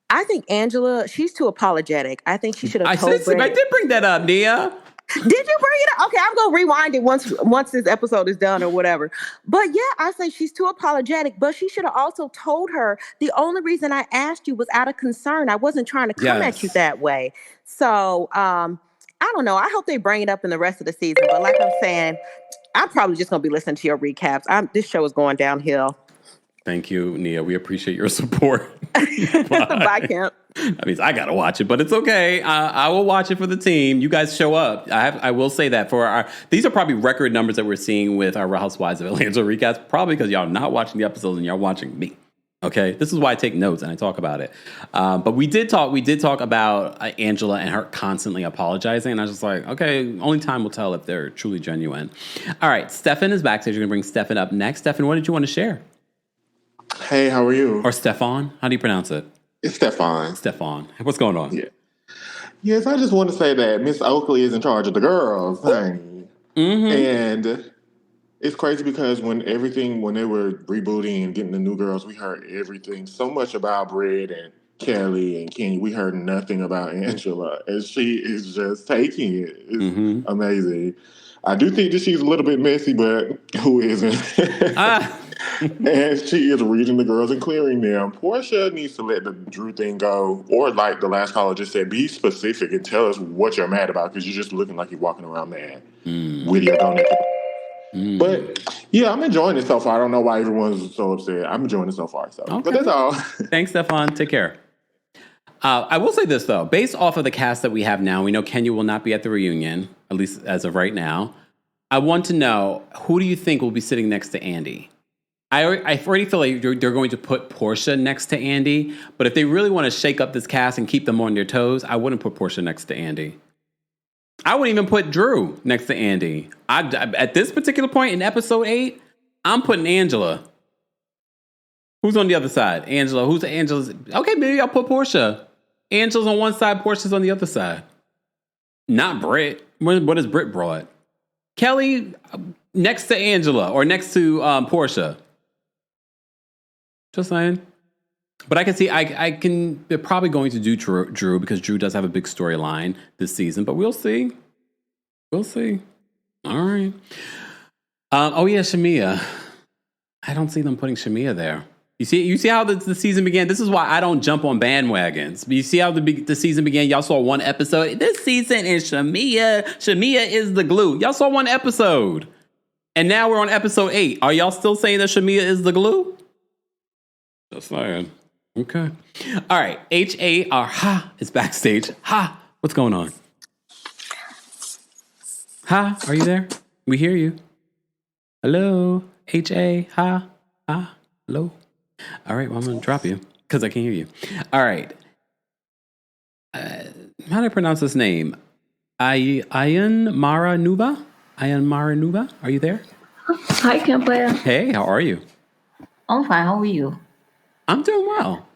I think Angela, she's too apologetic. I think she should have told Britt. I did bring that up, Nia. Did you bring it up? Okay, I'm gonna rewind it once this episode is done or whatever. But yeah, I say she's too apologetic, but she should have also told her the only reason I asked you was out of concern. I wasn't trying to come at you that way. So I don't know. I hope they bring it up in the rest of the season. But like I'm saying, I'm probably just gonna be listening to your recaps. This show is going downhill. Thank you, Nia. We appreciate your support. Bye, Kemp. That means I gotta watch it, but it's okay. I will watch it for the team. You guys show up. I will say that for these are probably record numbers that we're seeing with our Housewives of Atlanta recaps. Probably because y'all not watching the episodes and y'all watching me. Okay, this is why I take notes and I talk about it. But we did talk about Angela and her constantly apologizing, and I was just like, okay, only time will tell if they're truly genuine. All right, Stefan is backstage. We're gonna bring Stefan up next. Stefan, what did you want to share? Hey, how are you? Or Stefan? How do you pronounce it? It's Stefan. Stefan. What's going on? Yeah. Yes, I just want to say that Miss Oakley is in charge of the girls thing. Mm-hmm. And it's crazy because when they were rebooting and getting the new girls, we heard everything so much about Britt and Kelly and Kenya. We heard nothing about Angela. And she is just taking it. It's amazing. I do think that she's a little bit messy, but who isn't? And she is reading the girls and clearing them. Porsha needs to let the Drew thing go. Or like the last caller just said, be specific and tell us what you're mad about because you're just looking like you're walking around mad with your donut. But yeah, I'm enjoying it so far. I don't know why everyone's so upset. I'm enjoying it so far. So, okay. But that's all. Thanks, Stefan. Take care. I will say this, though. Based off of the cast that we have now, we know Kenya will not be at the reunion, at least as of right now. I want to know, who do you think will be sitting next to Andy? I already feel like they're going to put Porsha next to Andy, but if they really want to shake up this cast and keep them on their toes, I wouldn't put Porsha next to Andy. I wouldn't even put Drew next to Andy. At this particular point in episode 8, I'm putting Angela. Who's on the other side? Angela. Who's Angela's? Okay, maybe I'll put Porsha. Angela's on one side, Portia's on the other side. Not Britt. What is Britt brought? Kelly next to Angela or next to Porsha. Just saying. But I can see, they're probably going to do Drew because Drew does have a big storyline this season, but we'll see. We'll see. All right. Oh yeah, Shamia. I don't see them putting Shamia there. You see how the season began? This is why I don't jump on bandwagons. You see how the season began? Y'all saw one episode. This season is Shamia. Shamia is the glue. Y'all saw one episode. And now we're on episode 8. Are y'all still saying that Shamia is the glue? Just saying. Okay. All right. H-A-R. Ha is backstage. Ha. What's going on? Ha. Are you there? We hear you. Hello. H-A. Ha. Ha. Hello. All right. Well, I'm going to drop you because I can't hear you. All right. How do I pronounce this name? Ayan Maranuba? Ayan Maranuba? Are you there? Hi, Campbell. Hey, how are you? I'm fine. How are you? I'm doing well.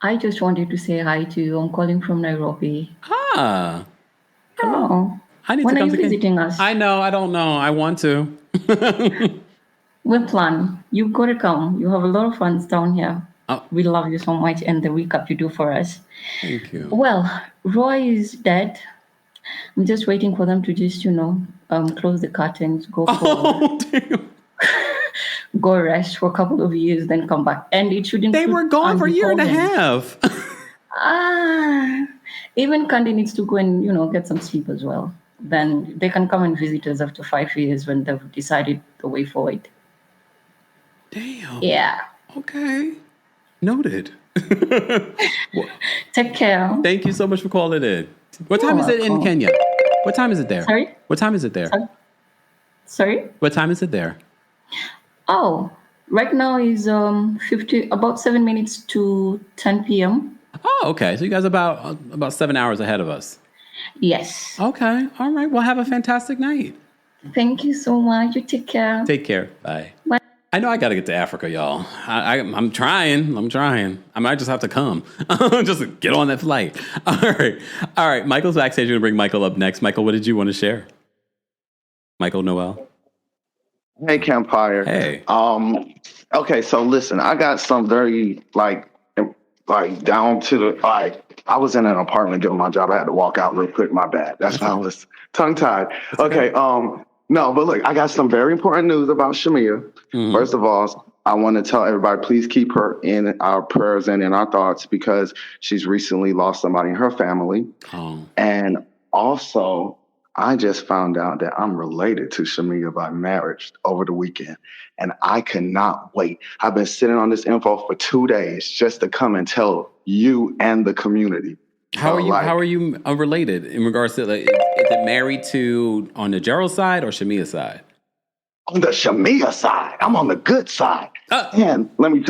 I just wanted to say hi to you. I'm calling from Nairobi. Ah. Hello. I need when to come are you visiting us? I know. I don't know. I want to. We're planning. You've got to come. You have a lot of fun down here. Oh. We love you so much and the recap you do for us. Thank you. Well, Roy is dead. I'm just waiting for them to just, close the curtains, go go rest for a couple of years, then come back. And it shouldn't. They were gone for a year and a half. Even Candy needs to go and, get some sleep as well. Then they can come and visit us after 5 years when they've decided the way forward. Damn. Yeah. Okay. Noted. Take care. Thank you so much for calling in. What time is it in Kenya? What time is it there? Sorry? What time is it there? Sorry? What time is it there? Oh, right now is about 7 minutes to 10 p.m. Oh, okay. So you guys are about 7 hours ahead of us. Yes. Okay. All right. Well, have a fantastic night. Thank you so much. You take care. Take care. Bye. Bye. I know I got to get to Africa, y'all. I'm trying. I might just have to come. Just get on that flight. All right. Michael's backstage. We're going to bring Michael up next. Michael, what did you want to share? Michael Noel. Hey, Campfire. Hey. Okay, so listen, I got some very like down to the I was in an apartment doing my job. I had to walk out real quick. My bad. That's why I was tongue tied. Okay. No, but look, I got some very important news about Shamia. Mm-hmm. First of all, I want to tell everybody, please keep her in our prayers and in our thoughts because she's recently lost somebody in her family. Oh. And also, I just found out that I'm related to Shamia by marriage over the weekend. And I cannot wait. I've been sitting on this info for 2 days just to come and tell you and the community. How are you related in regards to is it married to on the Gerald side or Shamia's side? On the Shamia side. I'm on the good side. And let me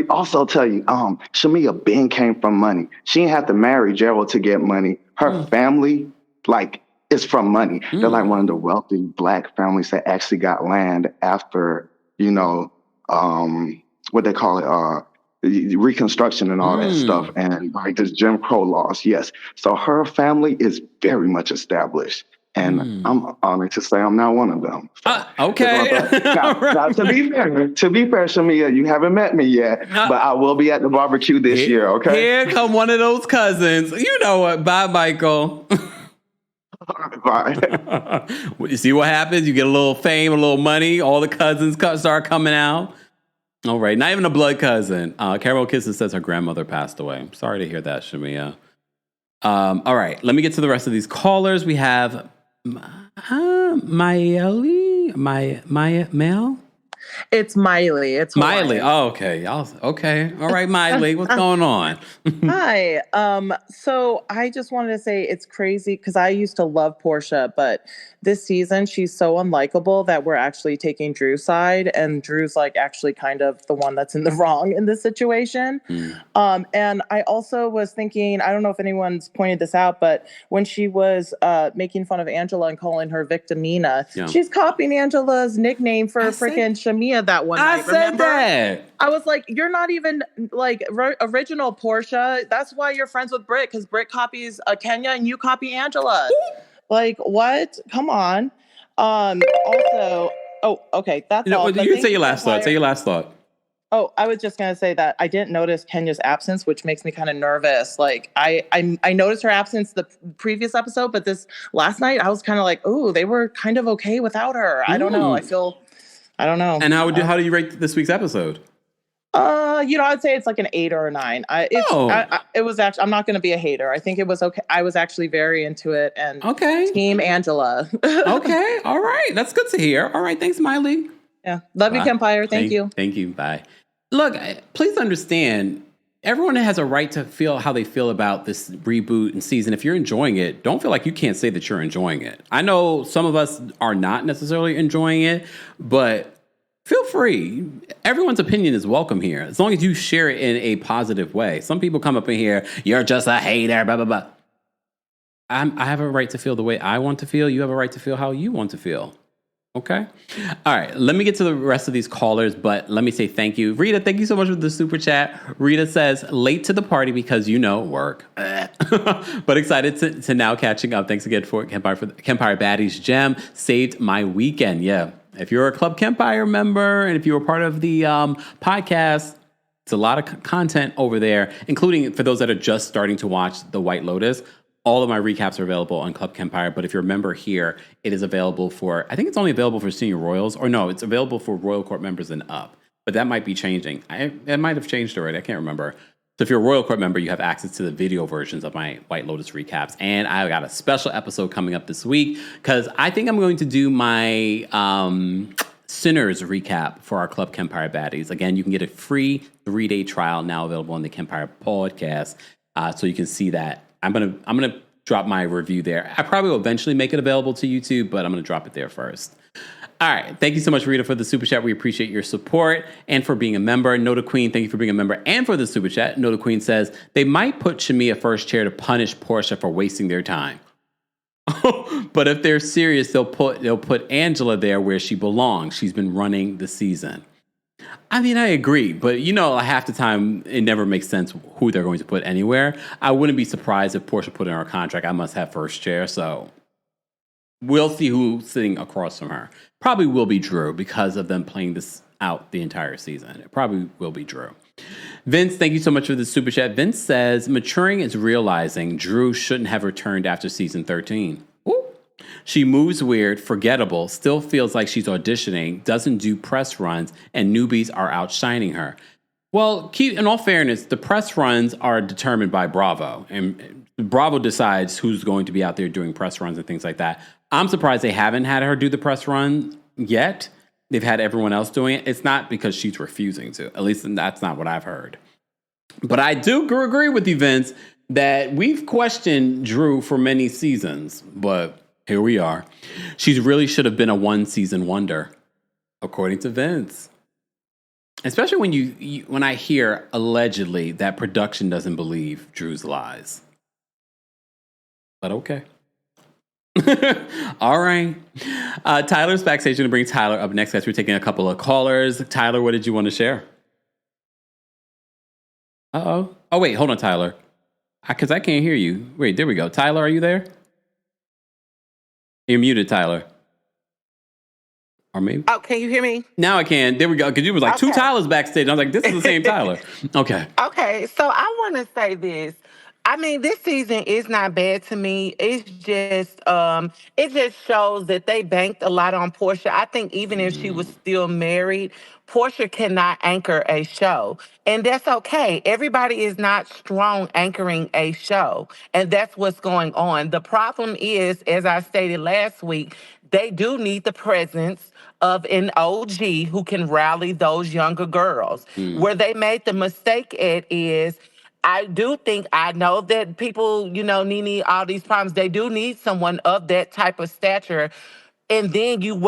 also tell you, Shamia Ben came from money. She didn't have to marry Gerald to get money. Her family, is from money. They're like one of the wealthy Black families that actually got land after, what they call it, Reconstruction and all that stuff. And this Jim Crow laws. Yes. So her family is very much established. And I'm honored to say I'm not one of them. So okay. Now, to be fair, Shamia, you haven't met me yet, but I will be at the barbecue this year, okay? Here come one of those cousins. You know what? Bye, Michael. Bye. You see what happens? You get a little fame, a little money. All the cousins start coming out. All right. Not even a blood cousin. Carol Kissin says her grandmother passed away. I'm sorry to hear that, Shamia. All right. Let me get to the rest of these callers. We have Mel. It's Miley. It's Miley. Hawaiian. Oh, okay. Y'all okay. All right, Miley. What's going on? Hi. So I just wanted to say it's crazy because I used to love Portia, but this season she's so unlikable that we're actually taking Drew's side, and Drew's like actually kind of the one that's in the wrong in this situation. And I also was thinking, I don't know if anyone's pointed this out, but when she was making fun of Angela and calling her Victimina, Yeah. she's copying Angela's nickname for freaking Shamia that one night. said Remember? that. I was like, you're not even like original Portia. That's why you're friends with Britt, because Britt copies Kenya and you copy Angela. Like, what? Come on. Also, oh, okay, that's all. You But can thank say your you, last thought. Empire. Say your last thought. Oh, I was just gonna say that I didn't notice Kenya's absence, which makes me kind of nervous. Like I noticed her absence the previous episode, but this last night I was kind of like, oh, they were kind of okay without her. I don't know. I don't know. And how do you rate this week's episode? I'd say it's like an 8 or a 9. It was actually. I'm not going to be a hater. I think it was okay. I was actually very into it, and Team Angela. Okay, all right, that's good to hear. All right, thanks, Miley. Yeah, love you, Kempire. Thank you. Thank you. Bye. Look, please understand. Everyone has a right to feel how they feel about this reboot and season. If you're enjoying it, don't feel like you can't say that you're enjoying it. I know some of us are not necessarily enjoying it, but feel free. Everyone's opinion is welcome here, as long as you share it in a positive way. Some people come up in here, you're just a hater, blah, blah, blah. I have a right to feel the way I want to feel. You have a right to feel how you want to feel. Okay? All right, let me get to the rest of these callers, but let me say thank you. Rita, thank you so much for the super chat. Rita says, late to the party because, work. But excited to now catching up. Thanks again for Kempire Baddies Gem. Saved my weekend. Yeah. If you're a Club Kempire member and if you were part of the podcast, it's a lot of content over there, including for those that are just starting to watch The White Lotus. All of my recaps are available on Club Kempire, but if you're a member here, it is available I think it's only available for senior royals, or no, it's available for Royal Court members and up. But that might be changing. It might have changed already. I can't remember. So if you're a Royal Court member, you have access to the video versions of my White Lotus recaps. And I got a special episode coming up this week because I think I'm going to do my Sinners recap for our Club Kempire Baddies. Again, you can get a free 3-day trial now available on the Kempire podcast, so you can see that. I'm gonna drop my review there. I probably will eventually make it available to YouTube, but I'm gonna drop it there first. All right. Thank you so much, Rita, for the super chat. We appreciate your support and for being a member. Noda Queen, thank you for being a member and for the super chat. Noda Queen says they might put Shamia first chair to punish Porsha for wasting their time. But if they're serious, they'll put Angela there where she belongs. She's been running the season. I mean, I agree, but half the time it never makes sense who they're going to put anywhere. I wouldn't be surprised if Porsha put in her contract, I must have first chair. So we'll see who's sitting across from her. Probably will be Drew because of them playing this out the entire season. It probably will be Drew. Vince, thank you so much for the super chat. Vince says, maturing is realizing Drew shouldn't have returned after season 13. Ooh. She moves weird, forgettable, still feels like she's auditioning, doesn't do press runs, and newbies are outshining her. Well, in all fairness, the press runs are determined by Bravo, and Bravo decides who's going to be out there doing press runs and things like that. I'm surprised they haven't had her do the press run yet. They've had everyone else doing it. It's not because she's refusing to. At least that's not what I've heard. But I do agree with you, Vince, that we've questioned Drew for many seasons, but here we are. She really should have been a one-season wonder, according to Vince. Especially when I hear allegedly that production doesn't believe Drew's lies. But okay. All right. Tyler's backstage. Going to bring Tyler up next, guys. We're taking a couple of callers. Tyler, what did you want to share? Uh-oh. Oh, wait. Hold on, Tyler. Because I can't hear you. Wait, there we go. Tyler, are you there? You're muted, Tyler. Or maybe. Oh, can you hear me? Now I can. There we go. Because you was like two Tylers backstage. I was like, this is the same Tyler. Okay. Okay, so I want to say this. I mean, this season is not bad to me. It just shows that they banked a lot on Portia. I think even if she was still married, Portia cannot anchor a show. And that's okay. Everybody is not strong anchoring a show. And that's what's going on. The problem is, as I stated last week, they do need the presence of an OG who can rally those younger girls. Where they made the mistake at is, I know that people, Nene, all these problems, they do need someone of that type of stature. And then you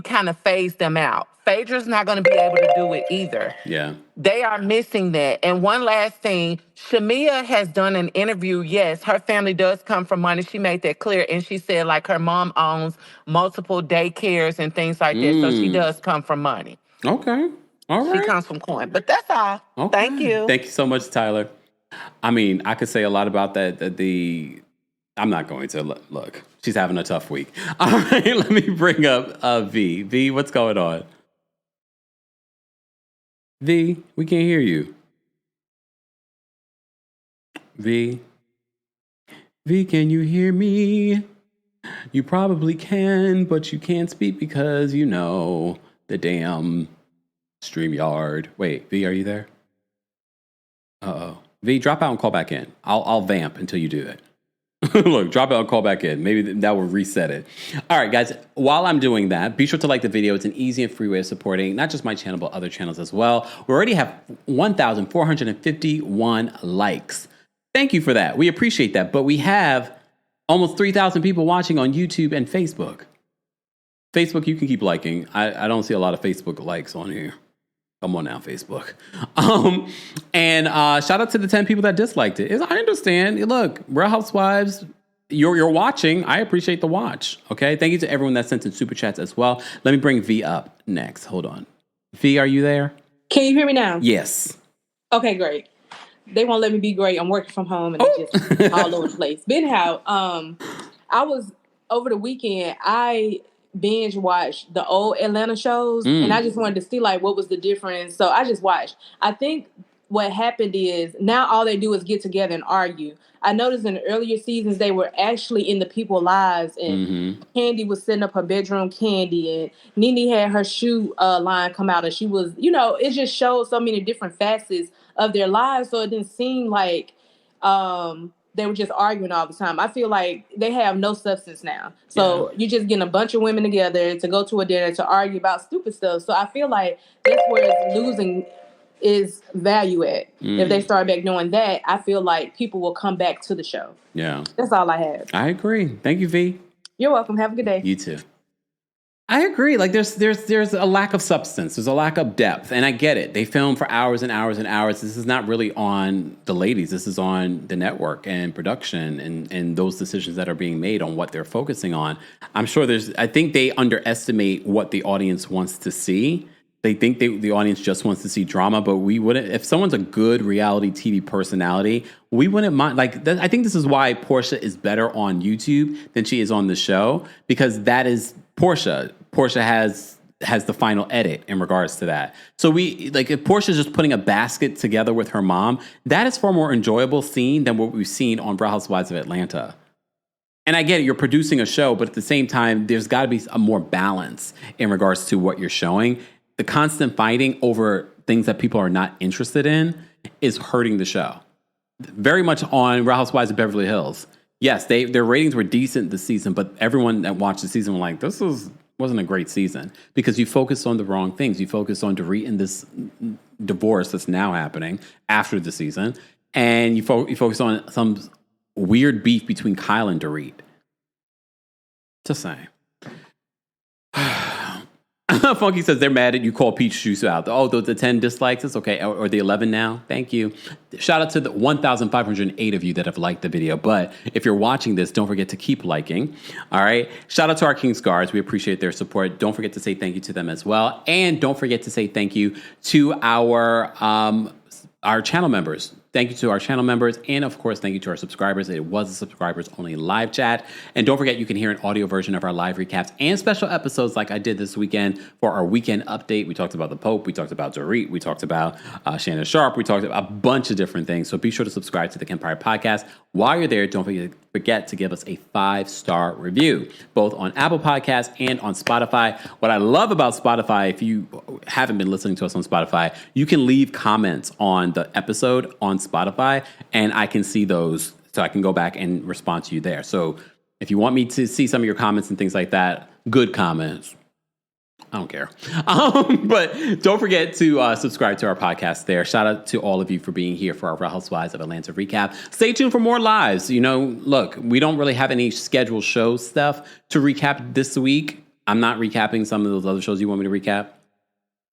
kind of phase them out. Phaedra's not going to be able to do it either. Yeah. They are missing that. And one last thing, Shamia has done an interview. Yes, her family does come from money. She made that clear. And she said, like, her mom owns multiple daycares and things like that. So she does come from money. Okay. All right. She comes from coin. But that's all. Okay. Thank you. Thank you so much, Tyler. I mean, I could say a lot about that. I'm not going to. Look, she's having a tough week. All right, let me bring up V. V, what's going on? V, we can't hear you. V, can you hear me? You probably can, but you can't speak because, the damn StreamYard. Wait, V, are you there? Uh-oh. V, drop out and call back in. I'll vamp until you do it. Look, drop out and call back in. Maybe that will reset it. All right, guys, while I'm doing that, be sure to like the video. It's an easy and free way of supporting not just my channel, but other channels as well. We already have 1,451 likes. Thank you for that. We appreciate that. But we have almost 3,000 people watching on YouTube and Facebook. Facebook, you can keep liking. I don't see a lot of Facebook likes on here. Come on now, Facebook. And shout out to the 10 people that disliked it. I understand. Look, Real Housewives, you're watching. I appreciate the watch. Okay. Thank you to everyone that sent in super chats as well. Let me bring V up next. Hold on. V, are you there? Can you hear me now? Yes. Okay, great. They won't let me be great. I'm working from home and it's just all over the place. But anyhow, I was over the weekend. I binge watched the old Atlanta shows and I just wanted to see like what was the difference. So I just watched. I think what happened is now all they do is get together and argue. I noticed in the earlier seasons they were actually in the people's lives and Candy was setting up her bedroom candy and Nene had her shoe line come out and she was, it just showed so many different facets of their lives. So it didn't seem like they were just arguing all the time. I feel like they have no substance now. So you're just getting a bunch of women together to go to a dinner to argue about stupid stuff. So I feel like that's where it's losing is value at. If they start back doing that, I feel like people will come back to the show. Yeah. That's all I have. I agree. Thank you, V. You're welcome. Have a good day. You too. I agree. Like there's a lack of substance. There's a lack of depth. And I get it. They film for hours and hours and hours. This is not really on the ladies. This is on the network and production and those decisions that are being made on what they're focusing on. I'm sure I think they underestimate what the audience wants to see. They think the audience just wants to see drama, but we wouldn't. If someone's a good reality TV personality, we wouldn't mind. I think this is why Porsha is better on YouTube than she is on the show, because that is Porsha. Porsha has the final edit in regards to that. So if Porsha's just putting a basket together with her mom, that is far more enjoyable scene than what we've seen on Real Housewives of Atlanta. And I get it, you're producing a show, but at the same time, there's got to be a more balance in regards to what you're showing. The constant fighting over things that people are not interested in is hurting the show. Very much on Real Housewives of Beverly Hills. Yes, their ratings were decent this season, but everyone that watched the season were like, this wasn't a great season because you focused on the wrong things. You focused on Dorit and this divorce that's now happening after the season, and you focused on some weird beef between Kyle and Dorit. Just saying. Funky says they're mad at you call Peach Juice out. Oh, the 10 dislikes, it's okay. Or the 11 now. Thank you. Shout out to the 1,508 of you that have liked the video. But if you're watching this, don't forget to keep liking. All right. Shout out to our King's Guards. We appreciate their support. Don't forget to say thank you to them as well. And don't forget to say thank you to our channel members. Thank you to our channel members. And of course, thank you to our subscribers. It was a subscribers only live chat. And don't forget, you can hear an audio version of our live recaps and special episodes like I did this weekend for our weekend update. We talked about the Pope. We talked about Dorit. We talked about Shannon Sharp. We talked about a bunch of different things. So be sure to subscribe to the Empire Podcast. While you're there, don't forget to give us a 5-star review, both on Apple Podcasts and on Spotify. What I love about Spotify, if you haven't been listening to us on Spotify, you can leave comments on the episode on Spotify, and I can see those, so I can go back and respond to you there. So If you want me to see some of your comments and things like that, good comments. I don't care. But don't forget to subscribe to our podcast there. Shout out to all of you for being here for our Real Housewives of Atlanta recap. Stay tuned for more lives. You know, look, we don't really have any scheduled show stuff to recap this week. I'm not recapping some of those other shows you want me to recap.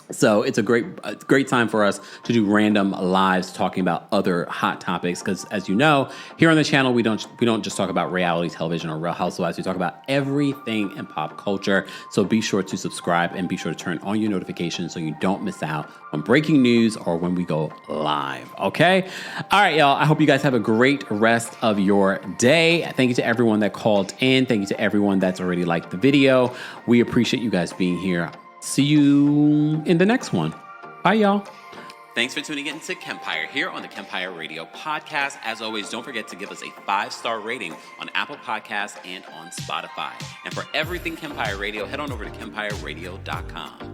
So it's a great time for us to do random lives talking about other hot topics. Because as you know, here on the channel, we don't just talk about reality television or Real Housewives. We talk about everything in pop culture. So be sure to subscribe and be sure to turn on your notifications so you don't miss out on breaking news or when we go live. Okay. All right, y'all. I hope you guys have a great rest of your day. Thank you to everyone that called in. Thank you to everyone that's already liked the video. We appreciate you guys being here. See you in the next one. Bye, y'all. Thanks for tuning in to Kempire here on the Kempire Radio podcast. As always, don't forget to give us a 5-star rating on Apple Podcasts and on Spotify. And for everything Kempire Radio, head on over to KempireRadio.com.